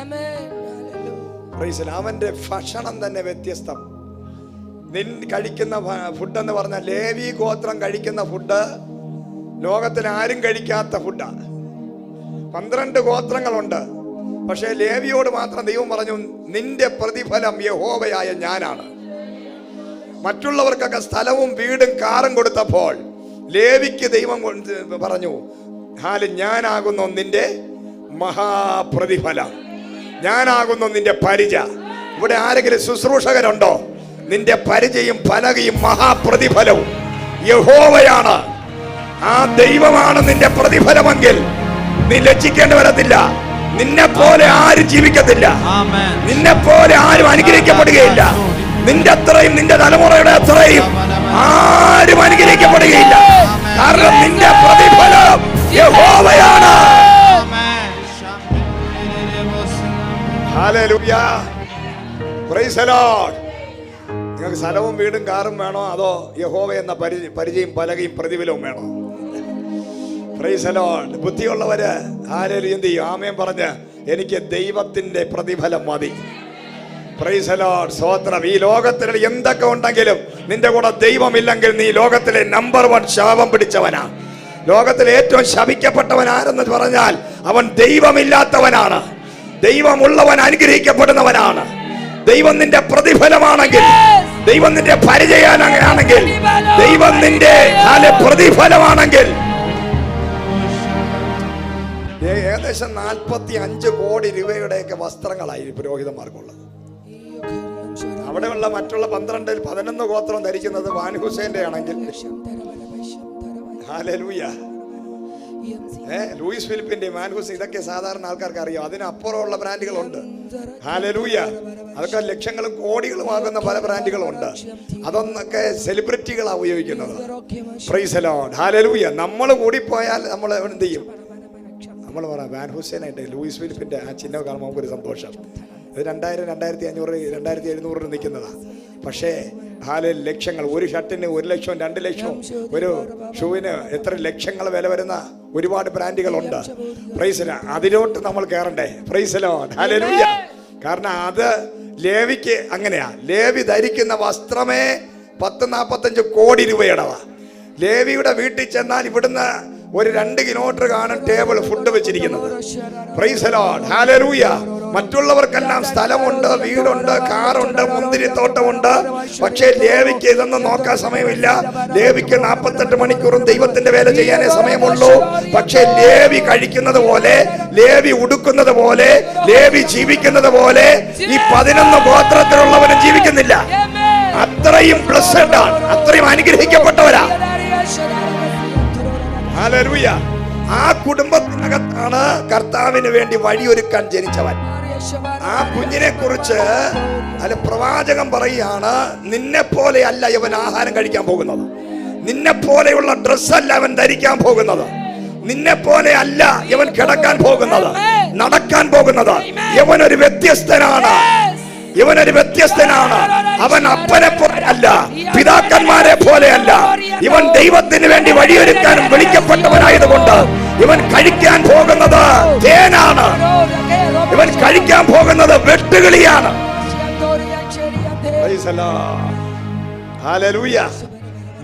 [SPEAKER 1] Price the Lord. അവന്റെ ഭക്ഷണം തന്നെ വ്യത്യസ്തം. നിൻ കഴിക്കുന്ന ഫുഡ് എന്ന് പറഞ്ഞാൽ ലേവി ഗോത്രം കഴിക്കുന്ന ഫുഡ് ലോകത്തിൽ ആരും കഴിക്കാത്ത ഫുഡാണ്. 12 ഗോത്രങ്ങളുണ്ട്, പക്ഷേ ലേവിയോട് മാത്രം ദൈവം പറഞ്ഞു, നിന്റെ പ്രതിഫലം യഹോവയായ ഞാനാണ്. മറ്റുള്ളവർക്കൊക്കെ സ്ഥലവും വീടും കാറും കൊടുത്തപ്പോൾ ലേവിക്ക് ദൈവം പറഞ്ഞു, ഞാനാകുന്നു നിന്റെ മഹാപ്രതിഫലം, ഞാനാകുന്നു നിന്റെ പരിച. ഇവിടെ ആരെങ്കിലും ശുശ്രൂഷകരുണ്ടോ? നിന്റെ പരിചയും പലകയും മഹാപ്രതിഫലവും യഹോവയാണ്. ആ ദൈവമാണ് നിന്റെ പ്രതിഫലമെങ്കിൽ നീ ലജ്ജിക്കേണ്ടി വരത്തില്ല. നിന്നെ പോലെ ആരും ജീവിക്കത്തില്ല, നിന്നെ പോലെ ആരും അനുഗ്രഹിക്കപ്പെടുകയില്ല. നിന്റെ അത്രയും, നിന്റെ തലമുറയുടെ അത്രയും ആരും അനുഗ്രഹിക്കപ്പെടുകയില്ല. കാരണം നിന്റെ പ്രതിഫലം യഹോവയാണ്. ഹല്ലേലൂയ, പ്രൈസ് ദി ലോർഡ്. നിങ്ങൾക്ക് സ്ഥലവും വീടും കാറും വേണോ, അതോ യഹോവ എന്ന പരിചയം പലകയും പ്രതിഫലവും വേണോ? Price the Lord. ബുദ്ധിയുള്ളവര് ആരെങ്കിലും എന്ത് ചെയ്യും? ആമേൻ പറഞ്ഞ്, എനിക്ക് ദൈവത്തിന്റെ പ്രതിഫലം മതി. പ്രൈസ് ദി ലോർഡ്, സ്തോത്രം. ഈ ലോകത്തിൽ എന്തൊക്കെ ഉണ്ടെങ്കിലും നിന്റെ കൂടെ ദൈവമില്ലെങ്കിൽ നീ ലോകത്തിലെ നമ്പർ 1 ശാപം പിടിച്ചവനാ. ലോകത്തിലെ ഏറ്റവും ശപിക്കപ്പെട്ടവൻ ആരെന്ന് പറഞ്ഞാൽ അവൻ ദൈവമില്ലാത്തവനാണ്. ദൈവമുള്ളവൻ അനുഗ്രഹിക്കപ്പെടുന്നവനാണ്. ദൈവം നിന്റെ പ്രതിഫലമാണെങ്കിൽ, ദൈവം നിന്റെ പരിചയമാണെങ്കിൽ, ദൈവം നിന്റെ പ്രതിഫലമാണെങ്കിൽ, ഏകദേശം 45 കോടി രൂപയുടെയൊക്കെ വസ്ത്രങ്ങളായി പുരോഹിതന്മാർക്കുള്ളത്. അവിടെയുള്ള മറ്റുള്ള 12-11 ഗോത്രം ധരിക്കുന്നത് വാൻ ഹുസൈന്റെ ആണെങ്കിൽ, ഹല്ലേലൂയ, ലൂയിസ് ഫിലിപ്പിന്റെ, വാൻ ഹുസൈൻ, ഇതൊക്കെ സാധാരണ ആൾക്കാർക്ക് അറിയാം. അതിനപ്പുറമുള്ള ബ്രാൻഡുകളുണ്ട്. ഹല്ലേലൂയ. അതൊക്കെ ലക്ഷങ്ങളും കോടികളും ആകുന്ന പല ബ്രാൻഡുകളുണ്ട്. അതൊന്നൊക്കെ സെലിബ്രിറ്റികളാണ് ഉപയോഗിക്കുന്നത്. Price the lord, hallelujah. നമ്മൾ കൂടിപ്പോയാൽ നമ്മൾ എന്ത് ചെയ്യും? നമ്മൾ പറയാം വാൻ ഹുസൈനായിട്ട് ലൂയിസ് ഫിലിപ്പിന്റെ ആ ചിഹ്നം കാണുമ്പോൾ നമുക്കൊരു സന്തോഷം. ഇത് 2000, 2500, 2700 നിൽക്കുന്നതാണ്. പക്ഷേ ലക്ഷങ്ങൾ, ഒരു ഷർട്ടിന് 1 ലക്ഷം, 2 ലക്ഷം, ഒരു ഷൂവിന് എത്ര ലക്ഷങ്ങൾ വില വരുന്ന ഒരുപാട് ബ്രാൻഡുകളുണ്ട്. Price the lord. അതിലോട്ട് നമ്മൾ കയറണ്ടേ? പ്രൈസ് ദി ലോർഡ്, ഹല്ലേലൂയ. കാരണം അത് ലേവിക്ക് അങ്ങനെയാ. ലേവി ധരിക്കുന്ന വസ്ത്രമേ 10-45 കോടി രൂപയുടേതാ. ലേവിയുടെ വീട്ടിൽ ചെന്നാൽ ഇവിടുന്ന് ഒരു 2 കിലോമീറ്റർ കാണും ടേബിൾ ഫുഡ് വെച്ചിരിക്കുന്നത്. പ്രൈസ് ദി ലോർഡ്, ഹല്ലേലൂയ. മറ്റുള്ളവർക്കെല്ലാം സ്ഥലമുണ്ട്, വീടുണ്ട്, കാറുണ്ട്, മുന്തിരിത്തോട്ടമുണ്ട്. പക്ഷേ ലേവിക്ക് ഇതൊന്നും നോക്കാൻ സമയമില്ല. ലേവിക്ക് 48 മണിക്കൂറും ദൈവത്തിന്റെ വേല ചെയ്യാനേ സമയമുള്ളൂ. പക്ഷേ ലേവി കഴിക്കുന്നത് പോലെ, ലേവി ഉടുക്കുന്നത് പോലെ, ലേവി ജീവിക്കുന്നത് പോലെ ഈ 11 ഗോത്രത്തിലുള്ളവരും ജീവിക്കുന്നില്ല. അത്രയും ബ്ലെസ്സഡ് ആണ്, അത്രയും അനുഗ്രഹിക്കപ്പെട്ടവരാ. ഹല്ലേലൂയ. ആ കുടുംബത്തിനകത്താണ് കർത്താവിന് വേണ്ടി വഴിയൊരുക്കാൻ ജനിച്ചവൻ. ആ കുഞ്ഞിനെ കുറിച്ച് അല്ല പ്രവാചകൻ പറയുകയാണ്, നിന്നെ പോലെ അല്ല ഇവൻ ആഹാരം കഴിക്കാൻ പോകുന്നത്, നിന്നെ പോലെയുള്ള ഡ്രസ്സല്ല അവൻ ധരിക്കാൻ പോകുന്നത്, നിന്നെ പോലെ അല്ല ഇവൻ കിടക്കാൻ പോകുന്നത്, നടക്കാൻ പോകുന്നത്. ഇവനൊരു വ്യത്യസ്തനാണ്, ഇവനൊരു വ്യത്യസ്തനാണ്. അവൻ അപ്പനെ പോലെ അല്ല, പിതാക്കന്മാരെ പോലെയല്ല. ഇവൻ ദൈവത്തിന് വേണ്ടി വഴിയൊരുക്കാനും വിളിക്കപ്പെട്ടവനായതുകൊണ്ട് ഇവൻ കഴിക്കാൻ പോകുന്നത് തേനാണ്, ഇവൻ കഴിക്കാൻ പോകുന്നത് വെട്ടുകിളിയാണ്. ഹല്ലേലൂയ.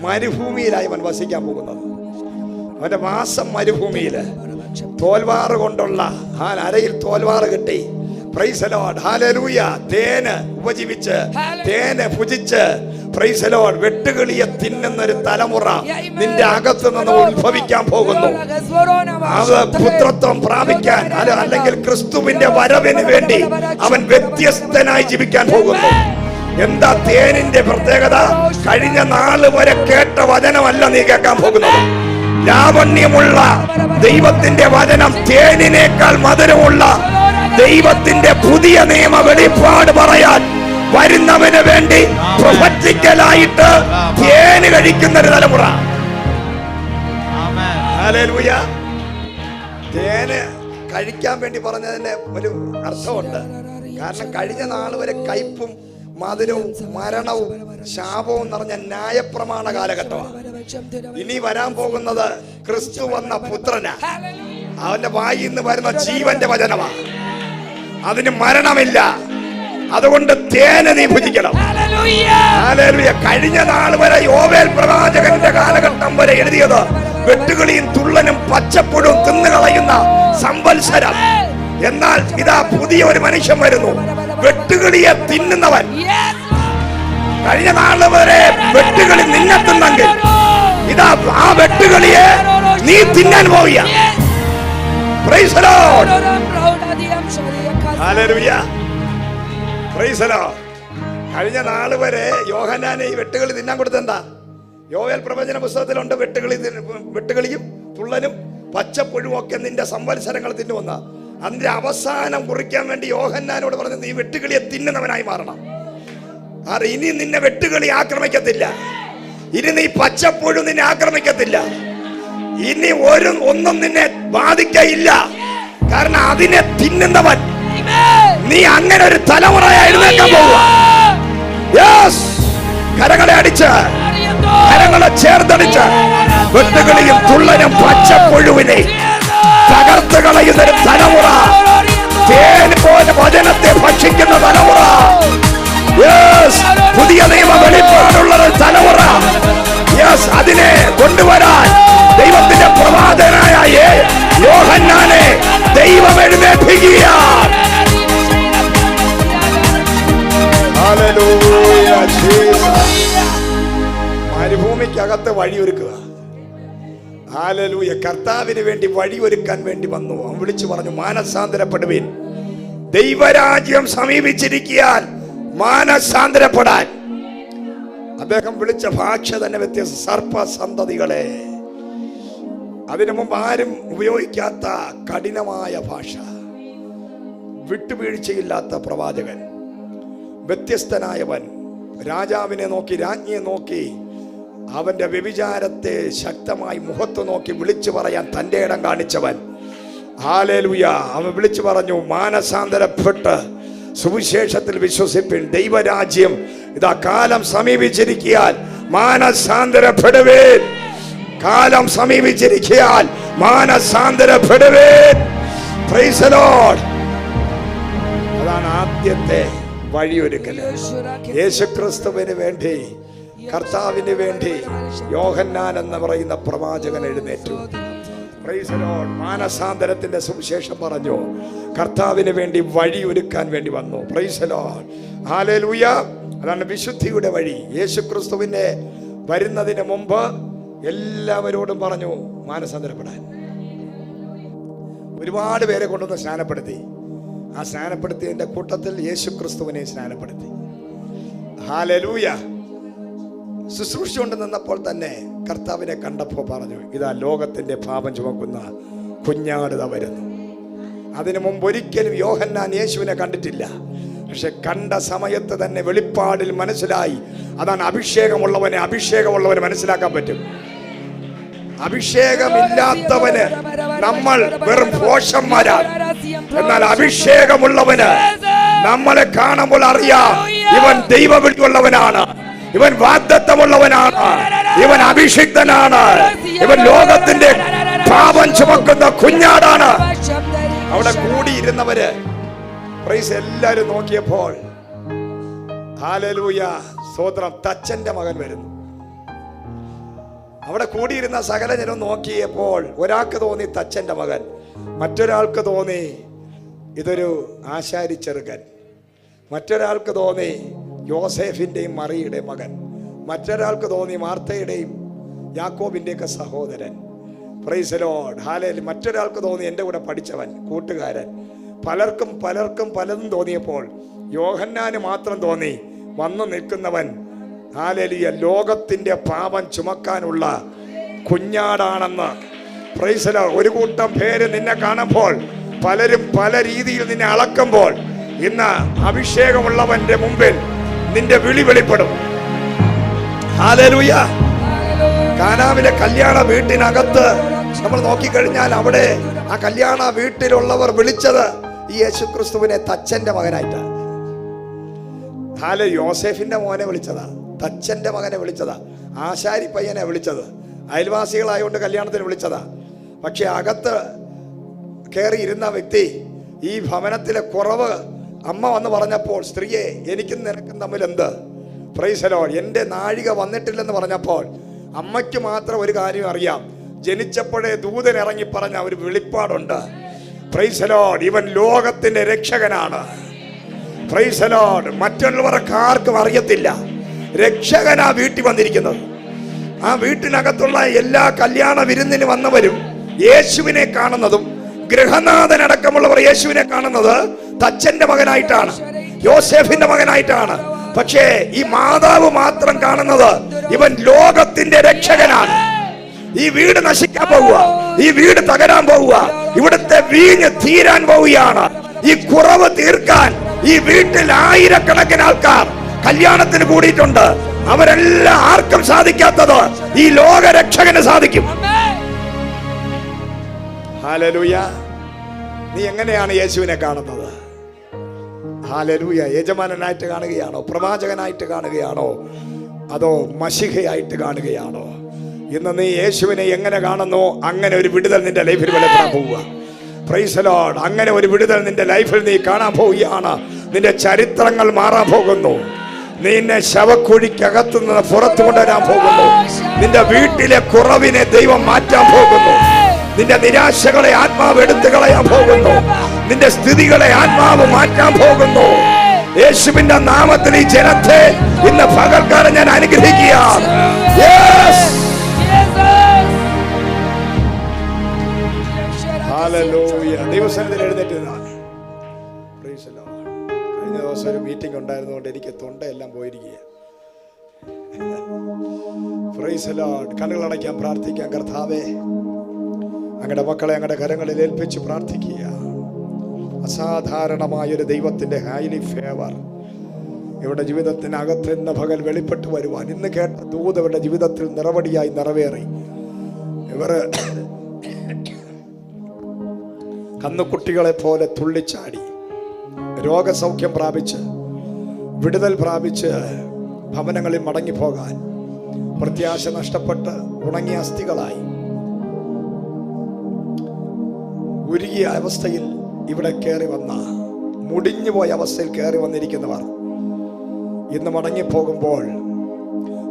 [SPEAKER 1] മരുഭൂമിയിലായി അവൻ വസിക്കാൻ പോകുന്നത്. അവന്റെ വാസം മരുഭൂമിയില് തോൽവാറ് കൊണ്ടുള്ള അരയിൽ തോൽവാറ് കിട്ടി. Price the lord. ഹല്ലേലൂയ. തേന് ഉപജീവിച്ച്, തേന് ഭുജിച്ച്, പ്രൈസ് ദി ലോർഡ്, വെട്ടുകിളിയെ തിന്നുന്നൊരു തലമുറ നിന്റെ അകത്ത് നിന്ന് ഉത്ഭവിക്കാൻ പോകുന്നു. അത് പുത്രത്വം പ്രാപിക്കാൻ അല്ലെങ്കിൽ ക്രിസ്തുവിന്റെ വരവിന് വേണ്ടി അവൻ വ്യത്യസ്തനായി ജീവിക്കാൻ പോകുന്നു. എന്താ തേനിന്റെ പ്രത്യേകത? കഴിഞ്ഞ നാള് വരെ കേട്ട വചനമല്ല നീ കേൾക്കാൻ പോകുന്നത്. ലാവണ്യമുള്ള ദൈവത്തിന്റെ വചനം, തേനിനേക്കാൾ മധുരമുള്ള ദൈവത്തിന്റെ പുതിയ നിയമ വെളിപ്പാട് പറയാൻ വരുന്നവന് വേണ്ടി പ്രൊഫറ്റിക്കലായിട്ട് തേന് കഴിക്കുന്ന ഒരു തലമുറ. ഹല്ലേലൂയ. തേന് കഴിക്കാൻ വേണ്ടി പറഞ്ഞതിന് ഒരു അർത്ഥമുണ്ട്. കാരണം കഴിഞ്ഞ നാൾ വരെ കയ്പും മധുരവും മരണവും ശാപവും നിറഞ്ഞ ന്യായപ്രമാണ കാലഘട്ടമാണ്. ഇനി വരാൻ പോകുന്നത് ക്രിസ്തു വന്ന പുത്രനാ. അവന്റെ വായിൽ നിന്ന് വരുന്ന ജീവന്റെ വചനമാണ്. അതിന് മരണമില്ല. അതുകൊണ്ട് തേന് നീ ഭുജിക്കണം. ഹല്ലേലൂയ. കഴിഞ്ഞ നാൾ വരെ യോവേൽ പ്രവാചകന്റെ കാലഘട്ടം വരെ എഴുതിയത് വെട്ടുകിളിയും തുള്ളനും പച്ചപ്പുഴും തിന്നുകളയുന്ന സംവത്സരം. എന്നാൽ ഇതാ പുതിയ ഒരു മനുഷ്യൻ വരുന്നു, വെട്ടുകിളിയെ തിന്നുന്നവൻ. കഴിഞ്ഞ നാള് വരെ വെട്ടുകിളി നിന്നെ തിന്നെങ്കിൽ ഇതാ ആ വെട്ടുകിളിയെ നീ തിന്നാൻ പോവുക. Price the lord. Hallelujah. Praise the Lord. കഴിഞ്ഞ നാള് വരെ യോഹന്നാനെ ഈ വെട്ടുകിളി തിന്നാൻ കൊടുത്തെന്താ? യോവേൽ പ്രവചന പുസ്തകത്തിലുണ്ട്, വെട്ടുകിളിയും തുള്ളനും പച്ചപ്പുഴുവും ഒക്കെ നിന്റെ സംവത്സരങ്ങൾ തിന്നുവന്ന. അതിന്റെ അവസാനം കുറിക്കാൻ വേണ്ടി യോഹന്നാനോട് പറഞ്ഞു, നീ വെട്ടുകിളിയെ തിന്നുന്നവനായി മാറണം. ഇനി നിന്നെ വെട്ടുകിളി ആക്രമിക്കത്തില്ല, ഇനി നീ പച്ചപ്പുഴു നിന്നെ ആക്രമിക്കത്തില്ല, ഇനി ഒന്നും നിന്നെ ബാധിക്കയില്ല. കാരണം അതിനെ തിന്നുന്നവൻ. നീ അങ്ങനെ ഒരു തലമുറയായി എഴുന്നേൽക്കാൻ പോവുക. കരങ്ങളെ അടിച്ച്, കരങ്ങളെ ചേർത്തടിച്ച് വെട്ടുകിളിയും തുള്ളനും പച്ചപ്പുഴുവിനെ തകർത്ത് കളയുന്നൊരു തലമുറ, തേൻ പോലെ വചനത്തെ ഭക്ഷിക്കുന്ന തലമുറ, പുതിയ നിയമ വെളിപ്പാടുള്ള തലമുറ. അതിനെ കൊണ്ടുവരാൻ ദൈവത്തിന്റെ പ്രവാചകനായ യോഹന്നാനെ ദൈവം എഴുന്നേൽപ്പിക്കുകയാണ്. മരുഭൂമിക്കകത്ത് വഴിയൊരുക്കുക. ഹല്ലേലൂയ. കർത്താവിന് വേണ്ടി വഴിയൊരുക്കാൻ വേണ്ടി വന്നു. അവൻ വിളിച്ചു പറഞ്ഞു, മാനസാന്തരപ്പെടുവിൻ, ദൈവരാജ്യം സമീപിച്ചിരിക്കാൻ മാനസാന്തരപ്പെടാൻ. അദ്ദേഹം വിളിച്ച ഭാഷ തന്നെ വ്യത്യസ്ത. സർപ്പസന്തതികളെ, അതിനു മുമ്പ് ആരും ഉപയോഗിക്കാത്ത കഠിനമായ ഭാഷ, വിട്ടുവീഴ്ചയില്ലാത്ത പ്രവാചകൻ, വ്യത്യസ്തനായവൻ, രാജാവിനെ നോക്കി, രാജ്ഞിയെ നോക്കി, അവന്റെ വ്യഭിചാരത്തെ ശക്തമായി മുഖത്ത് നോക്കി വിളിച്ചു പറയാൻ തന്റെ ഇടം കാണിച്ചവൻ. ഹല്ലേലൂയ. അവൻ വിളിച്ചു പറഞ്ഞു, മാനസാന്തരപ്പെട്ട് സുവിശേഷത്തിൽ വിശ്വസിപ്പിൻ, ദൈവരാജ്യം ഇതാ കാലം സമീപിച്ചിരിക്കാൻ മാനസാന്തരപ്പെടുവേൻ. കാലം സമീപിച്ചിരിക്കാൻ മാനസാന്തരപ്പെടുവേൻ. Praise the lord. അതാണ് ആദ്യത്തെ വഴിയൊരുക്കല്. യേശുക്രിസ്തുവിന് വേണ്ടി, കർത്താവിന് വേണ്ടി യോഹന്നാൻ എന്ന് പറയുന്ന പ്രവാചകൻ എഴുന്നേറ്റു. Price the Lord. മാനസാന്തരത്തിന്റെ സുവിശേഷം പറഞ്ഞു. കർത്താവിന് വേണ്ടി വഴി ഒരുക്കാൻ വേണ്ടി വന്നു. Price the lord. ഹല്ലേലൂയ. അതാണ് വിശുദ്ധിയുടെ വഴി. യേശുക്രിസ്തുവിന്റെ വരുന്നതിന് മുമ്പ് എല്ലാവരോടും പറഞ്ഞു മാനസാന്തരപ്പെടാൻ. ഒരുപാട് പേരെ കൊണ്ടുവന്ന് സ്നാനപ്പെടുത്തി. ആ സ്നാനപ്പെടുത്തിയതിന്റെ കൂട്ടത്തിൽ യേശുക്രിസ്തുവിനെ സ്നാനപ്പെടുത്തി. ഹല്ലേലൂയ. ശുശ്രൂഷ കൊണ്ട് നിന്നപ്പോൾ തന്നെ കർത്താവിനെ കണ്ടപ്പോൾ പറഞ്ഞു, ഇതാ ലോകത്തിന്റെ പാപം ചുമക്കുന്ന കുഞ്ഞാടുത വരുന്നു. അതിനു മുമ്പ് ഒരിക്കലും യോഹന്നാൻ യേശുവിനെ കണ്ടിട്ടില്ല. പക്ഷെ കണ്ട സമയത്ത് തന്നെ വെളിപ്പാടിൽ മനസ്സിലായി. അതാണ് അഭിഷേകമുള്ളവനെ മനസ്സിലാക്കാൻ പറ്റും. അഭിഷേകമില്ലാത്തവന് നമ്മൾ വെറും ഭോഷന്മാരാണ്. എന്നാൽ അഭിഷേകമുള്ളവന് നമ്മളെ കാണുമ്പോൾ അറിയാം, ഇവൻ ദൈവവിളിയുള്ളവനാണ്, ഇവൻ വാഗ്ദത്തമുള്ളവനാണ്, ഇവൻ അഭിഷിക്തനാണ്, ഇവൻ ലോകത്തിന്റെ പാപം ചുമക്കുന്ന കുഞ്ഞാടാണ്. അവിടെ കൂടിയിരുന്നവര് പ്രൈസ് എല്ലാരും നോക്കിയപ്പോൾ ഹല്ലേലൂയ സ്തോത്രം, തച്ചന്റെ മകൻ വരുന്നു. അവിടെ കൂടിയിരുന്ന സകല ജനം നോക്കിയപ്പോൾ ഒരാൾക്ക് തോന്നി തച്ചന്റെ മകൻ, മറ്റൊരാൾക്ക് തോന്നി ഇതൊരു ആശാരി ചെറുക്കൻ, മറ്റൊരാൾക്ക് തോന്നി യോസേഫിന്റെയും മറിയുടെയും മകൻ, മറ്റൊരാൾക്ക് തോന്നി മാർത്തയുടെയും യാക്കോബിന്റെയൊക്കെ സഹോദരൻ. Price the lord. ഹല്ലേലൂയ. മറ്റൊരാൾക്ക് തോന്നി എൻ്റെ കൂടെ പഠിച്ചവൻ, കൂട്ടുകാരൻ. പലർക്കും പലതും തോന്നിയപ്പോൾ യോഹന്നാന് മാത്രം തോന്നി വന്നു നിൽക്കുന്നവൻ ഹല്ലേലൂയ ലോകത്തിന്റെ പാപം ചുമക്കാനുള്ള കുഞ്ഞാടാണെന്ന്. Praise the lord. ഒരു കൂട്ടം പേര് നിന്നെ കാണുമ്പോൾ പലരും പല രീതിയിൽ നിന്നെ അളക്കുമ്പോൾ ഇന്ന് അഭിഷേകമുള്ളവന്റെ മുമ്പിൽ നിന്റെ വിളി വെളിപ്പെടും. ഹല്ലേലൂയ. കാനാവിലെ കല്യാണ വീട്ടിനകത്ത് നമ്മൾ നോക്കിക്കഴിഞ്ഞാൽ അവിടെ ആ കല്യാണ വീട്ടിലുള്ളവർ വിളിച്ചത് ഈ യേശുക്രിസ്തുവിനെ തച്ചന്റെ മകനായിട്ടാണ്. യോസേഫിന്റെ മോനെ വിളിച്ചതാ, തച്ചന്റെ മകനെ വിളിച്ചതാ, ആശാരി പയ്യനെ വിളിച്ചത്, അയൽവാസികളായതുകൊണ്ട് കല്യാണത്തിന് വിളിച്ചതാ. പക്ഷെ അകത്ത് കയറി ഇരുന്ന വ്യക്തി ഈ ഭവനത്തിലെ കുറവ് അമ്മ വന്ന് പറഞ്ഞപ്പോൾ, സ്ത്രീയെ എനിക്കും നിനക്കും തമ്മിൽ എന്ത്? Price the Lord. എൻ്റെ നാഴിക വന്നിട്ടില്ലെന്ന് പറഞ്ഞപ്പോൾ അമ്മയ്ക്ക് മാത്രം ഒരു കാര്യം അറിയാം, ജനിച്ചപ്പോഴേ ദൂതൻ ഇറങ്ങി പറഞ്ഞ ഒരു വെളിപ്പാടുണ്ട്. Price the Lord. ഇവൻ ലോകത്തിന്റെ രക്ഷകനാണ്. Price the Lord. മറ്റുള്ളവർക്ക് ആർക്കും അറിയത്തില്ല, രക്ഷകനാ വീട്ടിൽ വന്നിരിക്കുന്നത്. ആ വീട്ടിനകത്തുള്ള എല്ലാ കല്യാണ വിരുന്നിന് വന്നവരും യേശുവിനെ കാണുന്നതും ഗൃഹനാഥനടക്കമുള്ളവർ യേശുവിനെ കാണുന്നത് തച്ചന്റെ മകനായിട്ടാണ്, യോസേഫിന്റെ മകനായിട്ടാണ്. പക്ഷേ ഈ മാതാവ് മാത്രം കാണുന്നത് ഇവൻ ലോകത്തിന്റെ രക്ഷകനാണ്. ഈ വീട് നശിക്കാൻ പോവുക, ഈ വീട് തകരാൻ പോവുക, ഇവിടുത്തെ വീഞ്ഞ് തീരാൻ പോവുകയാണ്. ഈ കുറവ് തീർക്കാൻ ഈ വീട്ടിൽ ആയിരക്കണക്കിന് ആൾക്കാർ കല്യാണത്തിന് കൂടിയിട്ടുണ്ട്. അവരെല്ലാം ആർക്കും സാധിക്കാത്തത് ഈ ലോകരക്ഷകന് സാധിക്കും. ഹല്ലേലൂയ. നീ എങ്ങനെയാണ് യേശുവിനെ കാണുന്നത്? ഹല്ലേലൂയ. യജമാനനായിട്ട് കാണുകയാണോ? പ്രവാചകനായിട്ട് കാണുകയാണോ? അതോ മശിഹയായിട്ട് കാണുകയാണോ? ഇന്ന് നീ യേശുവിനെ എങ്ങനെ കാണുന്നു, അങ്ങനെ ഒരു വിടുതൽ നിന്റെ ലൈഫിൽ വെളിപ്പെടാൻ പോവുക. Price the Lord. അങ്ങനെ ഒരു വിടുതൽ നിന്റെ ലൈഫിൽ നീ കാണാൻ പോവുകയാണ്. നിന്റെ ചരിത്രങ്ങൾ മാറാൻ പോകുന്നു. നിന്നെ ശവക്കുഴിക്കകത്തു നിന്ന് പുറത്തു കൊണ്ടുവരാൻ പോകുന്നു. നിന്റെ വീട്ടിലെ കുറവിനെ ദൈവം മാറ്റാൻ പോകുന്നു. നിന്റെ നിരാശകളെ ആത്മാവ് എടുത്തു കളയാൻ പോകുന്നു. നിന്റെ സ്ഥിതികളെ ആത്മാവ് മാറ്റാൻ പോകുന്നു. യേശുവിന്റെ നാമത്തിൽ ഈ ജനത്തെ ഇന്ന് പകൽക്കാലം ഞാൻ അനുഗ്രഹിക്കുകയാണ്. ദൈവസന്നിധിയിൽ എഴുന്നേറ്റ് കഴിഞ്ഞ ദിവസം ഒരു മീറ്റിംഗ് ഉണ്ടായിരുന്നുകൊണ്ട് എനിക്ക് തൊണ്ടയെല്ലാം പോയിരിക്കുക. കണ്ണുകളടയ്ക്കാൻ പ്രാർത്ഥിക്കാം. കർത്താവേ, അങ്ങയുടെ മക്കളെ അങ്ങയുടെ കരങ്ങളിൽ ഏൽപ്പിച്ച് പ്രാർത്ഥിക്കുക. അസാധാരണമായൊരു ദൈവത്തിന്റെ ഹൈലി ഫേവർ ഇവരുടെ ജീവിതത്തിനകത്ത് ഇന്ന് പകൽ വെളിപ്പെട്ടു വരുവാൻ, ഇന്ന് കേട്ട ദൂത് ഇവരുടെ ജീവിതത്തിൽ നിറവടിയായി നിറവേറി ഇവർ കന്നുകുട്ടികളെ പോലെ തുള്ളിച്ചാടി രോഗസൗഖ്യം പ്രാപിച്ച് വിടുതൽ പ്രാപിച്ച് ഭവനങ്ങളിൽ മടങ്ങിപ്പോകാൻ, പ്രത്യാശ നഷ്ടപ്പെട്ട് ഉണങ്ങിയ അസ്ഥികളായി ഉരുകിയ അവസ്ഥയിൽ ഇവിടെ കയറി വന്ന, മുടിഞ്ഞുപോയ അവസ്ഥയിൽ കയറി വന്നിരിക്കുന്നവർ ഇന്ന് മടങ്ങിപ്പോകുമ്പോൾ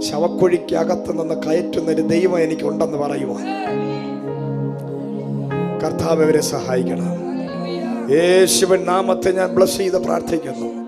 [SPEAKER 1] ശവക്കുഴിക്കകത്ത് നിന്ന് കയറ്റുന്നൊരു ദൈവം എനിക്കുണ്ടെന്ന് പറയുവാൻ, കർത്താവ് അവരെ സഹായിക്കണം. യേശുവിൻ നാമത്തെ ഞാൻ ബ്ലസ് ചെയ്ത് പ്രാർത്ഥിക്കുന്നു.